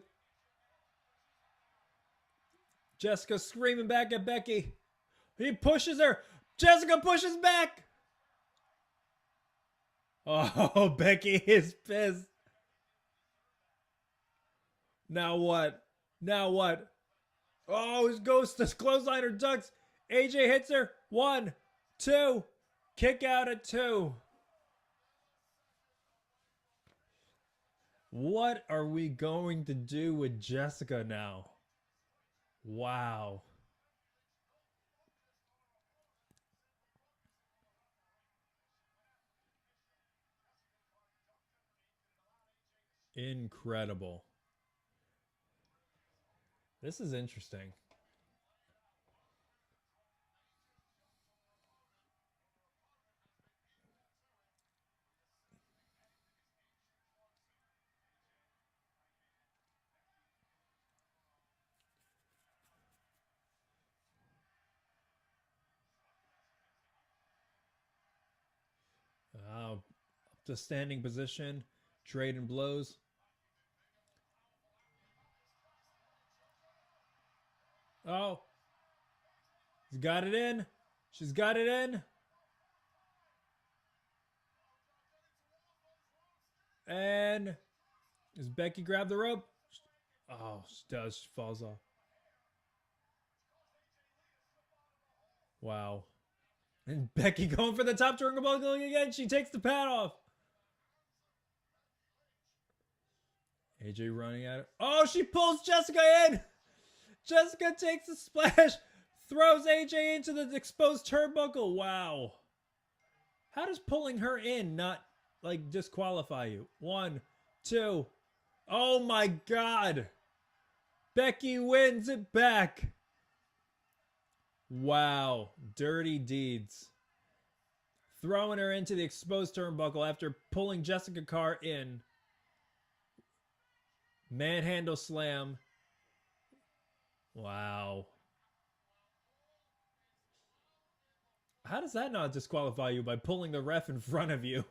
Jessica screaming back at Becky. He pushes her. Jessica pushes back. Oh, Becky is pissed. Now what? Now what? Oh, his ghost, this clothesliner ducks. AJ hits her. 1, 2. Kick out at 2. What are we going to do with Jessica now? Wow. Incredible. This is interesting. Up to standing position, trading blows. Oh, he's got it in. She's got it in. And does Becky grab the rope? Oh, she does. She falls off. Wow. And Becky going for the top turnbuckle again. She takes the pad off. AJ running at it. Oh, she pulls Jessica in. Jessica takes a splash. Throws AJ into the exposed turnbuckle. Wow. How does pulling her in not like disqualify you? 1, 2. Oh my God. Becky wins it back. Wow. Dirty deeds. Throwing her into the exposed turnbuckle after pulling Jessica Carr in. Manhandle slam. Wow. How does that not disqualify you by pulling the ref in front of you?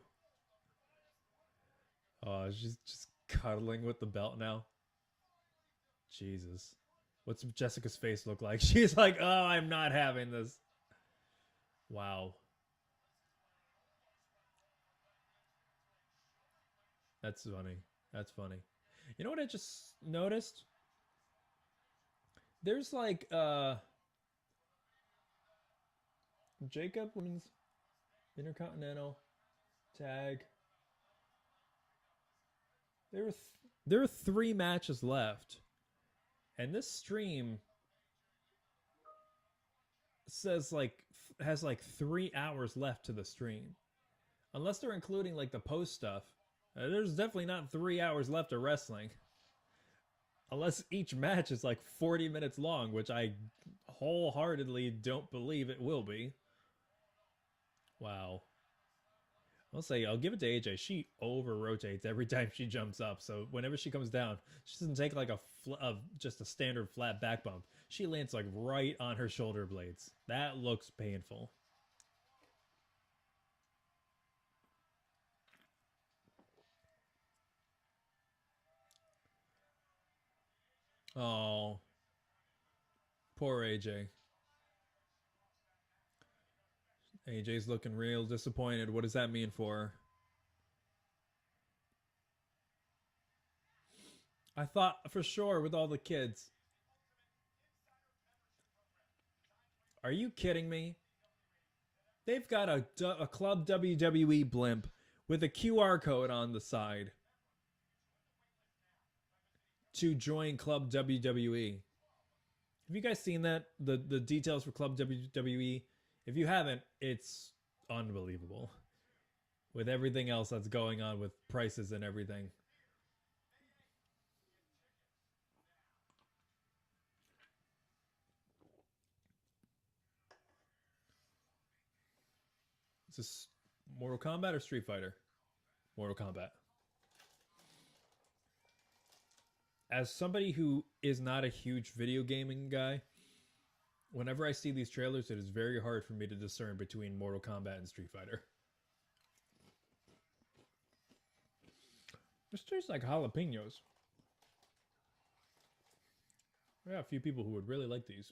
Oh, she's just cuddling with the belt now. Jesus. What's Jessica's face look like? She's like, oh, I'm not having this. Wow. That's funny. That's funny. You know what I just noticed? There's like Jacob Women's Intercontinental tag. There are 3 matches left. And this stream says like has like 3 hours left to the stream. Unless they're including like the post stuff. There's definitely not 3 hours left of wrestling. Unless each match is like 40 minutes long, which I wholeheartedly don't believe it will be. Wow. I'll give it to AJ. She over-rotates every time she jumps up. So whenever she comes down, she doesn't take like just a standard flat back bump. She lands like right on her shoulder blades. That looks painful. Oh. Poor AJ. AJ's looking real disappointed. What does that mean for her? I thought for sure with all the kids. Are you kidding me? They've got a Club WWE blimp with a QR code on the side. to join Club WWE. Have you guys seen that? The details for Club WWE? If you haven't, it's unbelievable. With everything else that's going on with prices and everything. Is this Mortal Kombat or Street Fighter? Mortal Kombat. As somebody who is not a huge video gaming guy, whenever I see these trailers, it is very hard for me to discern between Mortal Kombat and Street Fighter. This tastes like jalapenos. Yeah, a few people who would really like these.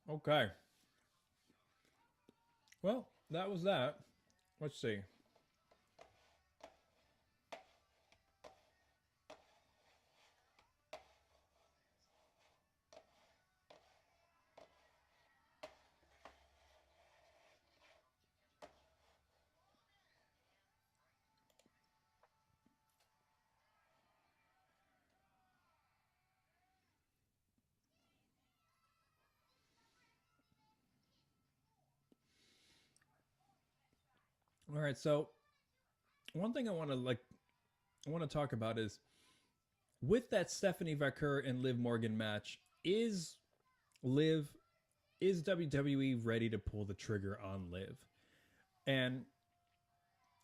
Okay. Well, that was that. Let's see. All right, so one thing I want to talk about is with that Stephanie Vaquer and Liv Morgan match, is WWE ready to pull the trigger on Liv? And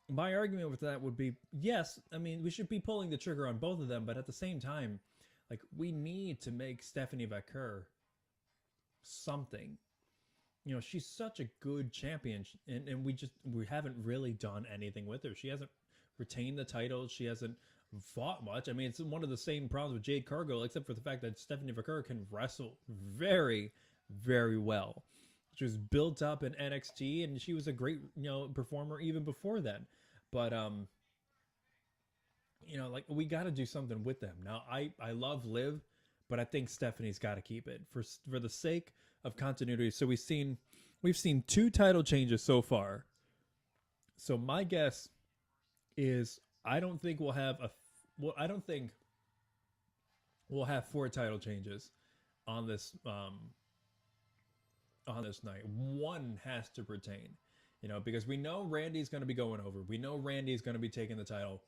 my argument with that would be yes. I mean, we should be pulling the trigger on both of them, but at the same time, like, we need to make Stephanie Vaquer something. You know, she's such a good champion, and we haven't really done anything with her. She hasn't retained the title. She hasn't fought much. I mean, it's one of the same problems with Jade Cargill, except for the fact that Stephanie Vaquer can wrestle very, very well. She was built up in NXT, and she was a great, performer even before then. But like, we got to do something with them. Now, I love Liv, but I think Stephanie's got to keep it for the sake of continuity. So we've seen 2 title changes so far. So my guess is I don't think we'll have 4 title changes on this night. One has to retain, because we know Randy's going to be going over. We know Randy's going to be taking the title,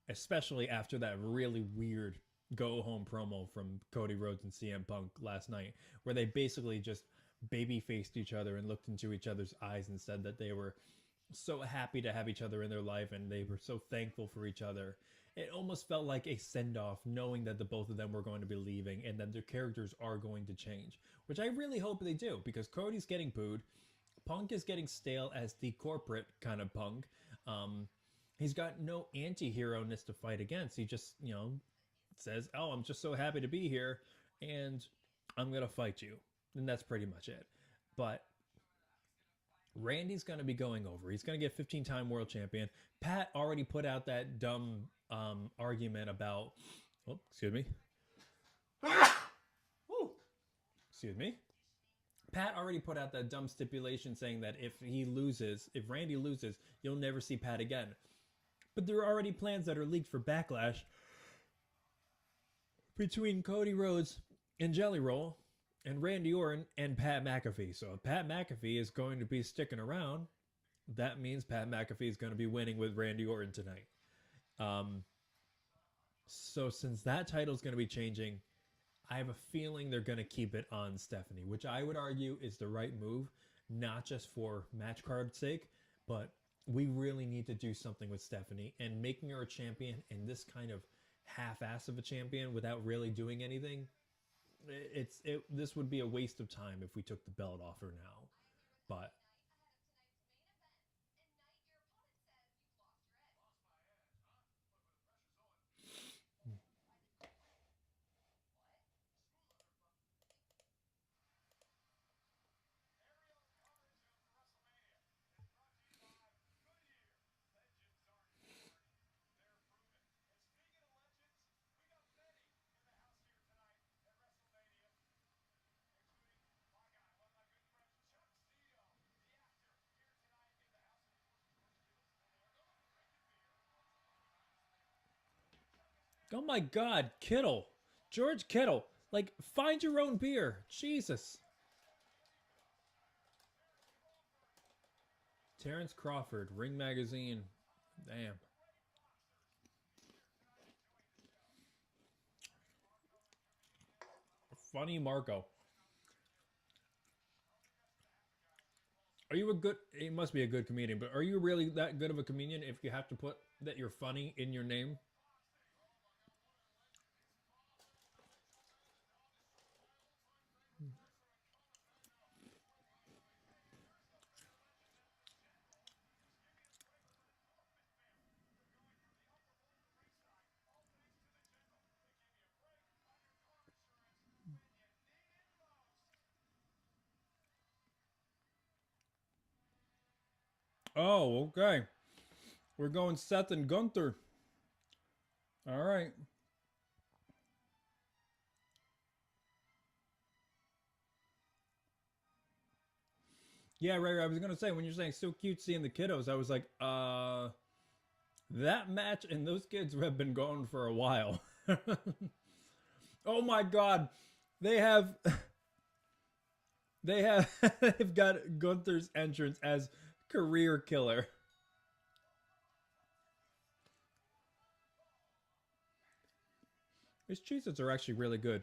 especially after that really weird go home promo from Cody Rhodes and CM Punk last night, where they basically just baby faced each other and looked into each other's eyes and said that they were so happy to have each other in their life and they were so thankful for each other. It almost felt like a send-off, knowing that the both of them were going to be leaving and that their characters are going to change, which I really hope they do, because Cody's getting booed. Punk is getting stale as the corporate kind of Punk. He's got no anti-hero-ness to fight against. He just, says, oh, I'm just so happy to be here and I'm going to fight you. And that's pretty much it. But Randy's going to be going over. He's going to get 15-time world champion. Pat already put out that dumb argument about... Oh, excuse me. Excuse me. Pat already put out that dumb stipulation saying that if Randy loses, you'll never see Pat again. But there are already plans that are leaked for Backlash between Cody Rhodes and Jelly Roll and Randy Orton and Pat McAfee. So if Pat McAfee is going to be sticking around, that means Pat McAfee is going to be winning with Randy Orton tonight. So since that title is going to be changing, I have a feeling they're going to keep it on Stephanie, which I would argue is the right move, not just for match card's sake, but we really need to do something with Stephanie, and making her a champion in this kind of half-ass of a champion without really doing anything, this would be a waste of time if we took the belt off her now. But Oh my God, Kittle. George Kittle. Like, find your own beer. Jesus. Terrence Crawford, Ring Magazine. Damn. Funny Marco. Are you a good... He must be a good comedian, but are you really that good of a comedian if you have to put that you're funny in your name? Oh, okay. We're going Seth and Gunther. All right. Yeah, right. I was gonna say when you're saying so cute seeing the kiddos, I was like, that match and those kids have been going for a while. Oh my God, they have, they've got Gunther's entrance as career killer. These Cheez-Its are actually really good.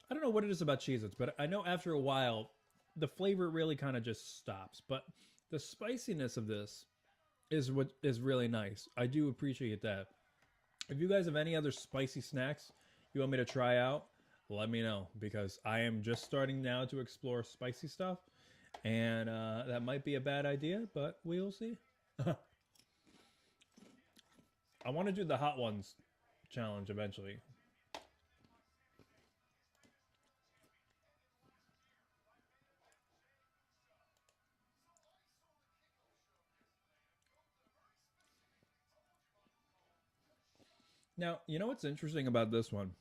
I don't know what it is about Cheez-Its, but I know after a while, the flavor really kind of just stops. But the spiciness of this is what is really nice. I do appreciate that. If you guys have any other spicy snacks you want me to try out, let me know. Because I am just starting now to explore spicy stuff. And that might be a bad idea, but we'll see. I want to do the hot ones challenge eventually. Now, you know what's interesting about this one?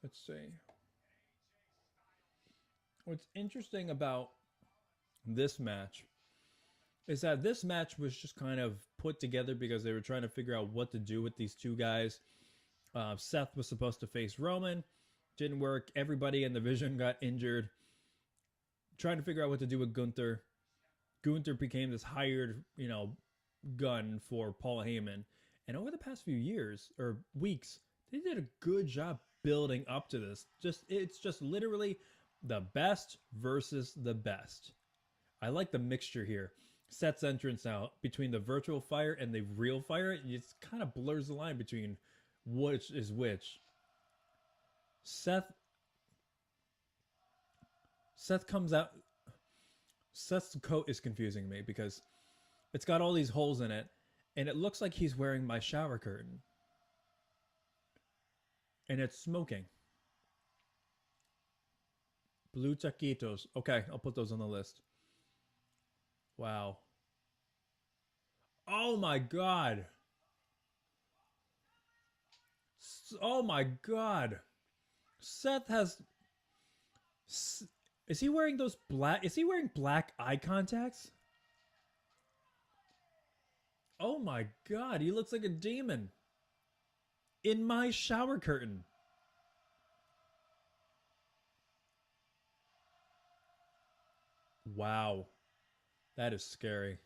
Let's see. What's interesting about this match is that this match was just kind of put together because they were trying to figure out what to do with these two guys. Seth was supposed to face Roman. Didn't work. Everybody in the Vision got injured. Trying to figure out what to do with Gunther. Gunther became this hired, gun for Paul Heyman. And over the past few years or weeks, they did a good job building up to this. It's just literally the best versus the best. I like the mixture here. Seth's entrance out between the virtual fire and the real fire. It kind of blurs the line between which is which. Seth comes out. Seth's coat is confusing me because it's got all these holes in it, and it looks like he's wearing my shower curtain. And it's smoking. Blue taquitos. Okay, I'll put those on the list. Wow. Oh my God. Oh my God. Seth has... Is he wearing those black... Is he wearing black eye contacts? Oh my God, he looks like a demon. In my shower curtain. Wow. That is scary.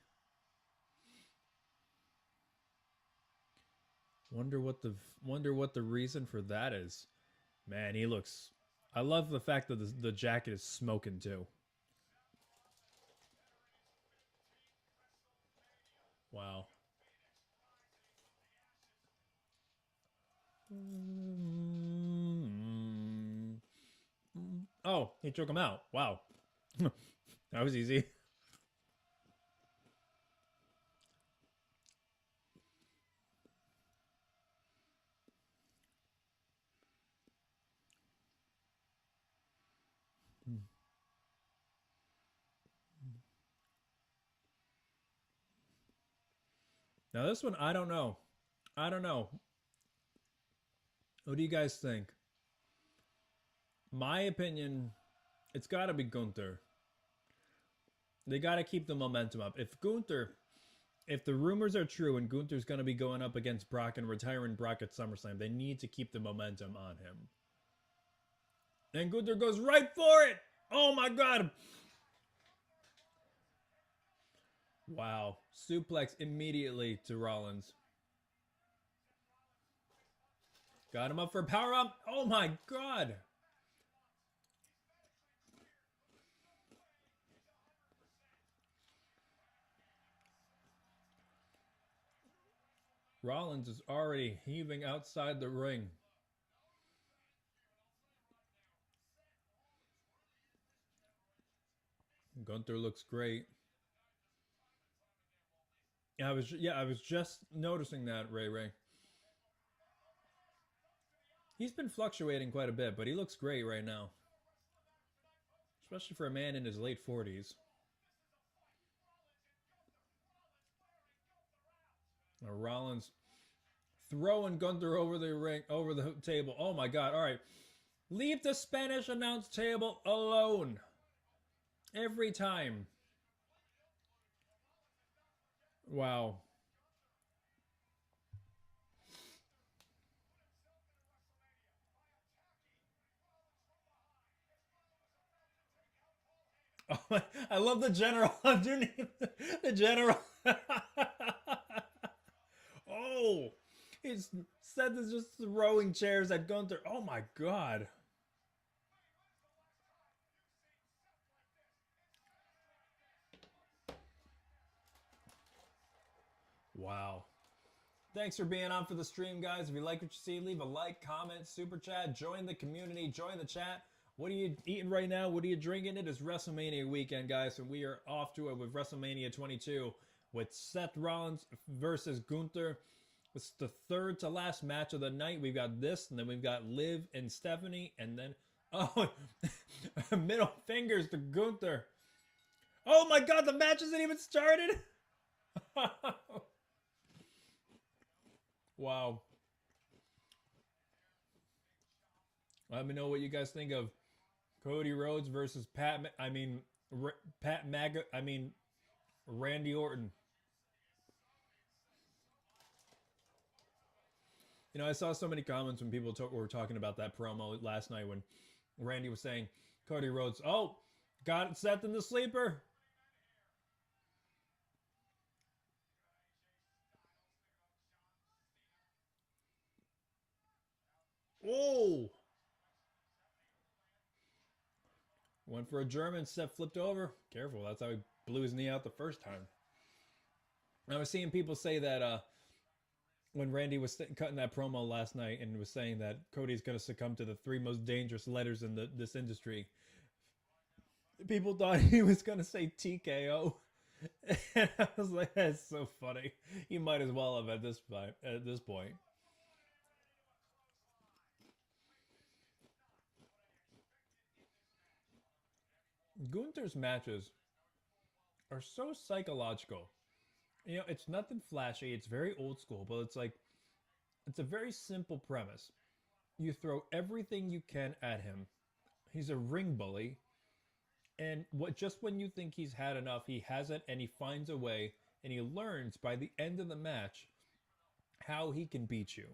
Wonder what the reason for that is. Man, he looks... I love the fact that the jacket is smoking too. Wow. Oh, he took him out. Wow. That was easy. Now this one, I don't know. I don't know. What do you guys think? My opinion, it's got to be Gunther. They got to keep the momentum up. If Gunther, if the rumors are true and Gunther's going to be going up against Brock and retiring Brock at SummerSlam, they need to keep the momentum on him. And Gunther goes right for it. Oh my God. Wow. Suplex immediately to Rollins. Got him up for a power up. Oh my God. Rollins is already heaving outside the ring. Gunther looks great. I was just noticing that, Ray. He's been fluctuating quite a bit, but he looks great right now. Especially for a man in his late 40s. Now Rollins throwing Gunther over the ring, over the table. Oh my God. All right. Leave the Spanish announce table alone. Every time. Wow. Oh, I love the general underneath. The general. Oh, Seth is just throwing chairs at Gunther. Oh my God. Wow. Thanks for being on for the stream, guys. If you like what you see, leave a like, comment, super chat, join the community, join the chat. What are you eating right now? What are you drinking? It is WrestleMania weekend, guys, and we are off to it with WrestleMania 22 with Seth Rollins versus Gunther. It's the third to last match of the night. We've got this, and then we've got Liv and Stephanie, and then, oh, middle fingers to Gunther. Oh my God, the match hasn't even started. Wow. Let me know what you guys think of Cody Rhodes versus Randy Orton. You know, I saw so many comments when people were talking about that promo last night when Randy was saying, Cody Rhodes, oh, got it, Seth in the sleeper. Oh! Went for a German, Seth flipped over. Careful, that's how he blew his knee out the first time. I was seeing people say that when Randy was cutting that promo last night and was saying that Cody's going to succumb to the 3 most dangerous letters in this industry, people thought he was going to say TKO. And I was like, that's so funny. You might as well have at this point. Gunther's matches are so psychological. You know, it's nothing flashy. It's very old school, but it's a very simple premise. You throw everything you can at him. He's a ring bully. And just when you think he's had enough, he hasn't, and he finds a way, and he learns by the end of the match how he can beat you.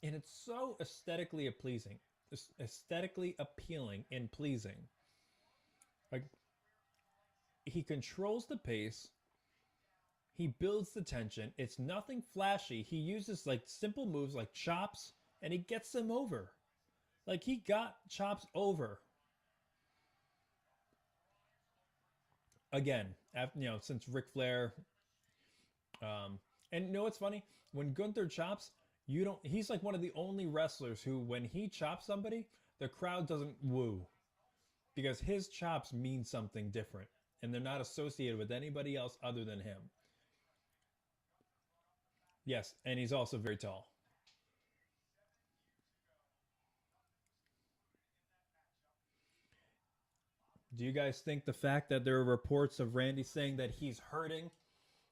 And it's so aesthetically appealing and pleasing. Like, he controls the pace. He builds the tension. It's nothing flashy. He uses like simple moves like chops, and he gets them over. Like, he got chops over. Again, after, you know, since Ric Flair. And you know what's funny? When Gunther chops, he's like one of the only wrestlers who, when he chops somebody, the crowd doesn't woo. Because his chops mean something different. And they're not associated with anybody else other than him. Yes, and he's also very tall. Do you guys think the fact that there are reports of Randy saying that he's hurting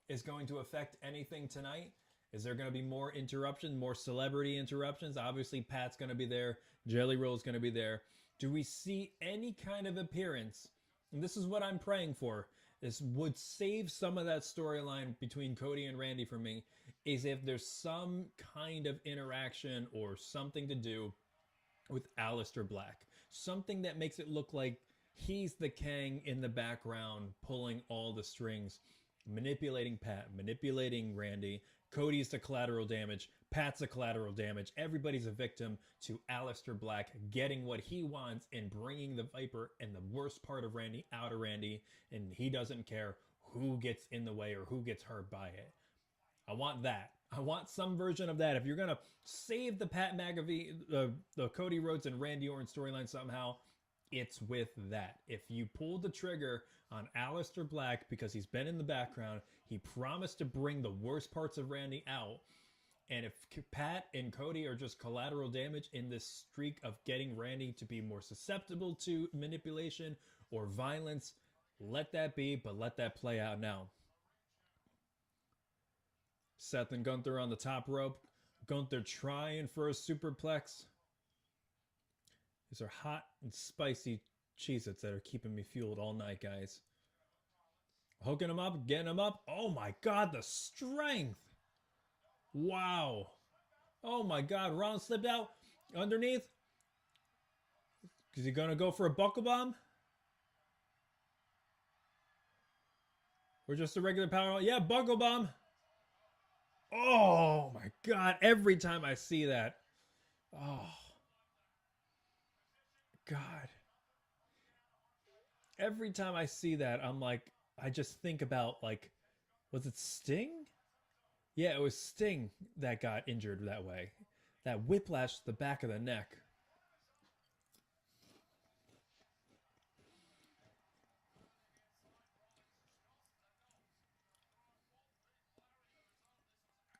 is going to affect anything tonight? Is there going to be more interruptions, more celebrity interruptions? Obviously, Pat's going to be there. Jelly Roll's going to be there. Do we see any kind of appearance? And this is what I'm praying for. this would save some of that storyline between Cody and Randy for me, is if there's some kind of interaction or something to do with Aleister Black. Something that makes it look like he's the Kang in the background, pulling all the strings, manipulating Pat, manipulating Randy. Cody's the collateral damage. Pat's the collateral damage. Everybody's a victim to Aleister Black getting what he wants and bringing the Viper and the worst part of Randy out of Randy, and he doesn't care who gets in the way or who gets hurt by it. I want that. I want some version of that. If you're going to save the Pat McAfee, the Cody Rhodes and Randy Orton storyline somehow, it's with that. If you pull the trigger on Aleister Black because he's been in the background, he promised to bring the worst parts of Randy out, and if Pat and Cody are just collateral damage in this streak of getting Randy to be more susceptible to manipulation or violence, let that be, but let that play out now. Seth and Gunther on the top rope. Gunther trying for a superplex. These are hot and spicy Cheez-Its that are keeping me fueled all night, guys. Hooking him up, getting him up. Oh my God, the strength. Wow. Oh my God, Rollins slipped out underneath. Is he going to go for a buckle bomb? Or just a regular power? Yeah, buckle bomb. Oh my God, every time I see that. Oh. God. Every time I see that, I'm like, I just think about, like, was it Sting? Yeah, it was Sting that got injured that way. That whiplash to the back of the neck.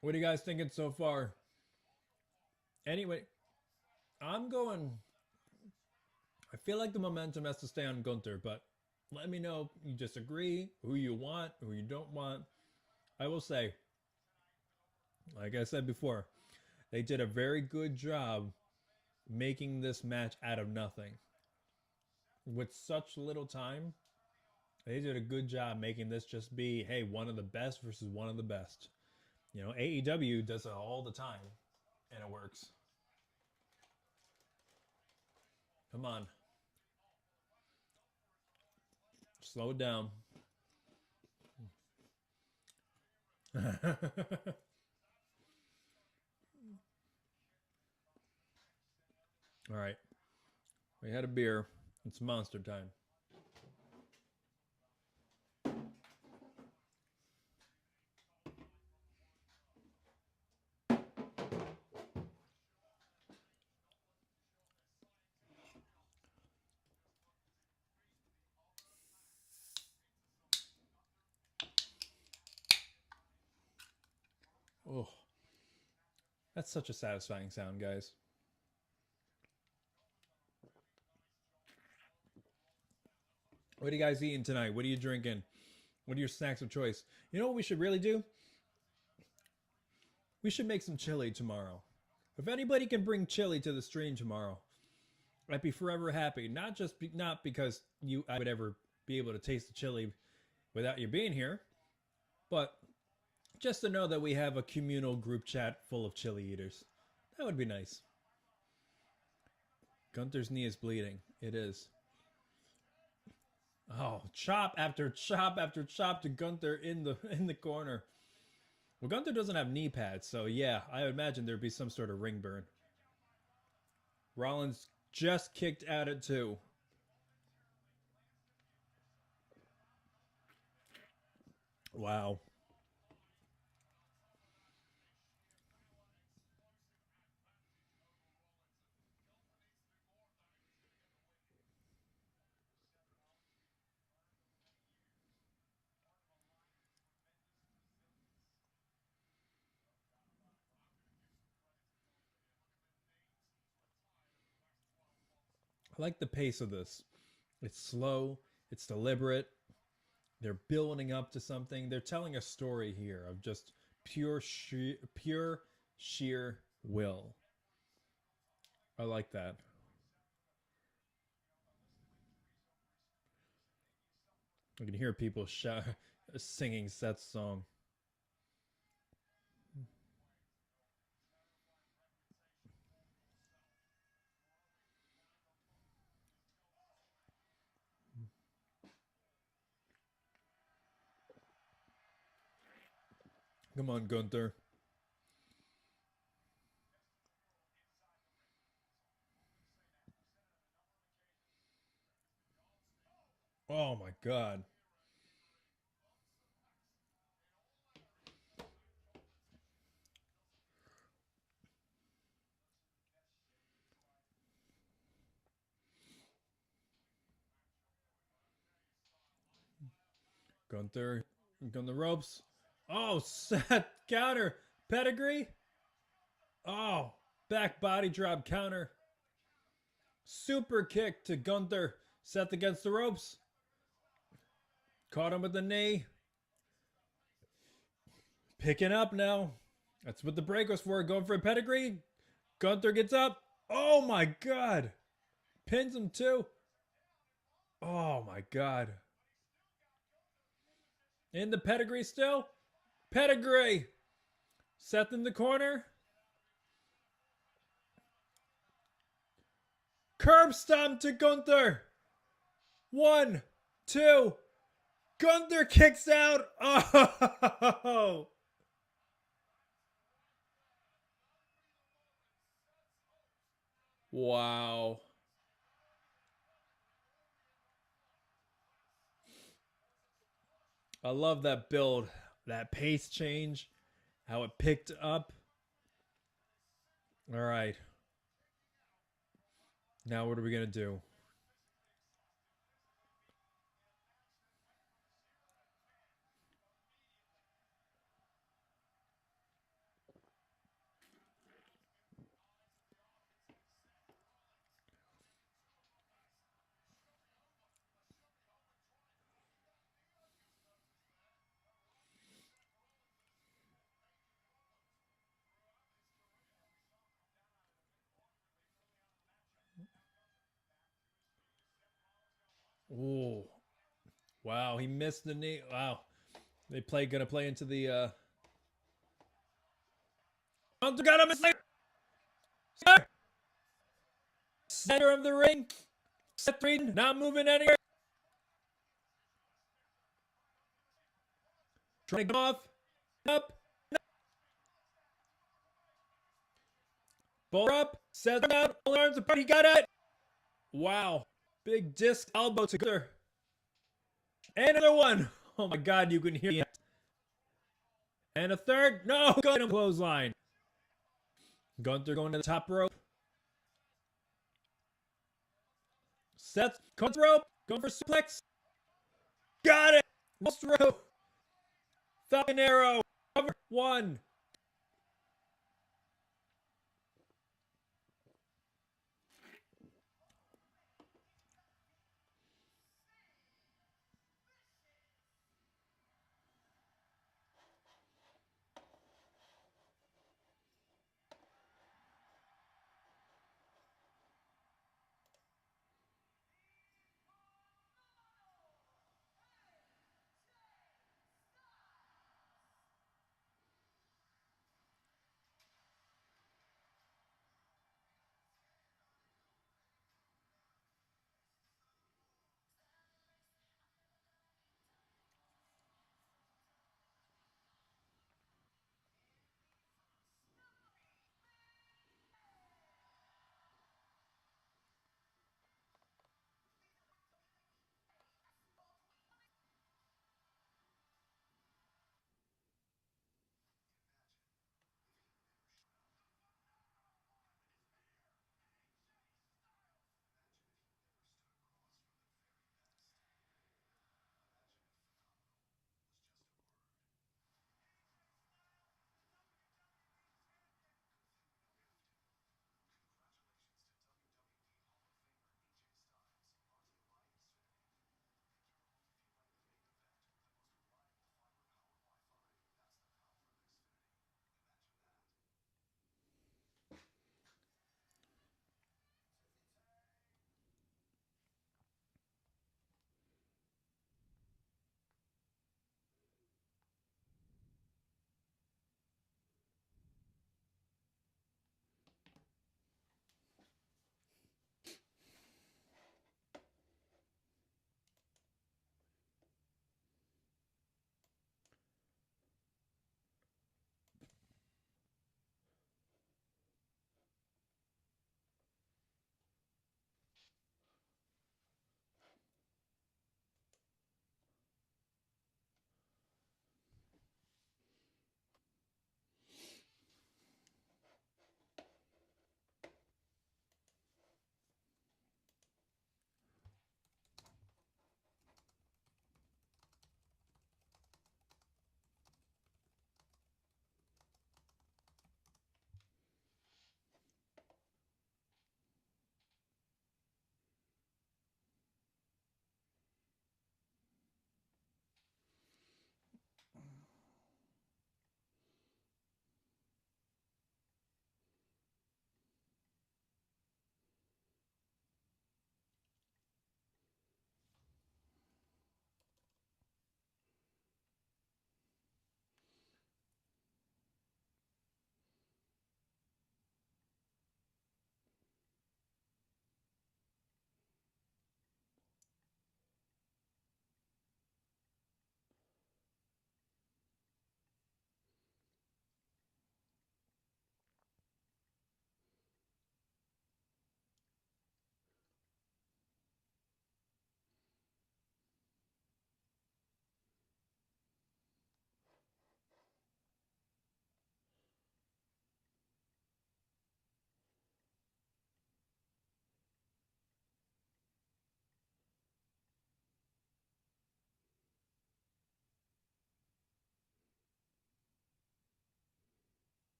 What are you guys thinking so far? Anyway, I'm going... I feel like the momentum has to stay on Gunther, but let me know if you disagree, who you want, who you don't want. I will say, like I said before, they did a very good job making this match out of nothing. With such little time, they did a good job making this just be, hey, one of the best versus one of the best. You know, AEW does it all the time, and it works. Come on. Slow it down. All right. We had a beer. It's monster time. Oh, that's such a satisfying sound, guys. What are you guys eating tonight? What are you drinking? What are your snacks of choice? You know what we should really do? We should make some chili tomorrow. If anybody can bring chili to the stream tomorrow, I'd be forever happy. Not because I would ever be able to taste the chili without you being here, but just to know that we have a communal group chat full of chili eaters. That would be nice. Gunther's knee is bleeding. It is. Oh, chop after chop after chop to Gunther in the corner. Well, Gunther doesn't have knee pads, so yeah, I would imagine there'd be some sort of ring burn. Rollins just kicked at it too. Wow. I like the pace of this. It's slow. It's deliberate. They're building up to something. They're telling a story here of just pure sheer will. I like that. I can hear people singing Seth's song. Come on, Gunther. Oh my God. Gunther on the ropes. Oh, Seth counter. Pedigree. Oh, back body drop counter. Super kick to Gunther. Seth against the ropes. Caught him with the knee. Picking up now. That's what the break was for. Going for a pedigree. Gunther gets up. Oh my God. Pins him too. Oh my God. In the pedigree still. Pedigree. Seth in the corner. Curb stomp to Gunther. 1, 2. Gunther kicks out. Oh. Wow. I love that build, that pace change, how it picked up. All right. Now what are we going to do? Oh. Wow, he missed the knee. Wow. They gonna play into the Gunther got him center of the ring. Seth Freeden not moving anywhere. Trying to get off. Up. Ball up. Seth out. All arms apart. He got it. Wow. Big disc elbow to Gunther. And another one. Oh my God, you can hear it. And a third. No. Got him clothesline. Gunther going to the top rope. Seth comes rope. Going for suplex. Got it. Lost rope. Falcon arrow. Cover. 1.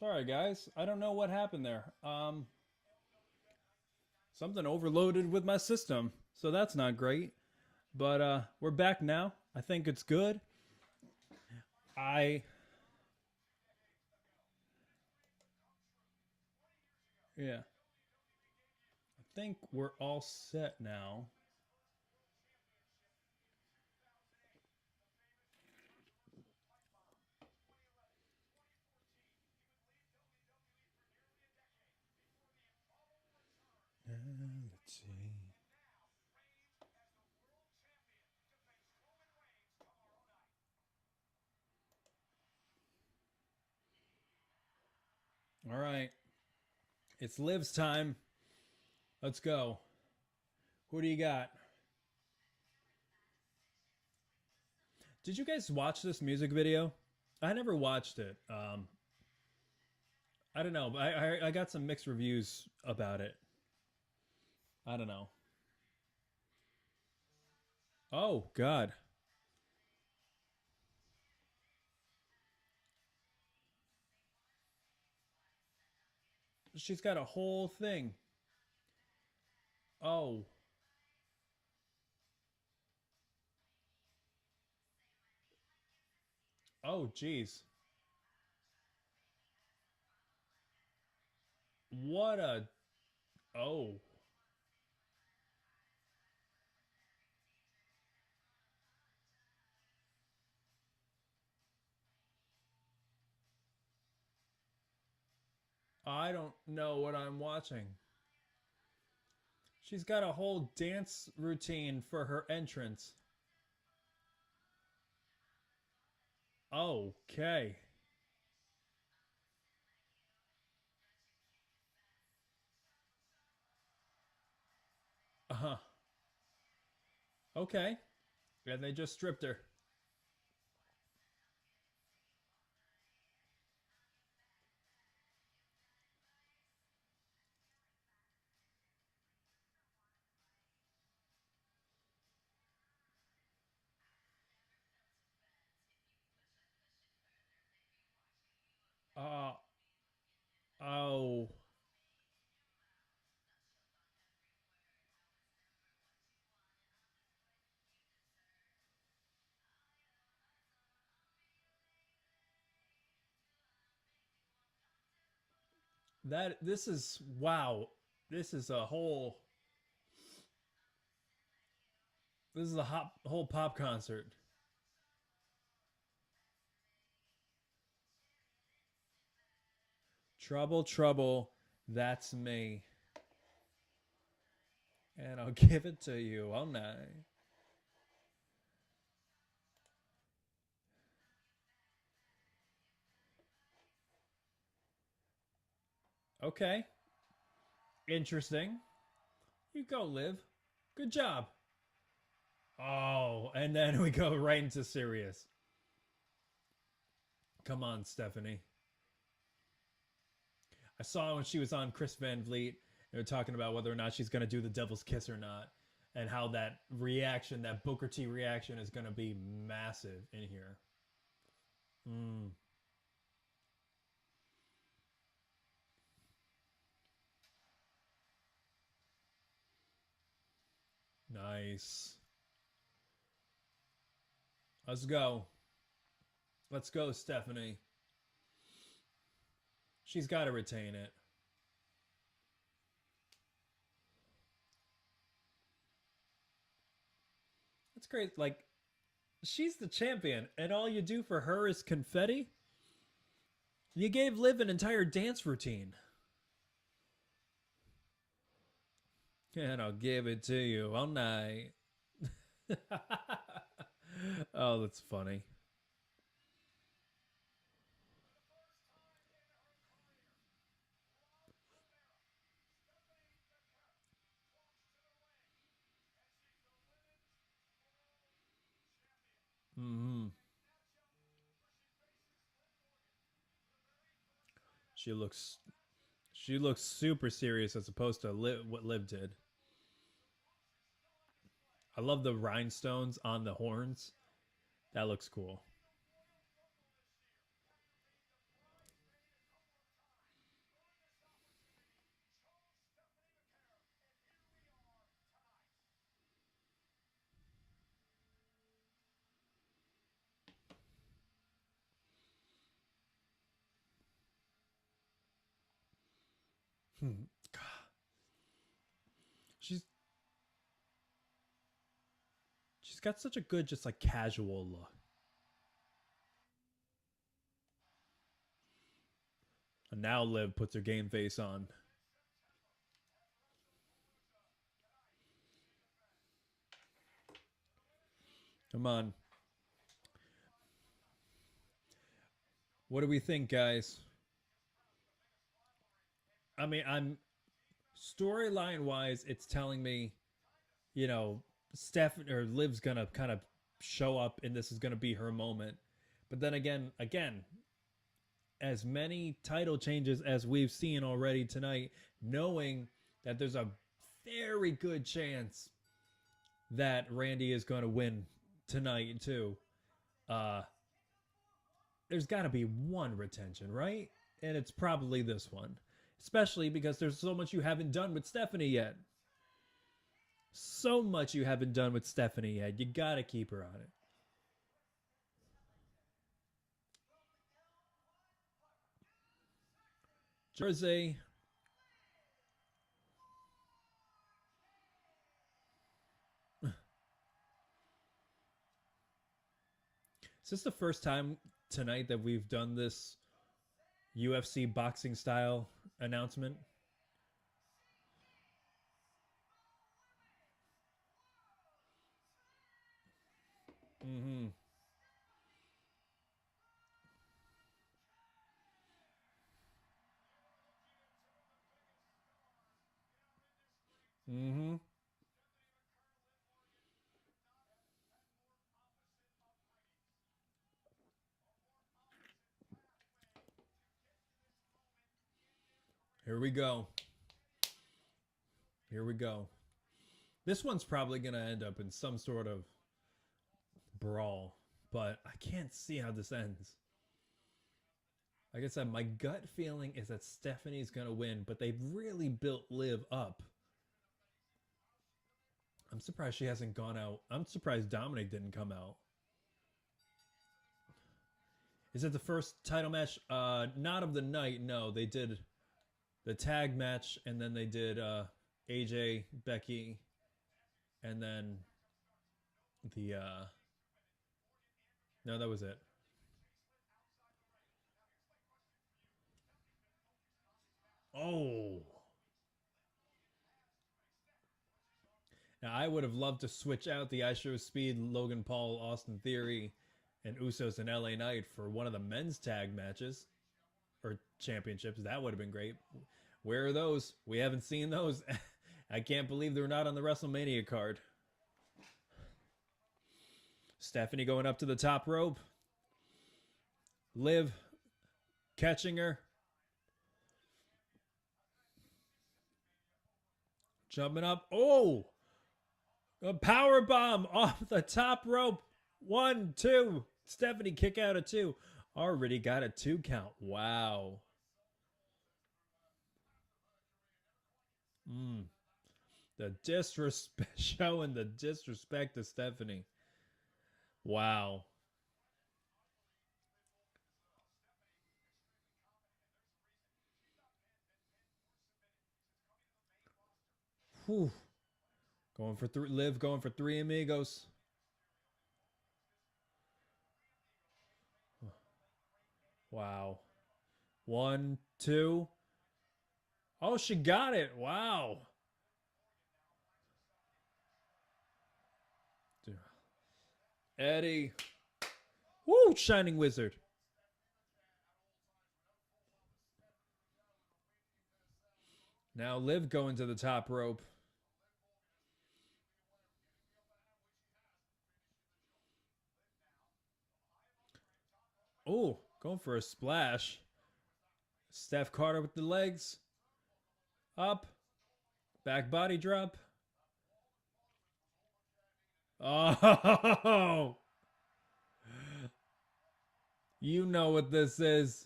Sorry, guys. I don't know what happened there. Something overloaded with my system, so that's not great. But we're back now. I think it's good. Yeah. I think we're all set now. Let's see. All right. It's Liv's time. Let's go. Who do you got? Did you guys watch this music video? I never watched it. I don't know. I got some mixed reviews about it. I don't know. Oh, God. She's got a whole thing. Oh. Oh, jeez. What a... Oh. I don't know what I'm watching. She's got a whole dance routine for her entrance. Okay. Uh-huh. Okay. And they just stripped her. Uh, oh. This is, wow. This is a whole, this is a whole pop concert. Trouble, trouble, that's me. And I'll give it to you all night. Okay. Interesting. You go, Liv. Good job. Oh, and then we go right into serious. Come on, Stephanie. I saw when she was on Chris Van Vliet, they were talking about whether or not she's going to do the devil's kiss or not, and how that reaction, that Booker T reaction, is going to be massive in here. Nice. Let's go. Let's go, Stephanie. She's got to retain it. That's great. Like, she's the champion, and all you do for her is confetti? You gave Liv an entire dance routine. And I'll give it to you all night. Oh, that's funny. Mm-hmm. She looks super serious as opposed to what Liv did. I love the rhinestones on the horns. That looks cool. She's got such a good, just like casual look. And now Liv puts her game face on. Come on. What do we think, guys? I mean, I'm storyline wise, it's telling me, you know, Steph or Liv's gonna kind of show up and this is gonna be her moment. But then again, as many title changes as we've seen already tonight, knowing that there's a very good chance that Randy is going to win tonight too. There's got to be one retention, right? And it's probably this one. Especially because there's so much you haven't done with Stephanie yet. So much you haven't done with Stephanie yet. You got to keep her on it. Jersey. Is this the first time tonight that we've done this UFC boxing style announcement? Mm-hmm. Mm-hmm. Here we go. Here we go. This one's probably going to end up in some sort of brawl, but I can't see how this ends. Like I said, my gut feeling is that Stephanie's going to win, but they've really built Liv up. I'm surprised she hasn't gone out. I'm surprised Dominic didn't come out. Is it the first title match? Not of the night, no. They did the tag match, and then they did AJ, Becky, and then the... No, that was it. Oh. Now, I would have loved to switch out the IShowSpeed, Logan Paul, Austin Theory, and Usos and LA Knight for one of the men's tag matches or championships. That would have been great. Where are those? We haven't seen those. I can't believe they're not on the WrestleMania card. Stephanie going up to the top rope. Liv catching her. Jumping up. Oh! A power bomb off the top rope. 1, 2. Stephanie kick out of 2. Already got a 2 count. Wow. The disrespect, showing the disrespect to Stephanie. Wow. Whew. Going for 3, Liv going for 3 amigos. Wow. 1, 2. Oh, she got it. Wow. Eddie. Woo, Shining Wizard. Now Liv going to the top rope. Oh, going for a splash. Steph Carter with the legs. Up. Back body drop. Oh. You know what this is.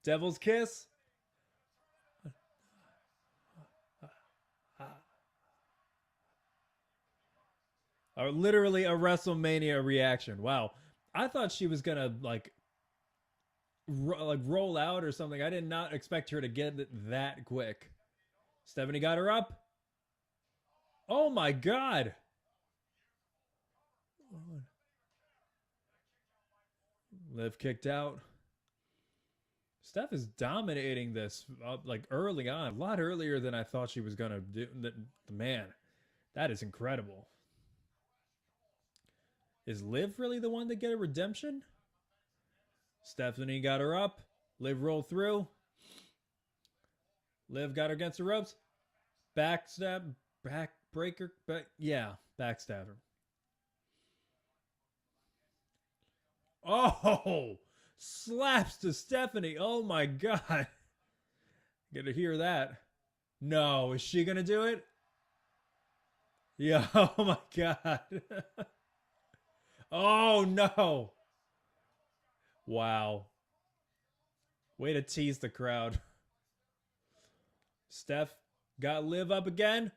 Devil's Kiss. Or literally a WrestleMania reaction. Wow. I thought she was going to, like, like roll out or something. I did not expect her to get it that quick. Stephanie got her up. Oh my God. Liv kicked out. Steph is dominating this like early on, a lot earlier than I thought she was gonna do. Man, that is incredible. Is Liv really the one to get a redemption? Stephanie got her up. Liv rolled through. Liv got her against the ropes. Backstab, backbreaker, but yeah, backstabber. Oh, slaps to Stephanie. Oh my God. Get to hear that. No, is she gonna do it? Yeah, oh my God. Oh no. Wow. Way to tease the crowd. Steph got Liv up again.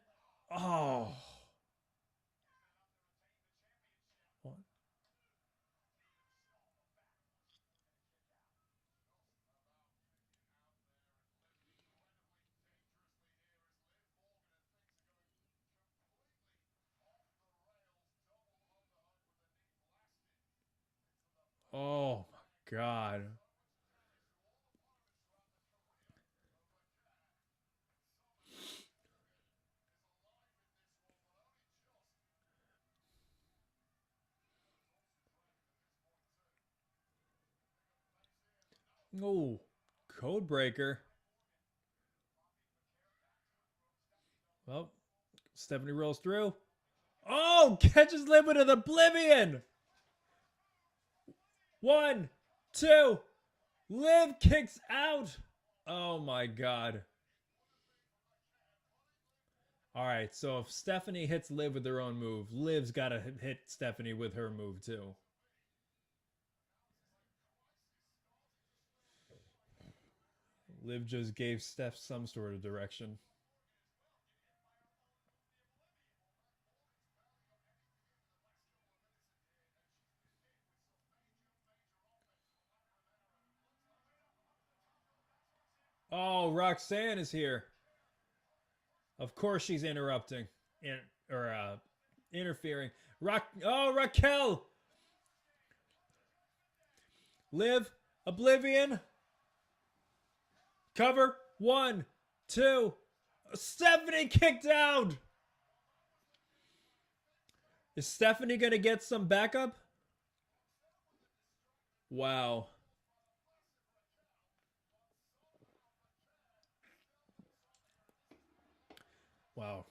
Oh. Oh my God. Oh, code breaker. Well, Stephanie rolls through. Oh, catches Liv with an oblivion. 1, 2. Liv kicks out. Oh my God. All right, so if Stephanie hits Liv with her own move, Liv's got to hit Stephanie with her move too. Liv just gave Steph some sort of direction. Oh, Roxanne is here. Of course she's interrupting. Interfering. Raquel! Liv, Oblivion. Cover. 1, 2. Stephanie kicked out! Is Stephanie gonna get some backup? Wow. Wow.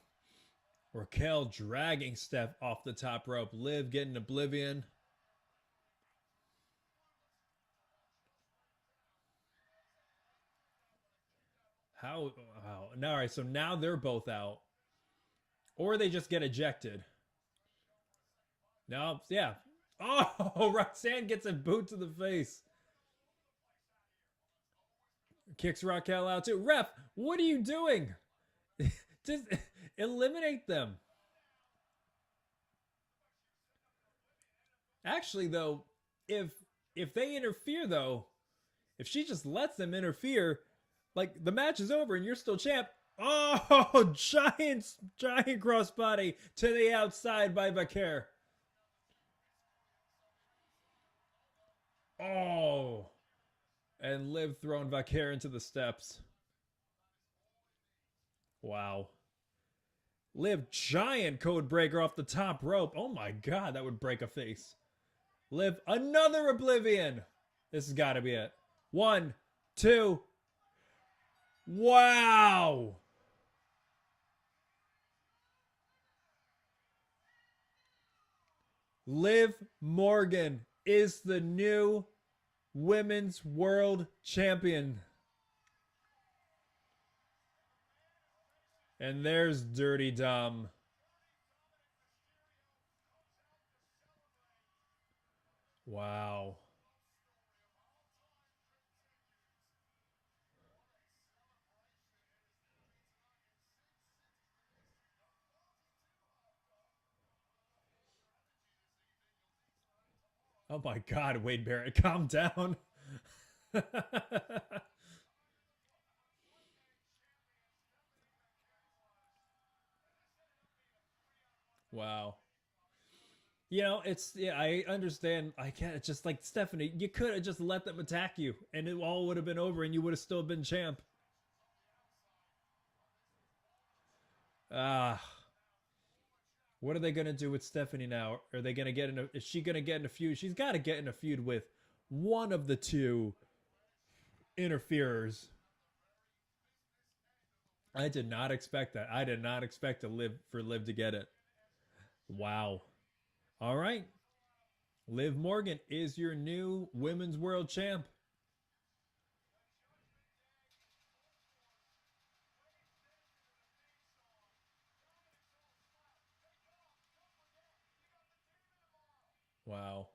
Raquel dragging Steph off the top rope. Liv getting Oblivion. How? Wow. All right, so now they're both out. Or they just get ejected. No, yeah. Oh, Roxanne gets a boot to the face. Kicks Raquel out too. Ref, what are you doing? Just eliminate them. Actually, though, if they interfere, though, if she just lets them interfere, like the match is over and you're still champ. Oh, giant crossbody to the outside by Vaquer. Oh, and Liv throwing Vaquer into the steps. Wow. Liv, giant code breaker off the top rope. Oh my God, that would break a face. Liv, another Oblivion. This has got to be it. 1, 2. Wow. Liv Morgan is the new Women's World Champion. And there's Dirty Dom. Wow. Oh my God, Wade Barrett, calm down. Wow. You know, it's yeah, I understand. I can't. It's just like Stephanie, you could have just let them attack you, and it all would have been over, and you would have still been champ. Ah, what are they gonna do with Stephanie now? Are they gonna get in a? Is she gonna get in a feud? She's got to get in a feud with one of the two interferers. I did not expect that. I did not expect to Liv to get it. Wow. All right. Liv Morgan is your new women's world champ. Wow.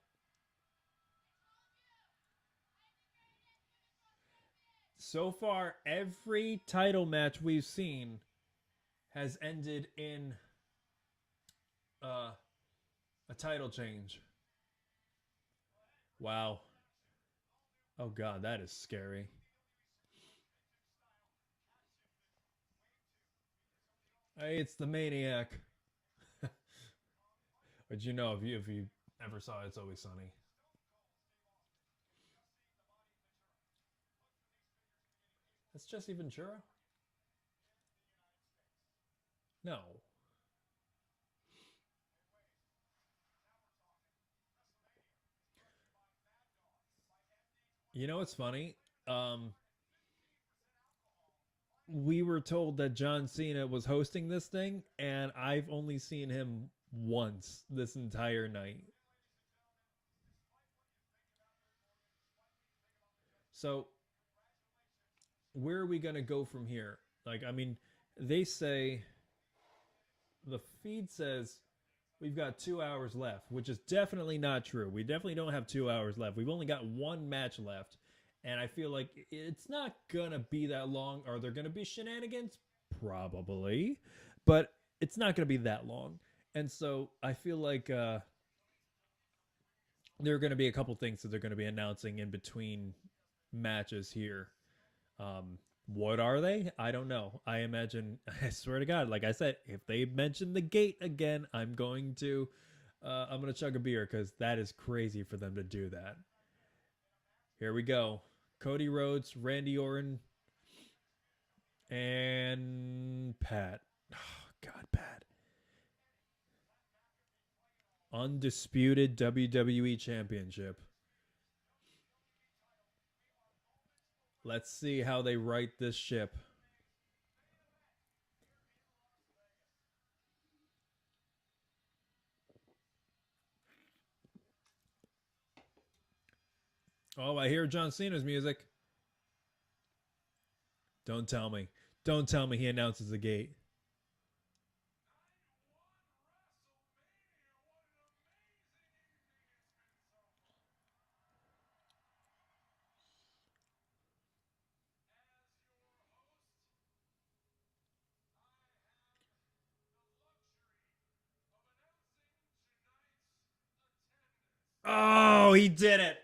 So far, every title match we've seen has ended in uh, a title change. Wow. Oh god, that is scary. Hey, it's the maniac. But you know, if you ever saw It's Always Sunny, that's Jesse Ventura. No, you know what's funny? Um, we were told that John Cena was hosting this thing, and I've only seen him once this entire night. So where are we gonna go from here? Like, I mean, they say the feed says we've got 2 hours left, which is definitely not true. We definitely don't have 2 hours left. We've only got one match left, and I feel like it's not gonna be that long. Are there gonna be shenanigans? Probably, but it's not gonna be that long. And so I feel like there are going to be a couple things that they're going to be announcing in between matches here. What are they? I don't know. I imagine, I swear to God, like I said, if they mention the gate again, I'm gonna chug a beer because that is crazy for them to do that. Here we go. Cody Rhodes, Randy Orton, and Pat. Oh, God, Pat. Undisputed WWE Championship. Let's see how they right this ship. Oh, I hear John Cena's music. Don't tell me. Don't tell me he announces the gate. Oh, he did it.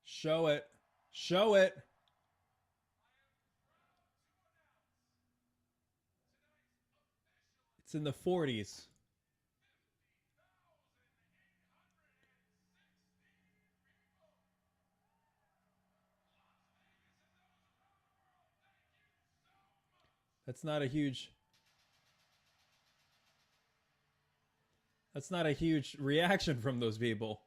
Show it. Show it. It's in the 40s. That's not a huge That's not a huge reaction from those people.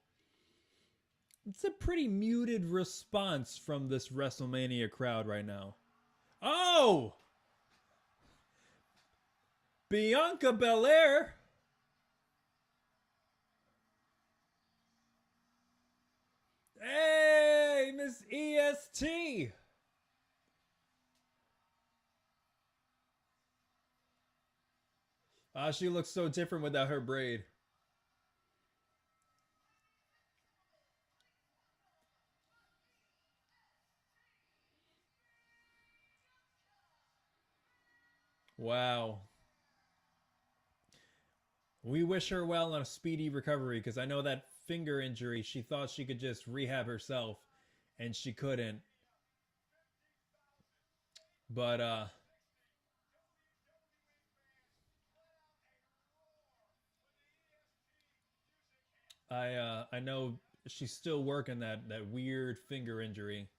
It's a pretty muted response from this WrestleMania crowd right now. Oh! Bianca Belair. Hey, Miss EST. Ah, she looks so different without her braid. Wow. We wish her well on a speedy recovery, because I know that finger injury, she thought she could just rehab herself, and she couldn't. But, I know she's still working that weird finger injury.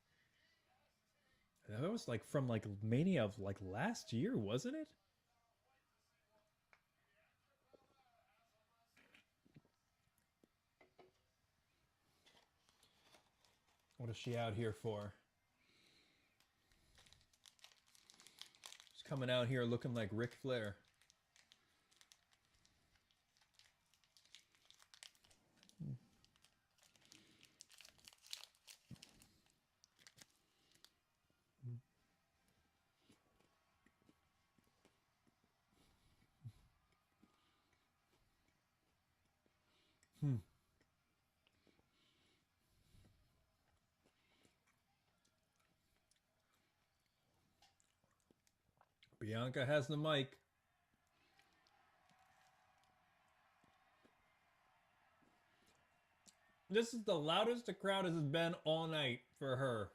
That was like from like Mania of like last year, wasn't it? What is she out here for? She's coming out here looking like Ric Flair. Hmm. Bianca has the mic. This is the loudest the crowd has been all night for her.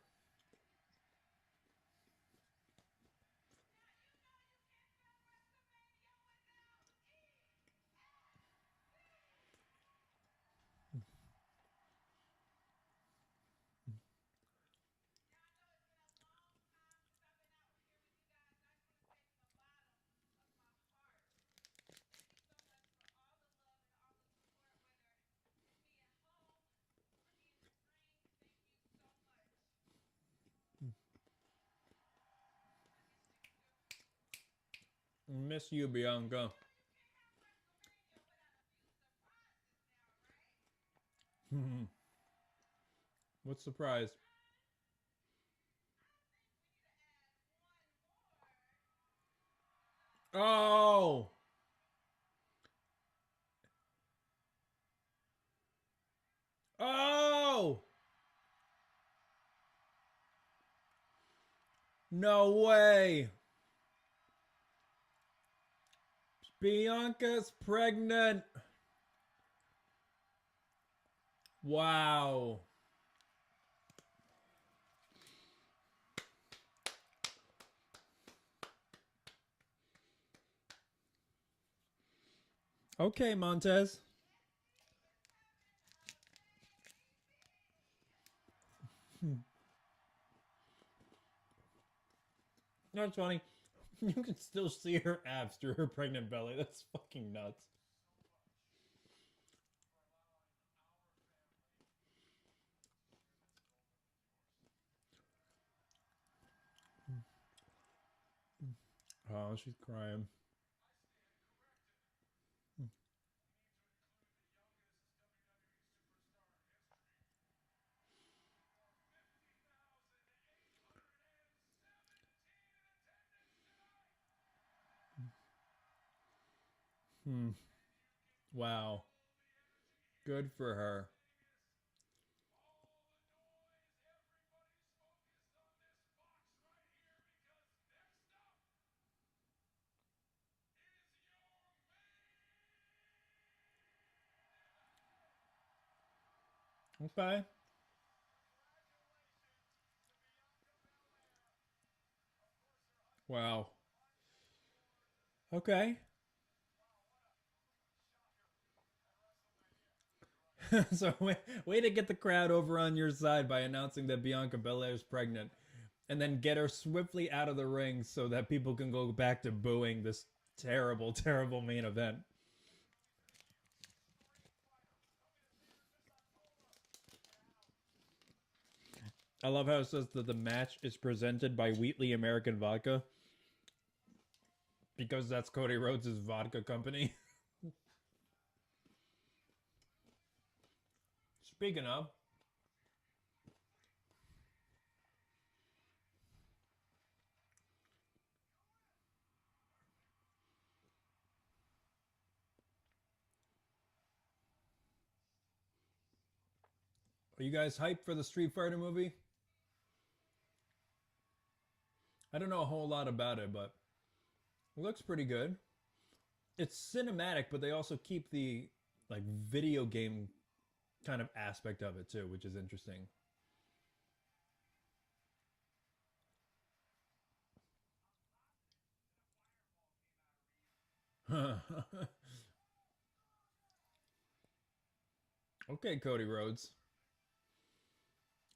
Miss you, Bianca. What surprise? Oh! Oh! No way! Bianca's pregnant! Wow. Okay, Montez. That's funny. You can still see her abs through her pregnant belly. That's fucking nuts. Oh, she's crying. Hmm. Wow. Good for her. Okay. Wow. Okay. So way to get the crowd over on your side by announcing that Bianca Belair is pregnant, and then get her swiftly out of the ring so that people can go back to booing this terrible, terrible main event. I love how it says that the match is presented by Wheatley American Vodka, because that's Cody Rhodes' vodka company. Speaking of, are you guys hyped for the Street Fighter movie? I don't know a whole lot about it, but It looks pretty good. It's cinematic, but they also keep the like video game kind of aspect of it too, which is interesting. Okay, Cody Rhodes.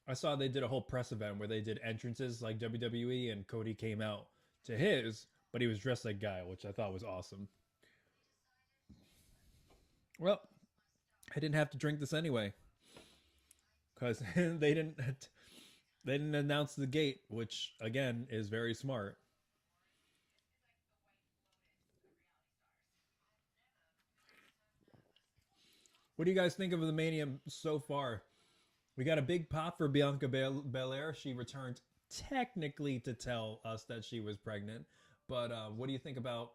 I saw they did a whole press event where they did entrances like WWE, and Cody came out to his, but he was dressed like Guy, which I thought was awesome. Well, I didn't have to drink this anyway because they didn't announce the gate, which again is very smart. What do you guys think of the Mania so far? We got a big pop for Bianca Belair. She returned technically to tell us that she was pregnant. But what do you think about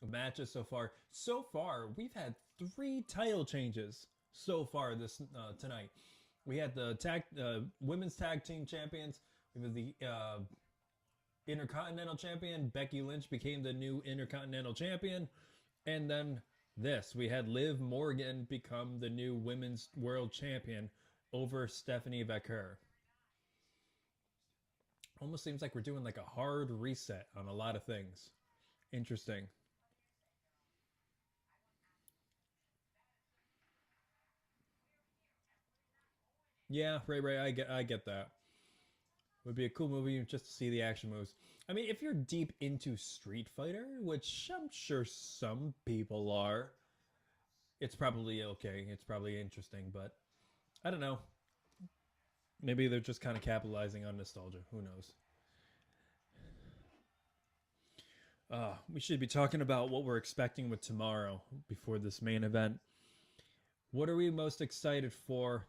matches so far? So far, we've had 3 title changes so far this tonight. We had the women's tag team champions. We have the Intercontinental champion. Becky Lynch became the new Intercontinental champion. And then we had Liv Morgan become the new women's world champion over Stephanie Vaquer. Almost seems like we're doing like a hard reset on a lot of things. Interesting. Yeah, right. I get that. Would be a cool movie just to see the action moves. I mean, if you're deep into Street Fighter, which I'm sure some people are, it's probably okay. It's probably interesting, but I don't know. Maybe they're just kind of capitalizing on nostalgia. Who knows? We should be talking about what we're expecting with tomorrow before this main event. What are we most excited for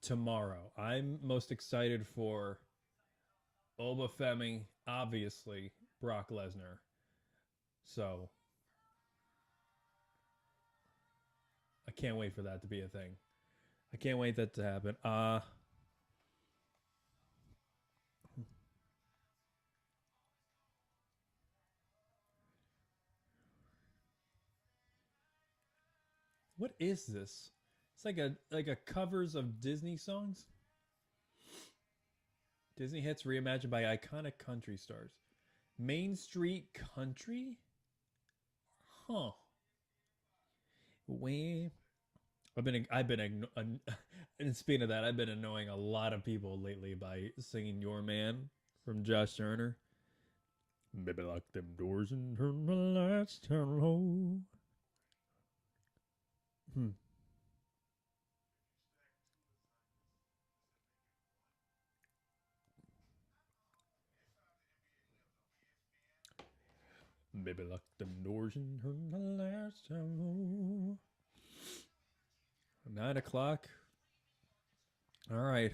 tomorrow? I'm most excited for Obafemi, obviously, Brock Lesnar. So, I can't wait for that to be a thing. I can't wait that to happen. What is this? It's like a covers of Disney songs. Disney hits reimagined by iconic country stars. Main Street Country? Huh. When and speaking of that, I've been annoying a lot of people lately by singing Your Man from Josh Turner. Maybe lock them doors and turn the lights down low. Hmm. Maybe lock them doors and turn the lights down low. 9 o'clock. All right.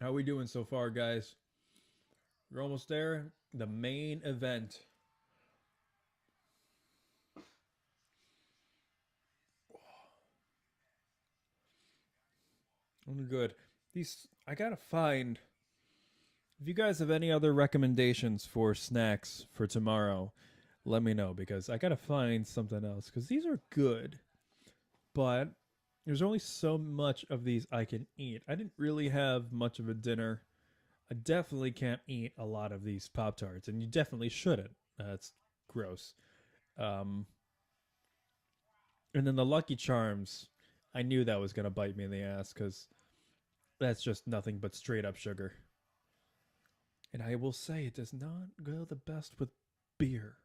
How we doing so far, guys? We're almost there. The main event. I'm good. I gotta find. If you guys have any other recommendations for snacks for tomorrow, let me know because I gotta find something else because these are good, but there's only so much of these I can eat. I didn't really have much of a dinner. I definitely can't eat a lot of these Pop Tarts, and you definitely shouldn't. That's gross. Um, and then the Lucky Charms, I knew that was gonna bite me in the ass because that's just nothing but straight up sugar. And I will say it does not go the best with beer.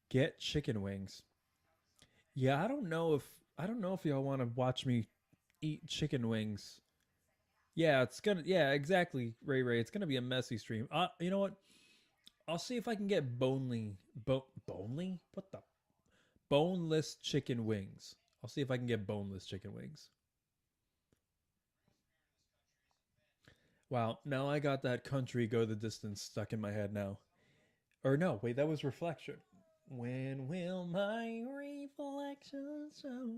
Get chicken wings. Yeah, I don't know if y'all want to watch me eat chicken wings. Yeah, exactly, Ray. It's gonna be a messy stream. You know what? I'll see if I can get bonely? What the boneless chicken wings. I'll see if I can get boneless chicken wings. Wow, now I got that country go the distance stuck in my head now. Or no, wait, that was reflection. When will my reflection show?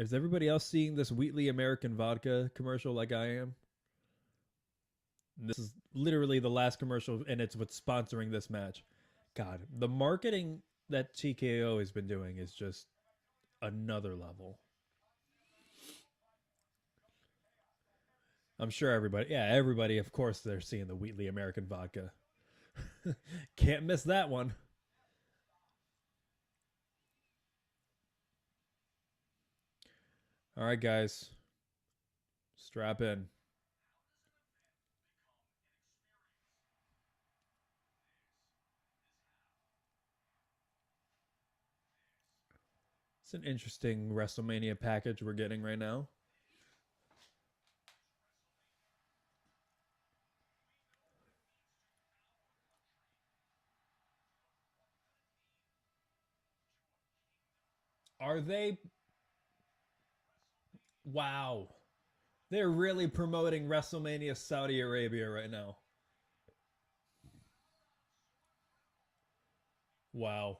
Is everybody else seeing this Wheatley American Vodka commercial like I am? This is literally the last commercial, and it's what's sponsoring this match. God, the marketing that TKO has been doing is just another level. I'm sure everybody, of course, they're seeing the Wheatley American Vodka. Can't miss that one. All right, guys. Strap in. It's an interesting WrestleMania package we're getting right now. Are they? Wow. They're really promoting WrestleMania Saudi Arabia right now. Wow.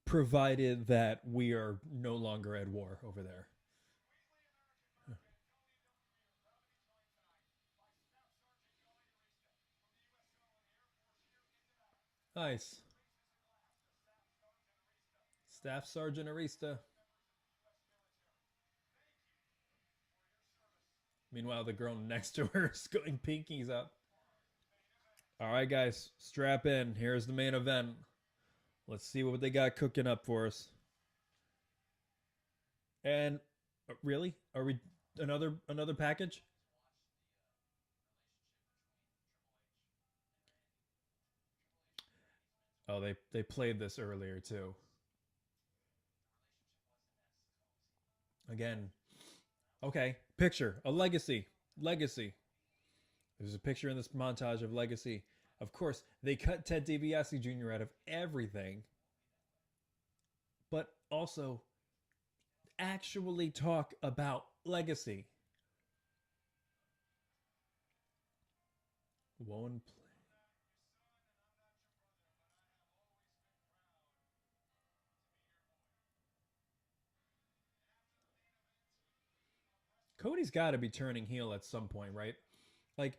Provided that we are no longer at war over there. Nice. Staff Sergeant Arista. Meanwhile, the girl next to her is going pinkies up. All right, guys, strap in. Here's the main event. Let's see what they got cooking up for us. And really, are we another package? Oh, they played this earlier too. Again, okay. Picture a legacy. There's a picture in this montage of legacy. Of course, they cut Ted DiBiase Jr. out of everything, but also actually talk about legacy. One play. Cody's got to be turning heel at some point, right? Like,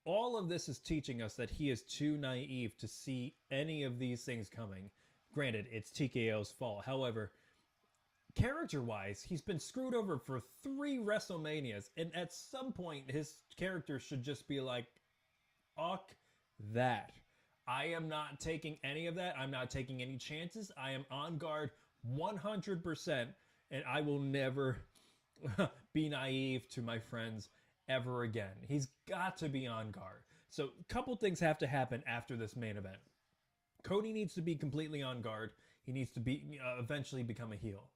all of this is teaching us that he is too naive to see any of these things coming. Granted, it's TKO's fault. However, character-wise, he's been screwed over for 3 WrestleManias, and at some point, his character should just be like, "Fuck that. I am not taking any of that. I'm not taking any chances. I am on guard 100%, and I will never be naive to my friends ever again." He's got to be on guard. So, a couple things have to happen after this main event. Cody needs to be completely on guard. He needs to be eventually become a heel.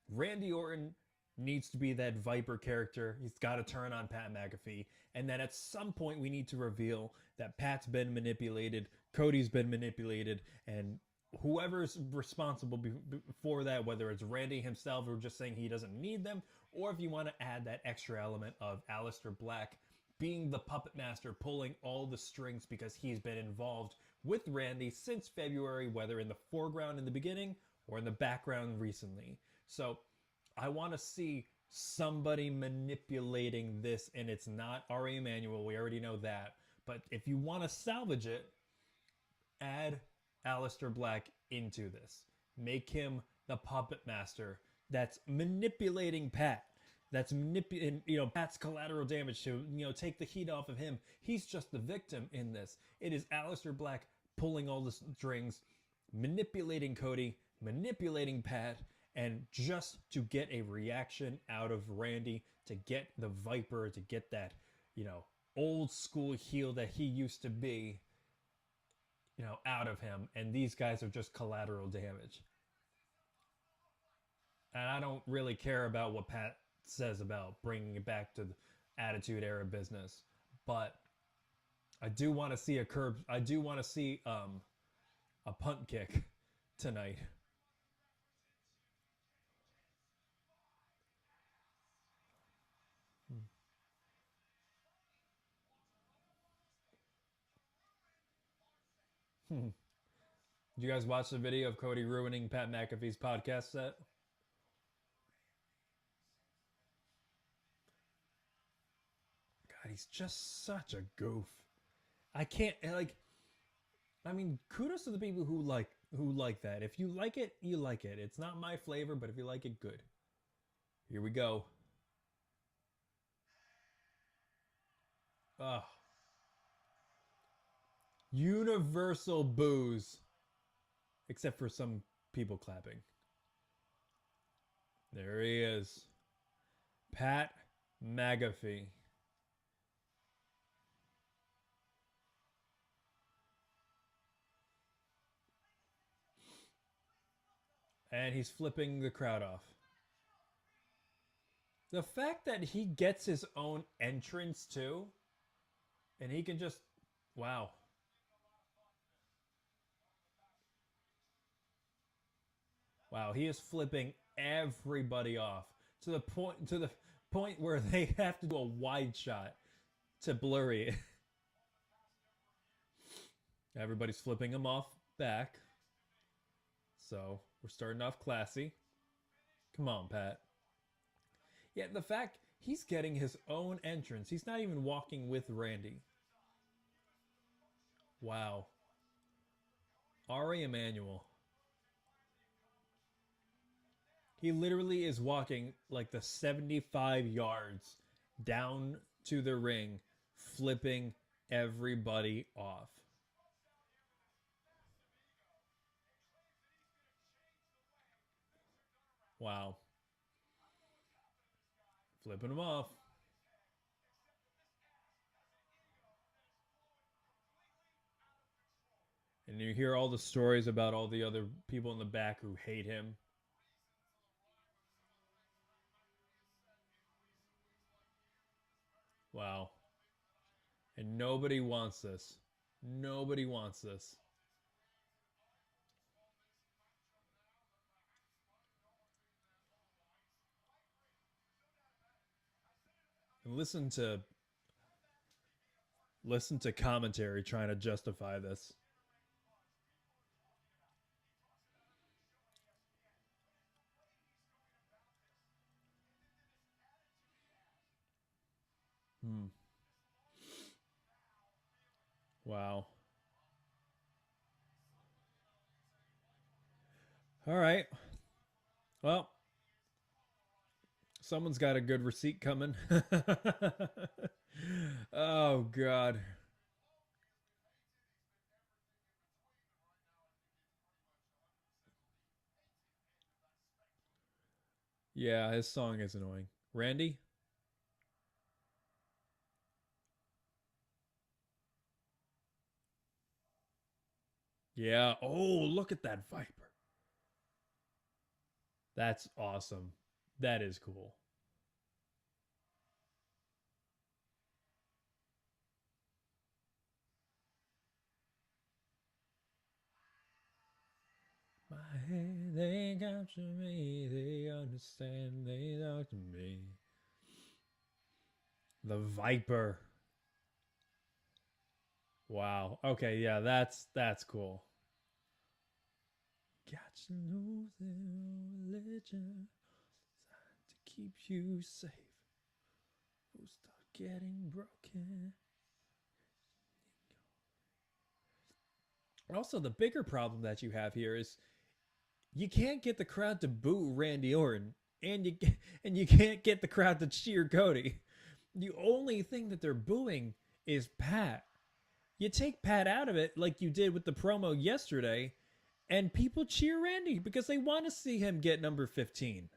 Randy Orton needs to be that Viper character. He's got to turn on Pat McAfee. And then at some point, we need to reveal that Pat's been manipulated, Cody's been manipulated, and whoever's responsible for that, whether it's Randy himself or just saying he doesn't need them, or if you want to add that extra element of Aleister Black being the puppet master, pulling all the strings because he's been involved with Randy since February, whether in the foreground in the beginning or in the background recently. So I want to see somebody manipulating this, and it's not Ari Emanuel. We already know that. But if you want to salvage it, add Aleister Black into this. Make him the puppet master that's manipulating Pat. That's manipulating, Pat's collateral damage to, take the heat off of him. He's just the victim in this. It is Aleister Black pulling all the strings, manipulating Cody, manipulating Pat, and just to get a reaction out of Randy, to get the Viper, to get that, old school heel that he used to be, out of him. And these guys are just collateral damage. And I don't really care about what Pat says about bringing it back to the Attitude Era business, but I do want to see a curb. I do want to see a punt kick tonight. Did you guys watch the video of Cody ruining Pat McAfee's podcast set? God, he's just such a goof. I can't, like, I mean, kudos to the people who like that. If you like it, you like it. It's not my flavor, but if you like it, good. Here we go. Ugh. Universal boos. Except for some people clapping. There he is. Pat McAfee. And he's flipping the crowd off. The fact that he gets his own entrance too, and he can just, wow. Wow, he is flipping everybody off to the point where they have to do a wide shot to blur it. Everybody's flipping him off back. So, we're starting off classy. Come on, Pat. Yeah, the fact he's getting his own entrance. He's not even walking with Randy. Wow. Ari Emanuel. He literally is walking like the 75 yards down to the ring, flipping everybody off. Wow. Flipping him off. And you hear all the stories about all the other people in the back who hate him. Wow. And nobody wants this. Nobody wants this. And listen to commentary trying to justify this. Wow. All right. Well, someone's got a good receipt coming. Oh, God. Yeah, his song is annoying. Randy? Yeah. Oh, look at that Viper. That's awesome. That is cool. They capture me, they understand, they talk to me. The Viper. Wow. Okay, yeah, that's cool. Got to know their religion to keep you safe. We'll start getting broken. Also, the bigger problem that you have here is you can't get the crowd to boo Randy Orton, and you can't get the crowd to cheer Cody. The only thing that they're booing is Pat. You take Pat out of it like you did with the promo yesterday, and people cheer Randy because they want to see him get number 15.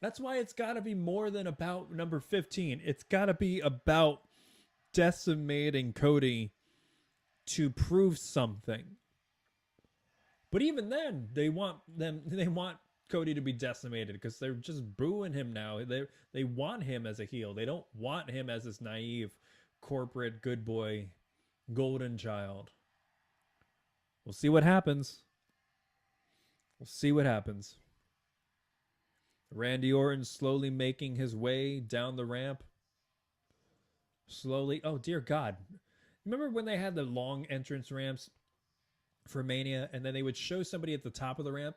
That's why it's got to be more than about number 15. It's got to be about decimating Cody to prove something. But even then, they want Cody to be decimated because they're just booing him now. They want him as a heel. They don't want him as this naive corporate good boy golden child. We'll see what happens. We'll see what happens. Randy Orton slowly making his way down the ramp. Slowly. Oh, dear God. Remember when they had the long entrance ramps for Mania, and then they would show somebody at the top of the ramp,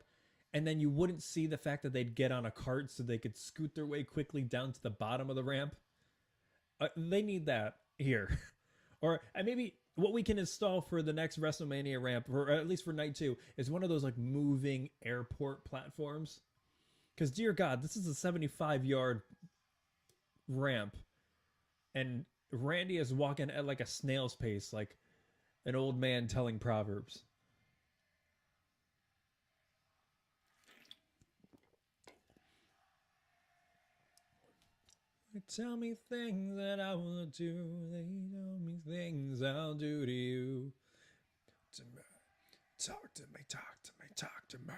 and then you wouldn't see the fact that they'd get on a cart so they could scoot their way quickly down to the bottom of the ramp. They need that here. Or maybe what we can install for the next WrestleMania ramp, or at least for night 2, is one of those like moving airport platforms. Because dear God, this is a 75-yard ramp, and Randy is walking at like a snail's pace, like an old man telling proverbs. They tell me things that I will do. They tell me things I'll do to you. Talk to me, talk to me, talk to me.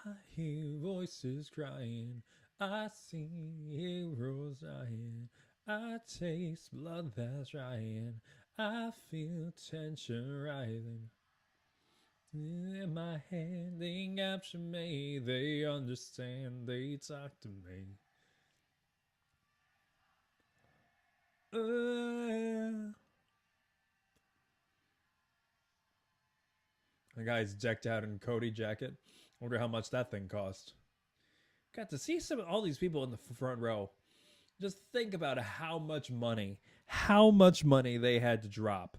I hear voices crying. I see heroes dying. I taste blood that's drying. I feel tension rising. In my head, they capture me. They understand. They talk to me. The guy's decked out in Cody jacket. Wonder how much that thing cost. Got to see all these people in the front row. Just think about how much money they had to drop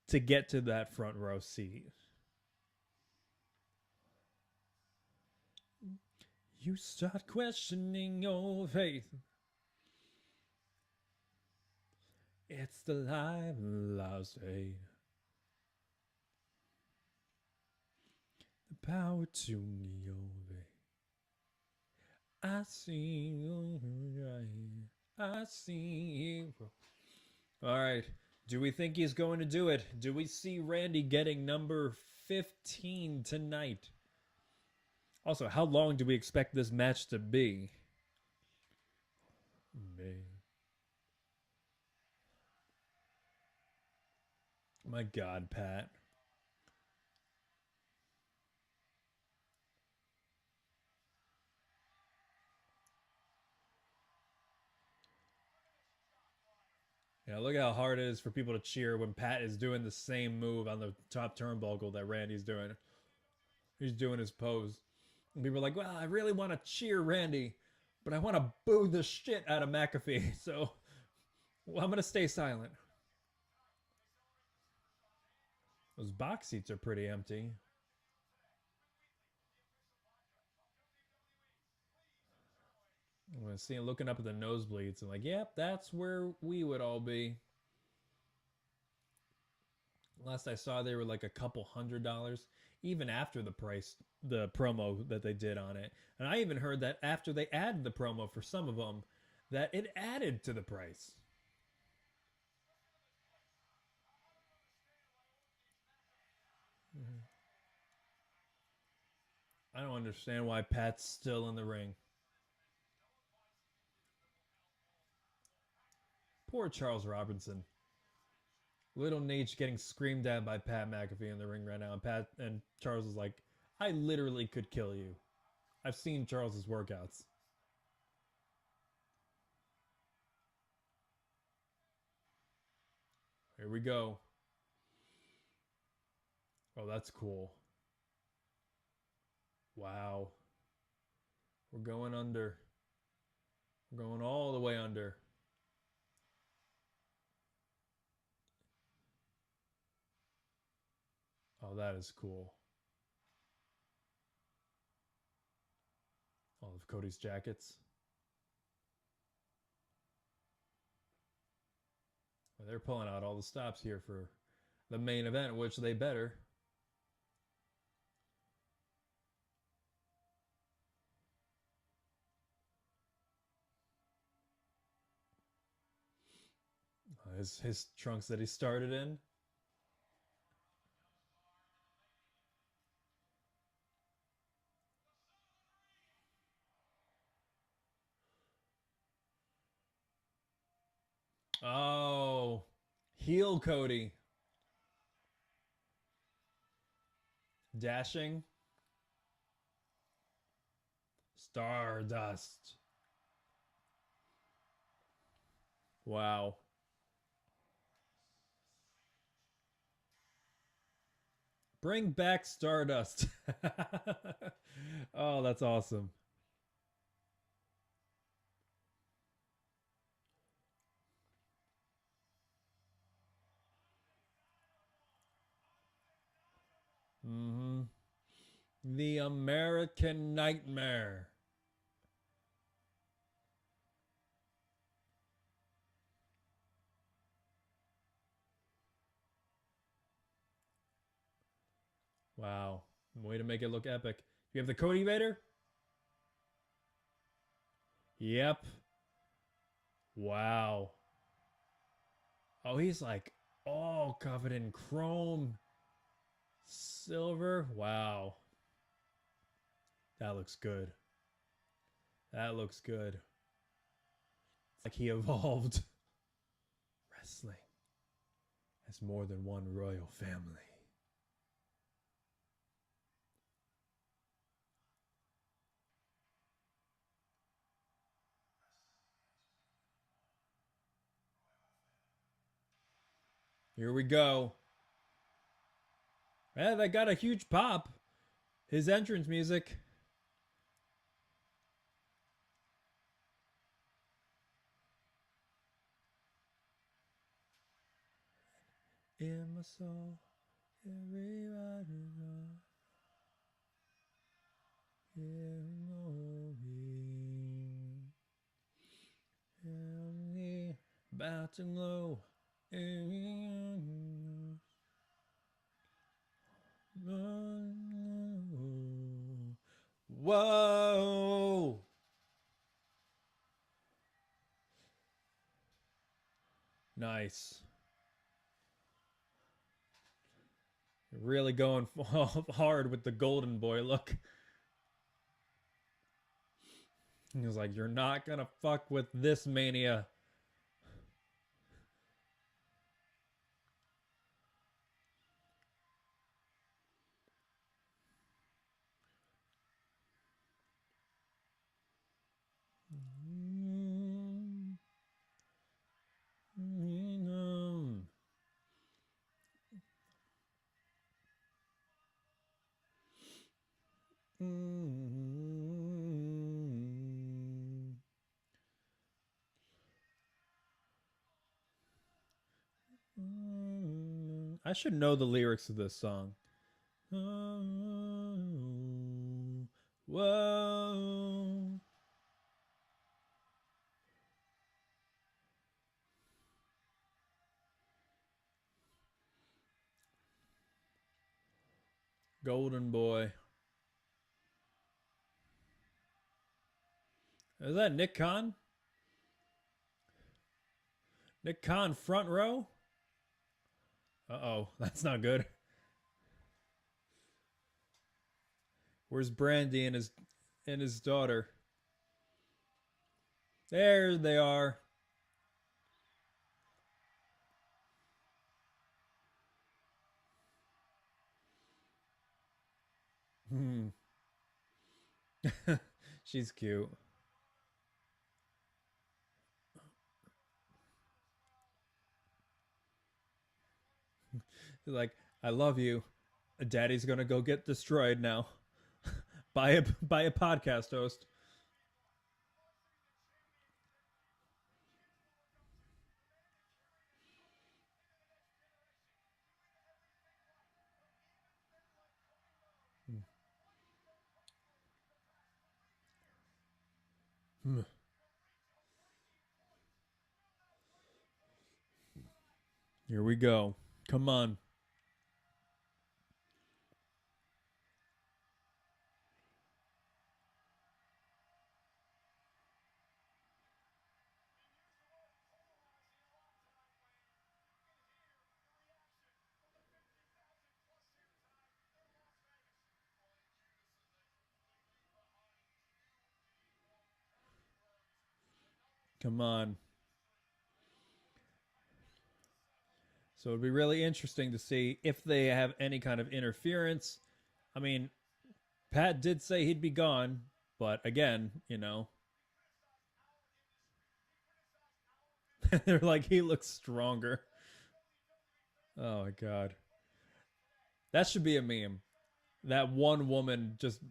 to get to that front row seat. You start questioning your faith. It's the life lost faith. The power to your faith. I see you right. I see you. All right. Do we think he's going to do it? Do we see Randy getting number 15 tonight? Also, how long do we expect this match to be? Man. My God, Pat. Yeah, look how hard it is for people to cheer when Pat is doing the same move on the top turnbuckle that Randy's doing. He's doing his pose. And people are like, well, I really want to cheer Randy, but I want to boo the shit out of McAfee, so I'm going to stay silent. Those box seats are pretty empty. I'm seeing, looking up at the nosebleeds and like, yep, that's where we would all be. Last I saw, they were like a couple $100, even after the price, the promo that they did on it. And I even heard that after they added the promo for some of them, that it added to the price. I don't understand why Pat's still in the ring. Poor Charles Robinson. Little Nate getting screamed at by Pat McAfee in the ring right now. And Charles is like, I literally could kill you. I've seen Charles's workouts. Here we go. Oh, that's cool. Wow. We're going under. We're going all the way under. Oh, that is cool. All of Cody's jackets. Well, they're pulling out all the stops here for the main event, which they better. His trunks that he started in. Oh. Heel Cody. Dashing. Stardust. Wow. Bring back Stardust. Oh, that's awesome. Mm-hmm. The American Nightmare. Wow. Way to make it look epic. You have the Cody Vader? Yep. Wow. Oh, he's like all covered in chrome. Silver. Wow. That looks good. That looks good. It's like he evolved. Wrestling has more than one royal family. Here we go. Yeah, that got a huge pop. His entrance music. In my soul, everybody knows. About to glow. Whoa. Nice. Really going hard with the golden boy look. He was like, you're not gonna fuck with this mania. I should know the lyrics of this song. Whoa. Golden boy. Is that Nick Khan? Nick Khan front row? Uh-oh, that's not good. Where's Brandy and his daughter? There they are. She's cute. She's like, I love you. Daddy's gonna go get destroyed now. by a podcast host. Here we go. Come on. Come on. So it'd be really interesting to see if they have any kind of interference. I mean, Pat did say he'd be gone, but again, you know, they're like, he looks stronger. Oh my god. That should be a meme. That one woman just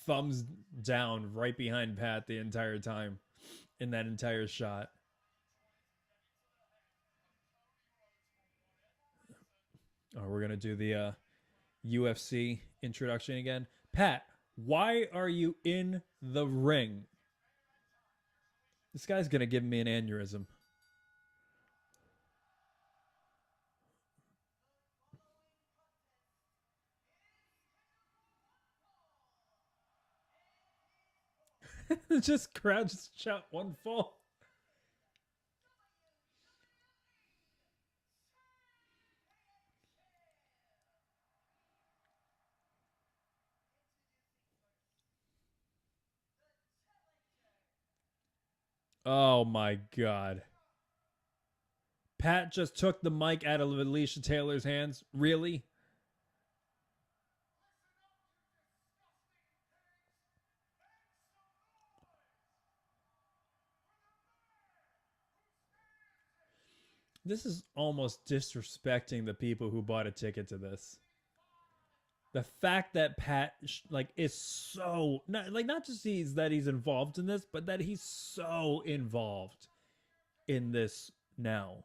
thumbs down right behind Pat the entire time in that entire shot. Oh, we're going to do the UFC introduction again. Pat, why are you in the ring? This guy's going to give me an aneurysm. Just crowd just shout one fall. Oh my god. Pat just took the mic out of Alicia Taylor's hands. Really? This is almost disrespecting the people who bought a ticket to this. The fact that Pat like is so not just that he's involved in this, but that he's so involved in this now.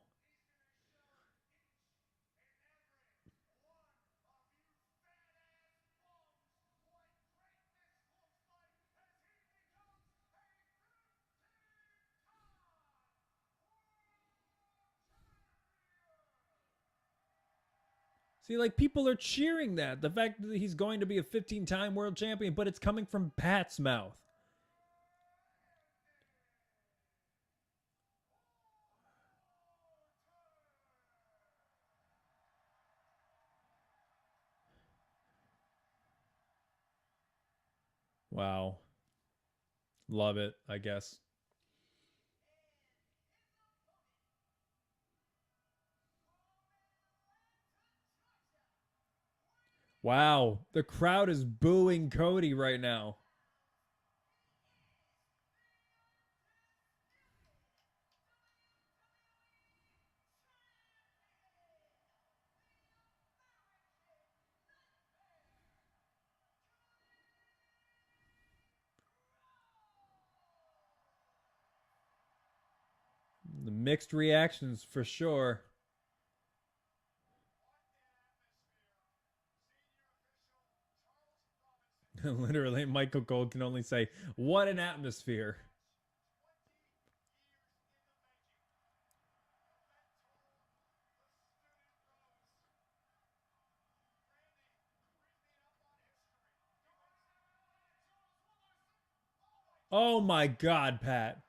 See, like, people are cheering that. The fact that he's going to be a 15-time world champion, but it's coming from Pat's mouth. Wow. Love it, I guess. Wow. The crowd is booing Cody right now. The mixed reactions for sure. Literally, Michael Cole can only say, "What an atmosphere." Oh my god, Pat.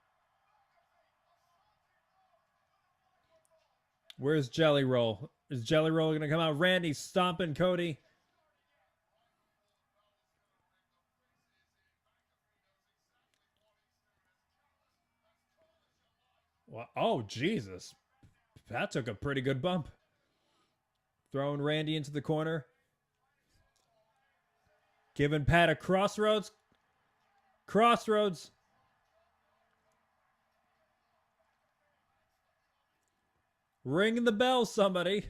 Where's Jelly Roll? Is Jelly Roll going to come out? Randy stomping Cody. Oh, Jesus. Pat took a pretty good bump. Throwing Randy into the corner. Giving Pat a crossroads. Crossroads. Ring the bell, somebody.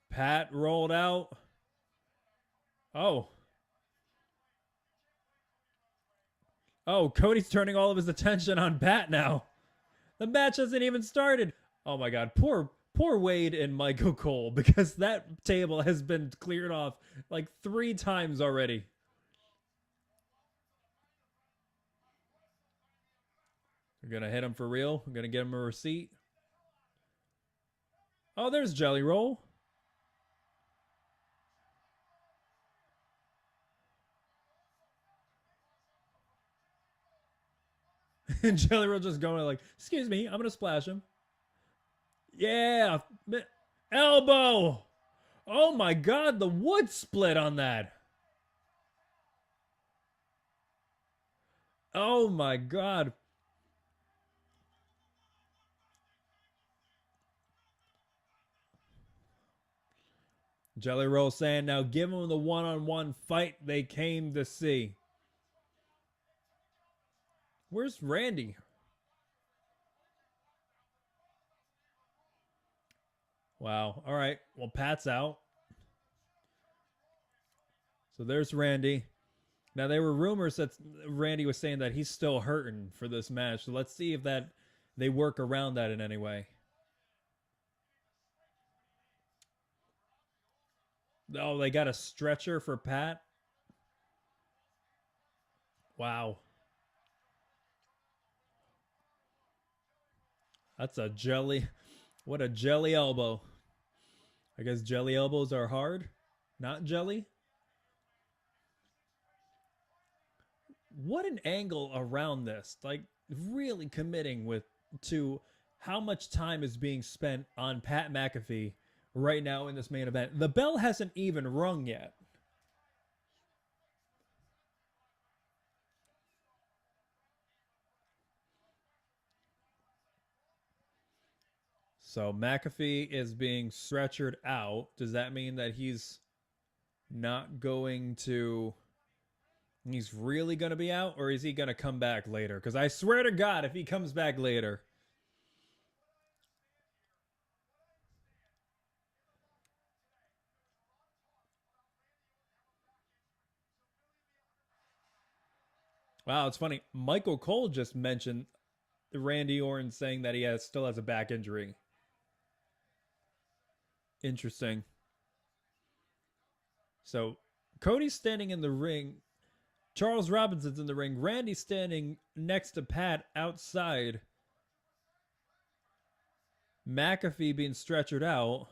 Pat rolled out. Oh. Oh, Cody's turning all of his attention on Pat now. The match hasn't even started. Oh my god, poor Wade and Michael Cole, because that table has been cleared off like 3 times already. We're gonna hit him for real. We're gonna get him a receipt. Oh, there's Jelly Roll. And Jelly Roll just going like, "Excuse me, I'm gonna splash him." Yeah, elbow. Oh my god, the wood split on that. Oh my god. Jelly Roll saying, now give them the one-on-one fight they came to see. Where's Randy? Wow. All right. Well, Pat's out. So there's Randy. Now, there were rumors that Randy was saying that he's still hurting for this match. So let's see if that they work around that in any way. Oh, they got a stretcher for Pat? Wow. That's a jelly. What a jelly elbow. I guess jelly elbows are hard, not jelly. What an angle around this. Like, really committing to how much time is being spent on Pat McAfee right now in this main event. The bell hasn't even rung yet. So McAfee is being stretchered out. Does that mean that he's not going to... He's really going to be out? Or is he going to come back later? Because I swear to God, if he comes back later... Wow, it's funny. Michael Cole just mentioned Randy Orton saying that he still has a back injury. Interesting. So, Cody's standing in the ring. Charles Robinson's in the ring. Randy's standing next to Pat outside. McAfee being stretchered out.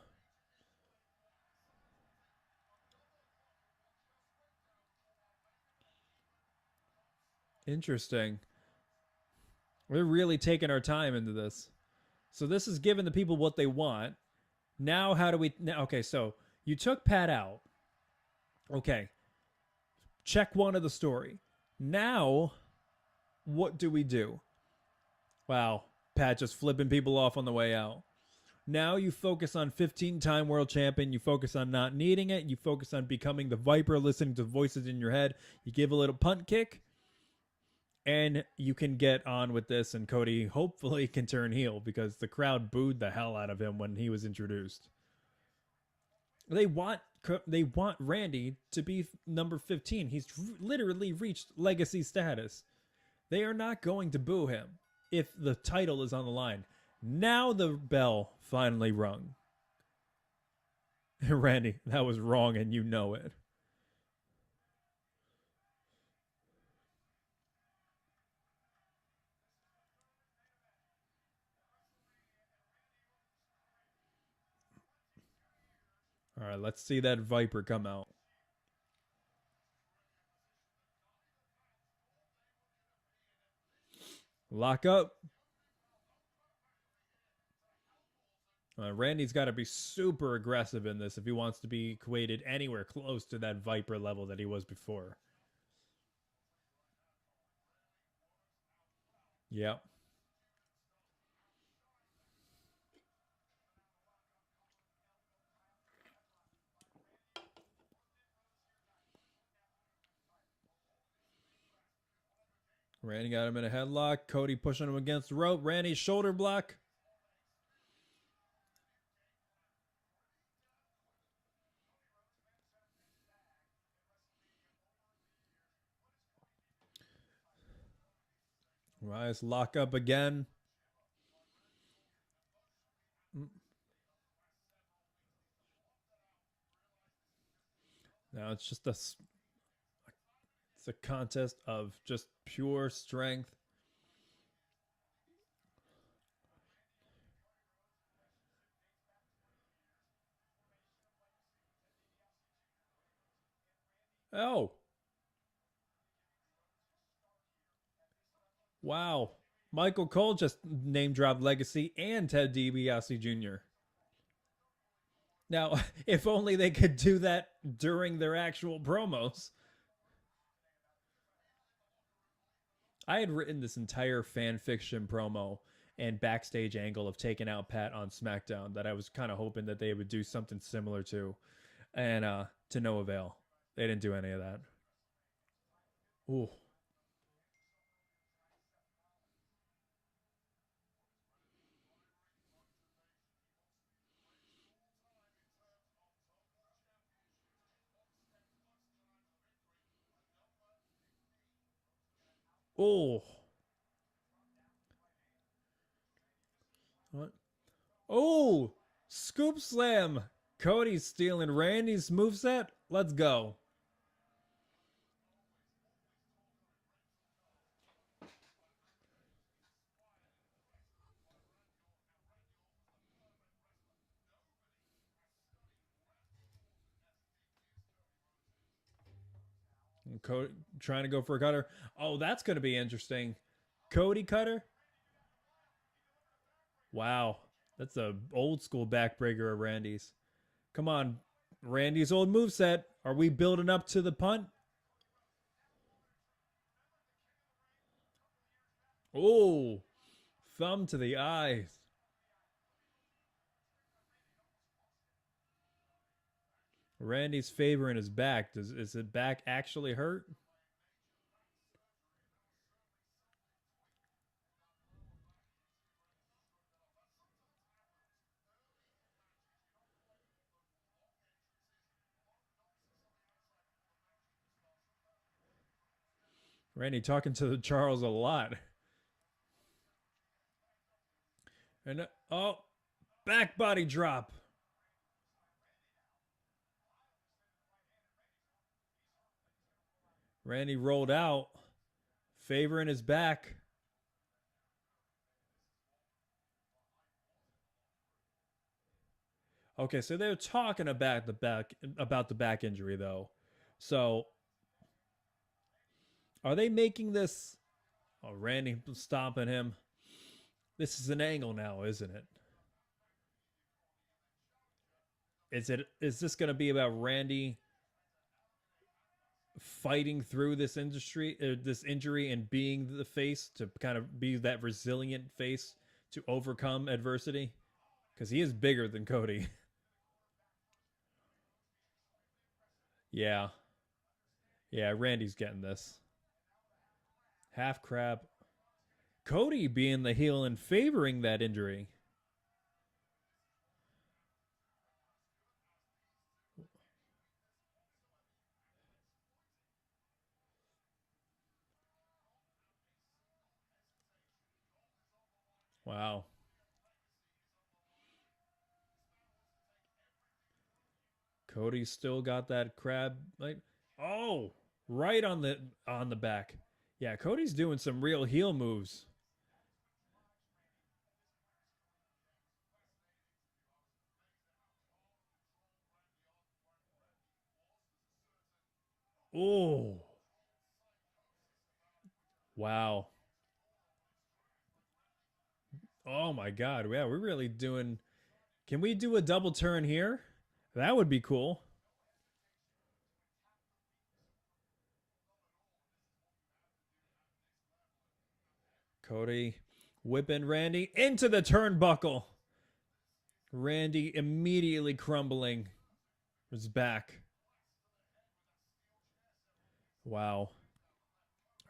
Interesting. We're really taking our time into this. So this is giving the people what they want. Now how do we... Okay, so you took Pat out. Okay. Check one of the story. Now, what do we do? Wow. Pat just flipping people off on the way out. Now you focus on 15-time world champion. You focus on not needing it. You focus on becoming the Viper, listening to voices in your head. You give a little punt kick. And you can get on with this, and Cody hopefully can turn heel because the crowd booed the hell out of him when he was introduced. They want Randy to be number 15. He's literally reached legacy status. They are not going to boo him if the title is on the line. Now the bell finally rung. Randy, that was wrong and you know it. All right, let's see that Viper come out. Lock up. Randy's got to be super aggressive in this if he wants to be equated anywhere close to that Viper level that he was before. Yep. Randy got him in a headlock. Cody pushing him against the rope. Randy's shoulder block. Rise, lock up again. Now it's just it's a contest of just pure strength. Oh. Wow. Michael Cole just name dropped Legacy and Ted DiBiase Jr. Now, if only they could do that during their actual promos. I had written this entire fan fiction promo and backstage angle of taking out Pat on SmackDown that I was kind of hoping that they would do something similar to. and to no avail. They didn't do any of that. Ooh. Oh. What? Oh, scoop slam. Cody's stealing Randy's moveset. Let's go. Cody trying to go for a cutter. Oh, that's going to be interesting. Cody cutter. Wow. That's a old school backbreaker of Randy's. Come on. Randy's old moveset. Are we building up to the punt? Oh, thumb to the eyes. Randy's favoring his back. Is his back actually hurt? Randy talking to Charles a lot. And oh, back body drop. Randy rolled out, favoring his back. Okay, so they're talking about the back injury though. So are they making this? Oh, Randy stomping him. This is an angle now, isn't it? Is this going to be about Randy fighting through this this injury, and being the face to kind of be that resilient face to overcome adversity? Because he is bigger than Cody. Yeah. Yeah, Randy's getting this. Half crab. Cody being the heel and favoring that injury. Wow. Cody's still got that crab, like, oh, right on the back. Yeah, Cody's doing some real heel moves. Oh. Wow. Oh my god. Yeah, we're really doing. Can we do a double turn here? That would be cool. Cody whipping Randy into the turnbuckle. Randy immediately crumbling his back. Wow.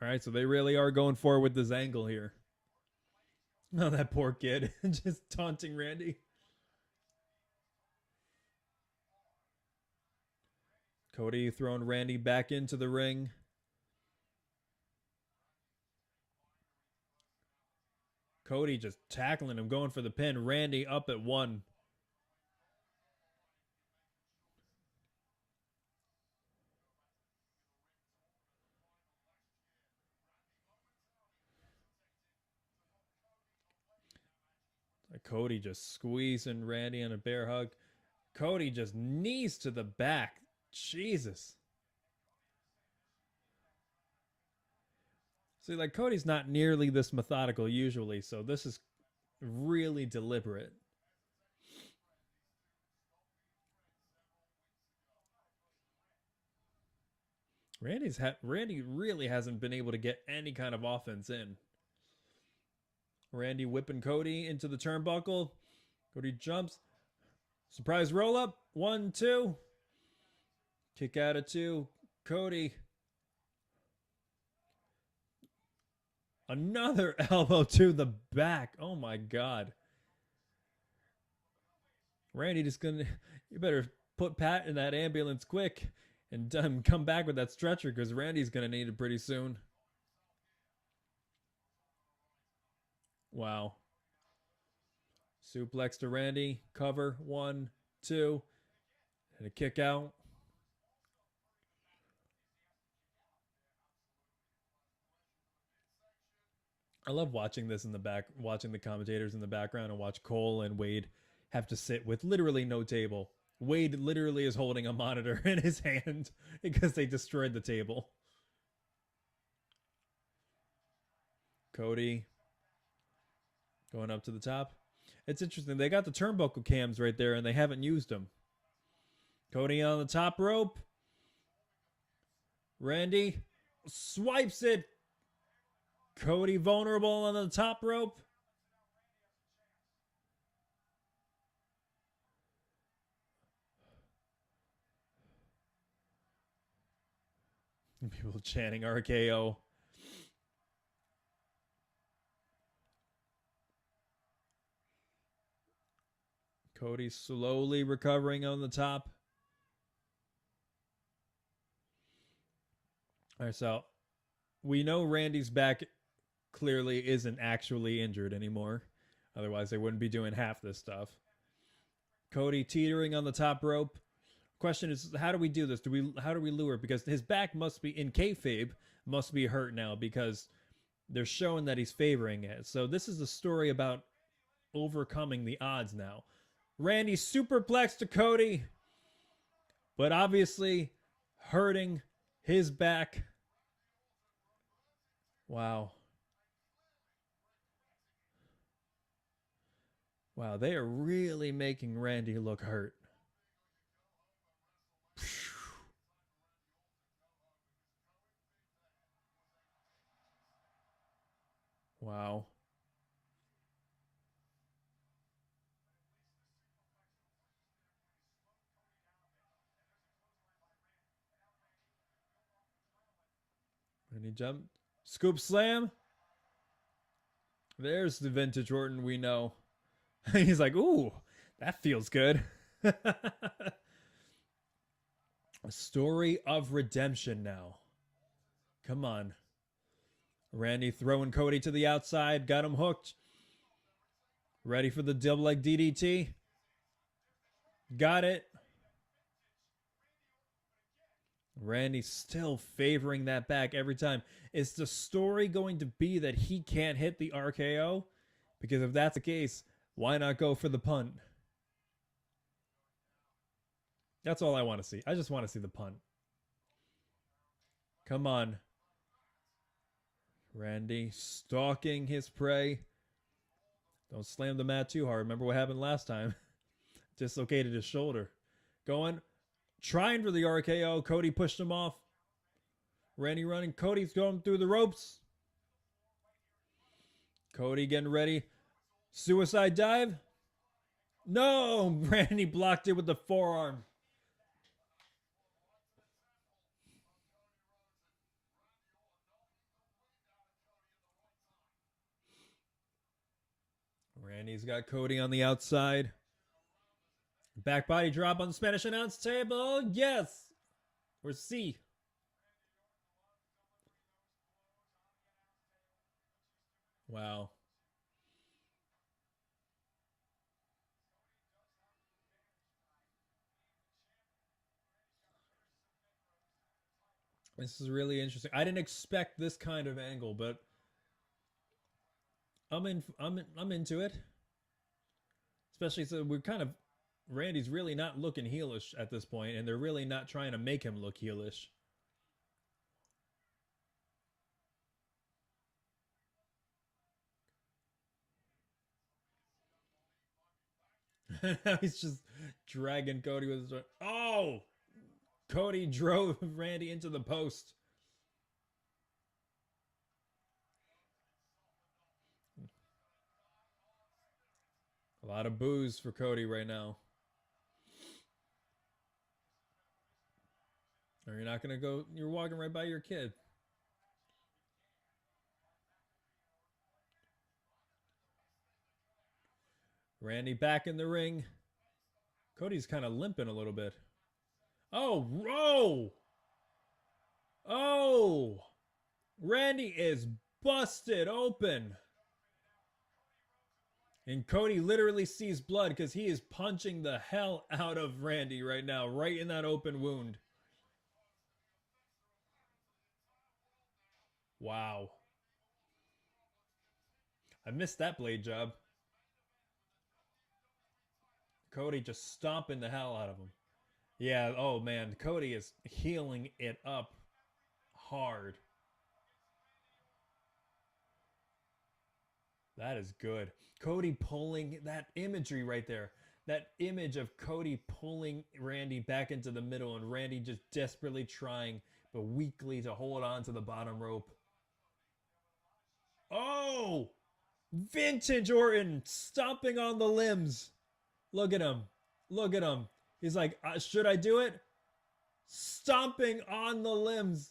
All right, so they really are going forward with this angle here. Oh, that poor kid. Just taunting Randy. Cody throwing Randy back into the ring. Cody just tackling him, going for the pin. Randy up at one. Cody just squeezing Randy in a bear hug. Cody just knees to the back. Jesus. See, like, Cody's not nearly this methodical usually, so this is really deliberate. Randy really hasn't been able to get any kind of offense in. Randy whipping Cody into the turnbuckle. Cody jumps. Surprise roll up. 1, 2. Kick out at 2. Cody. Another elbow to the back. Oh my God. Randy just gonna... You better put Pat in that ambulance quick and come back with that stretcher because Randy's gonna need it pretty soon. Wow. Suplex to Randy. Cover. 1, 2. And a kick out. I love watching this in the back, watching the commentators in the background and watch Cole and Wade have to sit with literally no table. Wade literally is holding a monitor in his hand because they destroyed the table. Cody going up to the top. It's interesting. They got the turnbuckle cams right there and they haven't used them. Cody on the top rope. Randy swipes it. Cody vulnerable on the top rope. People chanting RKO. Cody slowly recovering on the top. All right, so we know Randy's back clearly isn't actually injured anymore. Otherwise, they wouldn't be doing half this stuff. Cody teetering on the top rope. Question is, how do we do this? How do we lure it? Because his back must be, in kayfabe, must be hurt now because they're showing that he's favoring it. So this is a story about overcoming the odds now. Randy superplex to Cody, but obviously hurting his back. Wow. Wow, they are really making Randy look hurt. Wow. And he jumped. Scoop slam. There's the vintage Orton we know. He's like, ooh, that feels good. A story of redemption now. Come on. Randy throwing Cody to the outside. Got him hooked. Ready for the double leg DDT. Got it. Randy still favoring that back every time. Is the story going to be that he can't hit the RKO? Because if that's the case, why not go for the punt? That's all I want to see. I just want to see the punt. Come on. Randy stalking his prey. Don't slam the mat too hard. Remember what happened last time? Dislocated his shoulder. Going. Trying for the RKO. Cody pushed him off. Randy running. Cody's going through the ropes. Cody getting ready. Suicide dive. No! Randy blocked it with the forearm. Randy's got Cody on the outside. Back body drop on the Spanish announce table. Yes! Or C. Wow. This is really interesting. I didn't expect this kind of angle, but I'm into it. Especially so we're kind of Randy's really not looking heelish at this point, and they're really not trying to make him look heelish. Now he's just dragging Cody with his... Oh! Cody drove Randy into the post. A lot of boos for Cody right now. Or you're not going to go, you're walking right by your kid. Randy back in the ring. Cody's kind of limping a little bit. Oh, oh! Oh! Randy is busted open. And Cody literally sees blood because he is punching the hell out of Randy right now, right in that open wound. Wow. I missed that blade job. Cody just stomping the hell out of him. Yeah, oh man, Cody is healing it up hard. That is good. Cody pulling that imagery right there. That image of Cody pulling Randy back into the middle and Randy just desperately trying, but weakly, to hold on to the bottom rope. Oh! Vintage Orton stomping on the limbs. Look at him. Look at him. He's like, should I do it? Stomping on the limbs.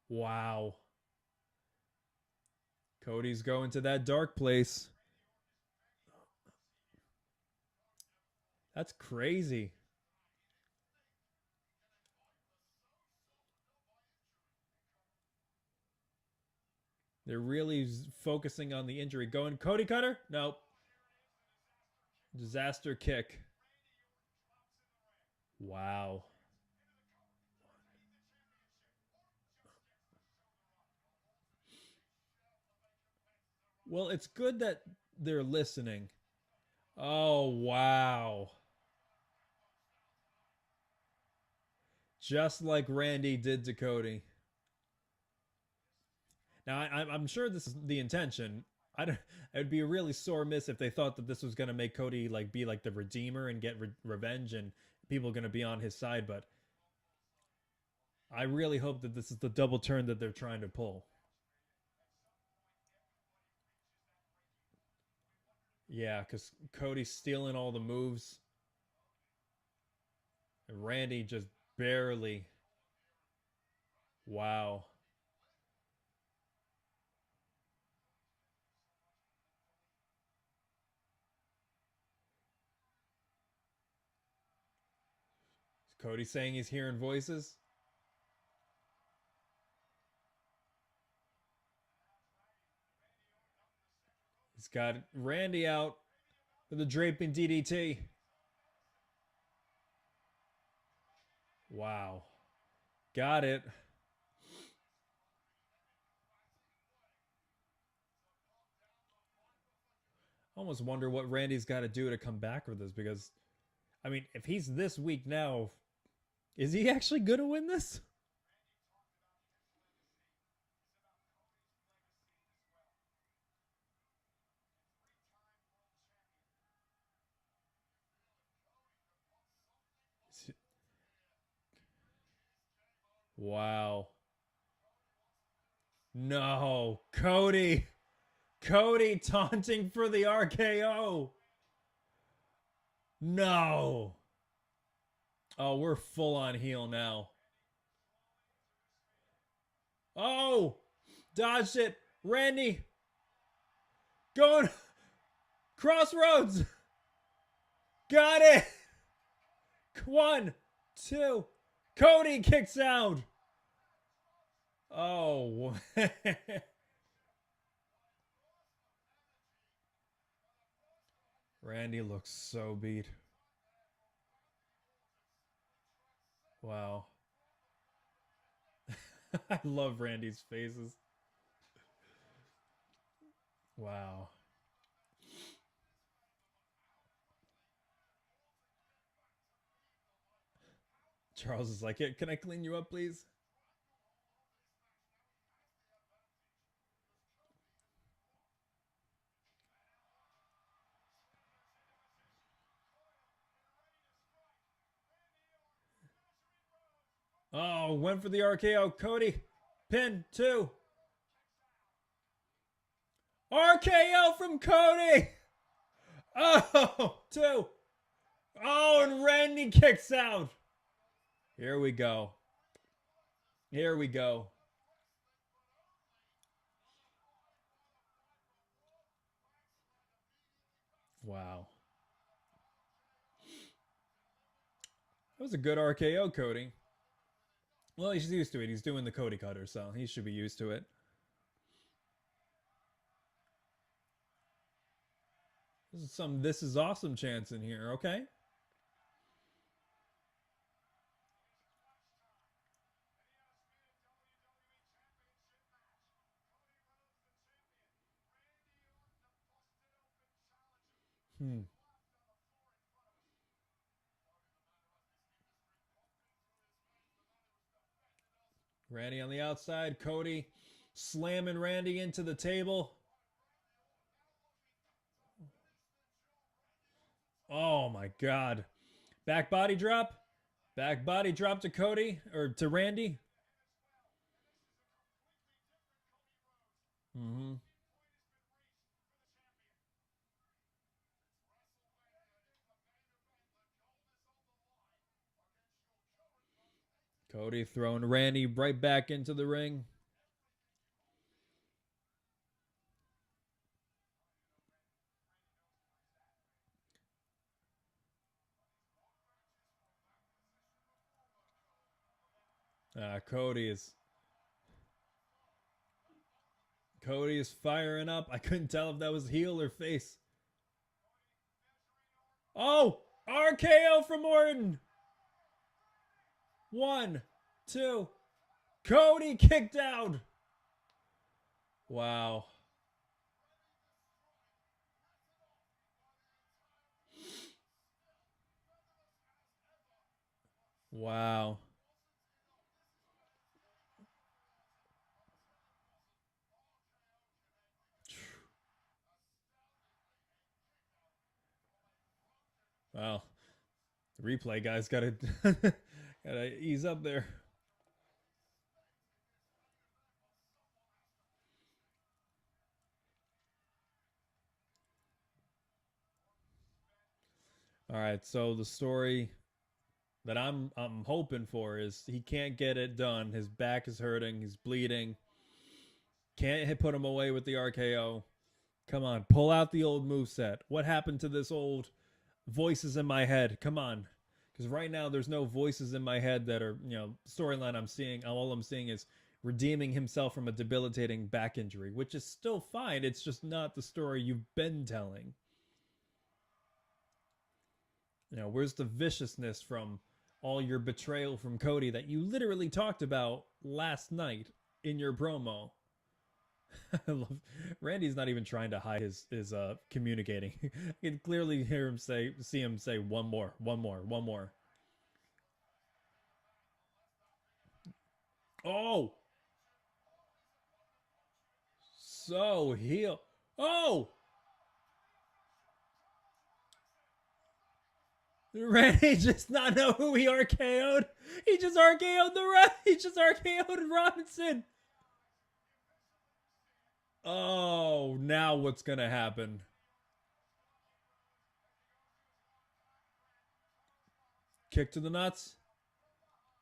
Wow. Cody's going to that dark place. That's crazy. They're really focusing on the injury. Going Cody Cutter? Nope. Disaster kick. Wow. Well, it's good that they're listening. Oh, wow. Just like Randy did to Cody. Now, I'm sure this is the intention. It would be a really sore miss if they thought that this was going to make Cody like be like the redeemer and get revenge and people going to be on his side. But I really hope that this is the double turn that they're trying to pull. Yeah, because Cody's stealing all the moves. And Randy just barely. Wow. Is Cody saying he's hearing voices? He's got Randy out for the draping DDT. Wow. Got it. I almost wonder what Randy's got to do to come back with this because, I mean, if he's this weak now, is he actually going to win this? Wow. No. Cody. Cody taunting for the RKO. No. Oh, we're full on heel now. Oh. Dodged it. Randy. Going. Crossroads. Got it. 1, 2. Cody kicks out. Oh. Randy looks so beat. Wow. I love Randy's faces. Wow. Charles is like, hey, can I clean you up, please? Oh, went for the RKO. Cody. Pin 2. RKO from Cody. Oh, 2. Oh, and Randy kicks out. Here we go. Here we go. Wow. That was a good RKO, Cody. Well, he's used to it. He's doing the Cody cutter, so he should be used to it. This is some "this is awesome" chants in here, okay? Randy on the outside. Cody slamming Randy into the table. Oh my God. Back body drop. Back body drop to Cody, or to Randy. Mm-hmm. Cody throwing Randy right back into the ring. Cody is firing up. I couldn't tell if that was heel or face. Oh, RKO from Orton. 1, 2. Cody kicked out. Wow. Wow. Wow. The replay guys gotta gotta ease up there. All right, so the story that I'm hoping for is he can't get it done. His back is hurting. He's bleeding. Can't put him away with the RKO. Come on, pull out the old moveset. What happened to this old voices in my head? Come on. Because right now there's no voices in my head that are, storyline I'm seeing. All I'm seeing is redeeming himself from a debilitating back injury, which is still fine. It's just not the story you've been telling. Where's the viciousness from all your betrayal from Cody that you literally talked about last night in your promo? I love Randy's not even trying to hide his communicating. I can clearly see him say one more. Oh, so heel. Oh, Randy just not know who he RKO'd. He just RKO'd the ref. He just RKO'd Robinson. Oh, now what's gonna happen? Kick to the nuts.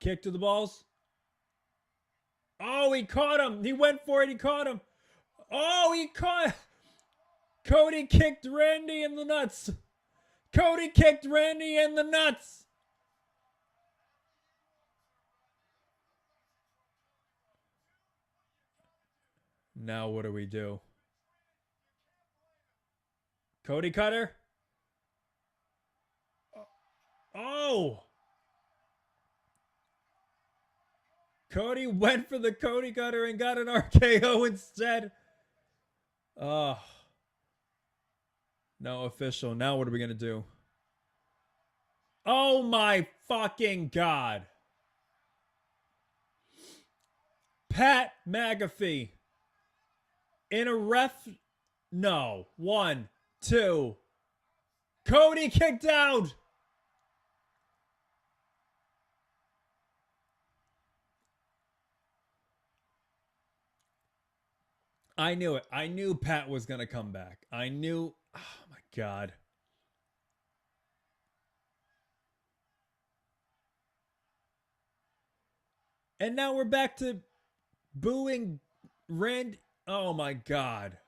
Kick to the balls. Oh, he caught him. He went for it. He caught him. Oh, he caught. Cody kicked Randy in the nuts. Cody kicked Randy in the nuts. Now what do we do? Cody cutter. Oh. Cody went for the Cody cutter and got an RKO instead. Oh. No official. Now what are we going to do? Oh my fucking God. Pat McAfee. In a ref. No. 1, 2. Cody kicked out. I knew it. I knew Pat was going to come back. I knew. Oh my God. And now we're back to booing Randy. Oh my God.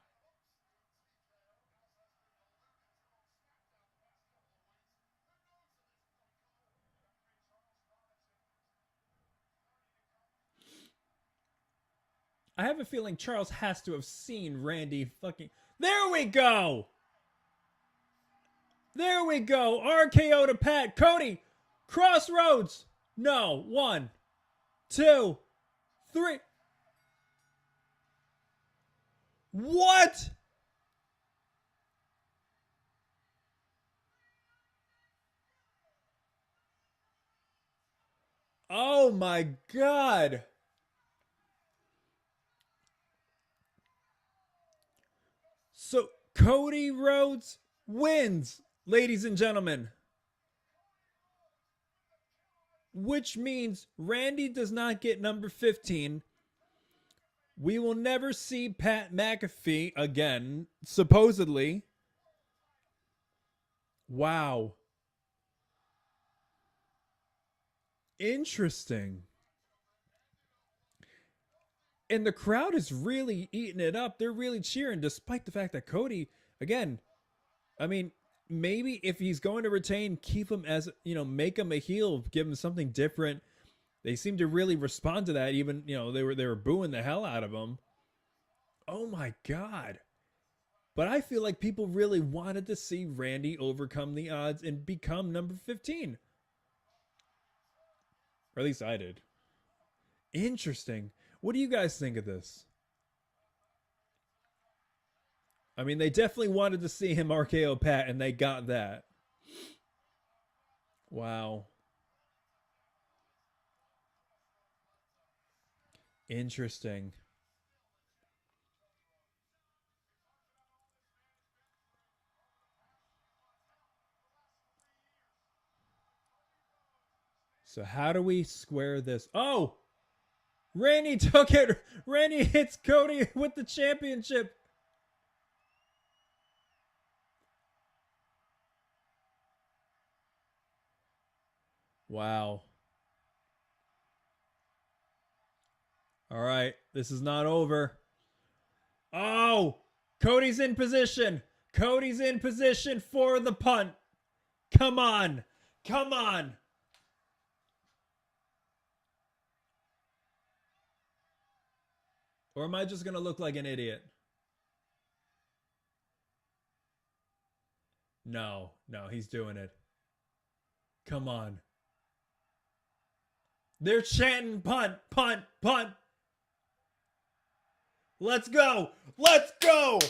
I have a feeling Charles has to have seen Randy fucking. There we go! There we go! RKO to Pat. Cody! Crossroads! No. 1, 2, 3. What? Oh my God. So Cody Rhodes wins, ladies and gentlemen. Which means Randy does not get number 15. We will never see Pat McAfee again, supposedly. Wow. Interesting. And the crowd is really eating it up. They're really cheering, despite the fact that Cody, again, I mean, maybe if he's going to retain, keep him as, make him a heel, give him something different. They seem to really respond to that. Even, they were booing the hell out of him. Oh my God. But I feel like people really wanted to see Randy overcome the odds and become number 15. Or at least I did. Interesting. What do you guys think of this? I mean, they definitely wanted to see him RKO Pat, and they got that. Wow. Interesting. So how do we square this? Oh! Randy took it. Randy hits Cody with the championship. Wow. All right. This is not over. Oh! Cody's in position. Cody's in position for the punt. Come on. Come on. Or am I just going to look like an idiot? No, he's doing it. Come on. They're chanting punt, punt, punt. Let's go. Let's go.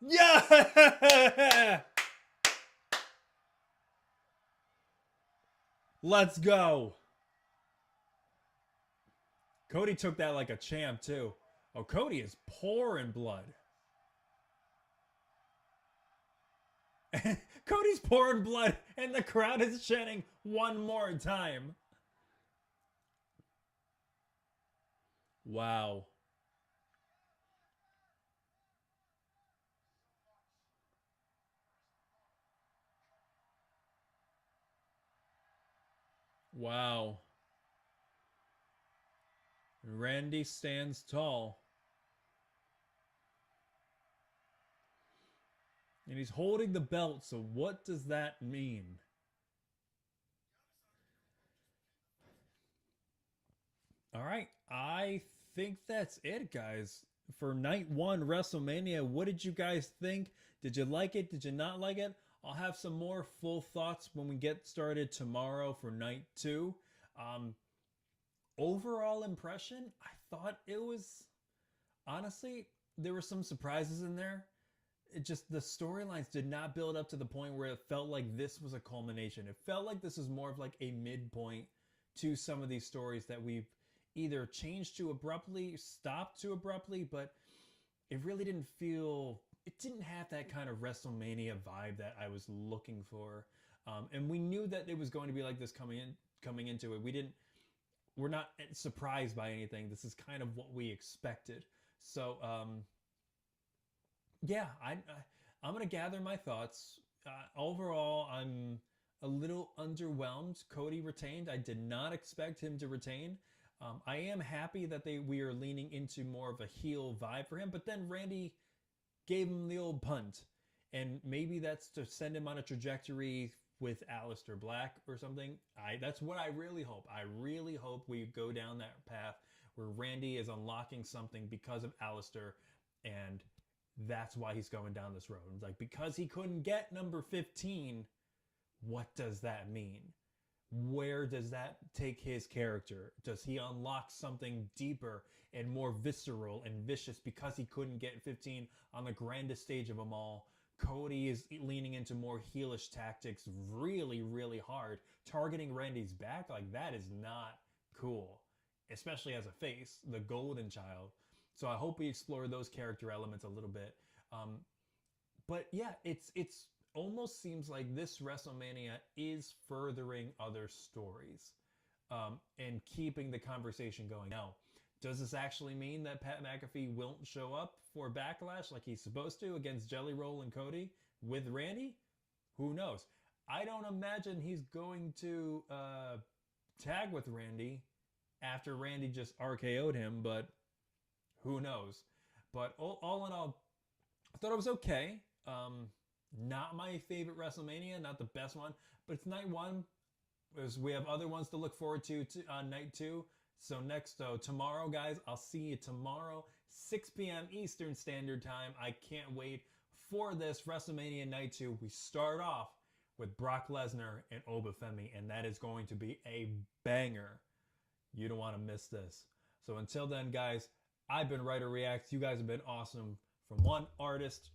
Yeah. Let's go. Cody took that like a champ too. Oh, Cody is pouring blood. Cody's pouring blood and the crowd is chanting one more time. Wow. Wow. Randy stands tall. And he's holding the belt, so what does that mean? All right, I think that's it, guys. For night 1 WrestleMania, what did you guys think? Did you like it? Did you not like it? I'll have some more full thoughts when we get started tomorrow for night 2. Overall impression, I thought it was, honestly, there were some surprises in there. It just, the storylines did not build up to the point where it felt like this was a culmination. It felt like this was more of like a midpoint to some of these stories that we've either changed to abruptly, stopped to abruptly, but it really didn't feel, it didn't have that kind of WrestleMania vibe that I was looking for. And we knew that it was going to be like this coming into it. We're not surprised by anything. This is kind of what we expected. So, yeah, I'm gonna gather my thoughts. Overall, a little underwhelmed. Cody retained. I did not expect him to retain. I am happy that we are leaning into more of a heel vibe for him, but then Randy gave him the old punt. And maybe that's to send him on a trajectory with Aleister Black or something. That's what I really hope. I really hope we go down that path where Randy is unlocking something because of Aleister, and that's why he's going down this road. It's like, because he couldn't get number 15, what does that mean? Where does that take his character? Does he unlock something deeper and more visceral and vicious because he couldn't get 15 on the grandest stage of them all? Cody is leaning into more heelish tactics really, really hard, targeting Randy's back. Like, that is not cool, especially as a face, the golden child. So I hope we explore those character elements a little bit. But yeah, it's almost seems like this WrestleMania is furthering other stories and keeping the conversation going. Now, does this actually mean that Pat McAfee won't show up for Backlash like he's supposed to against Jelly Roll and Cody with Randy? Who knows? I don't imagine he's going to tag with Randy after Randy just RKO'd him, but who knows? But all in all, I thought it was okay. Not my favorite WrestleMania, not the best one, but it's night one. We have other ones to look forward to on night two. So tomorrow, guys, I'll see you tomorrow, 6 p.m. Eastern Standard Time. I can't wait for this WrestleMania Night 2. We start off with Brock Lesnar and Obafemi, and that is going to be a banger. You don't want to miss this. So until then, guys, I've been Writer Reacts. You guys have been awesome. From one artist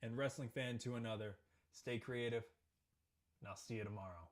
and wrestling fan to another. Stay creative, and I'll see you tomorrow.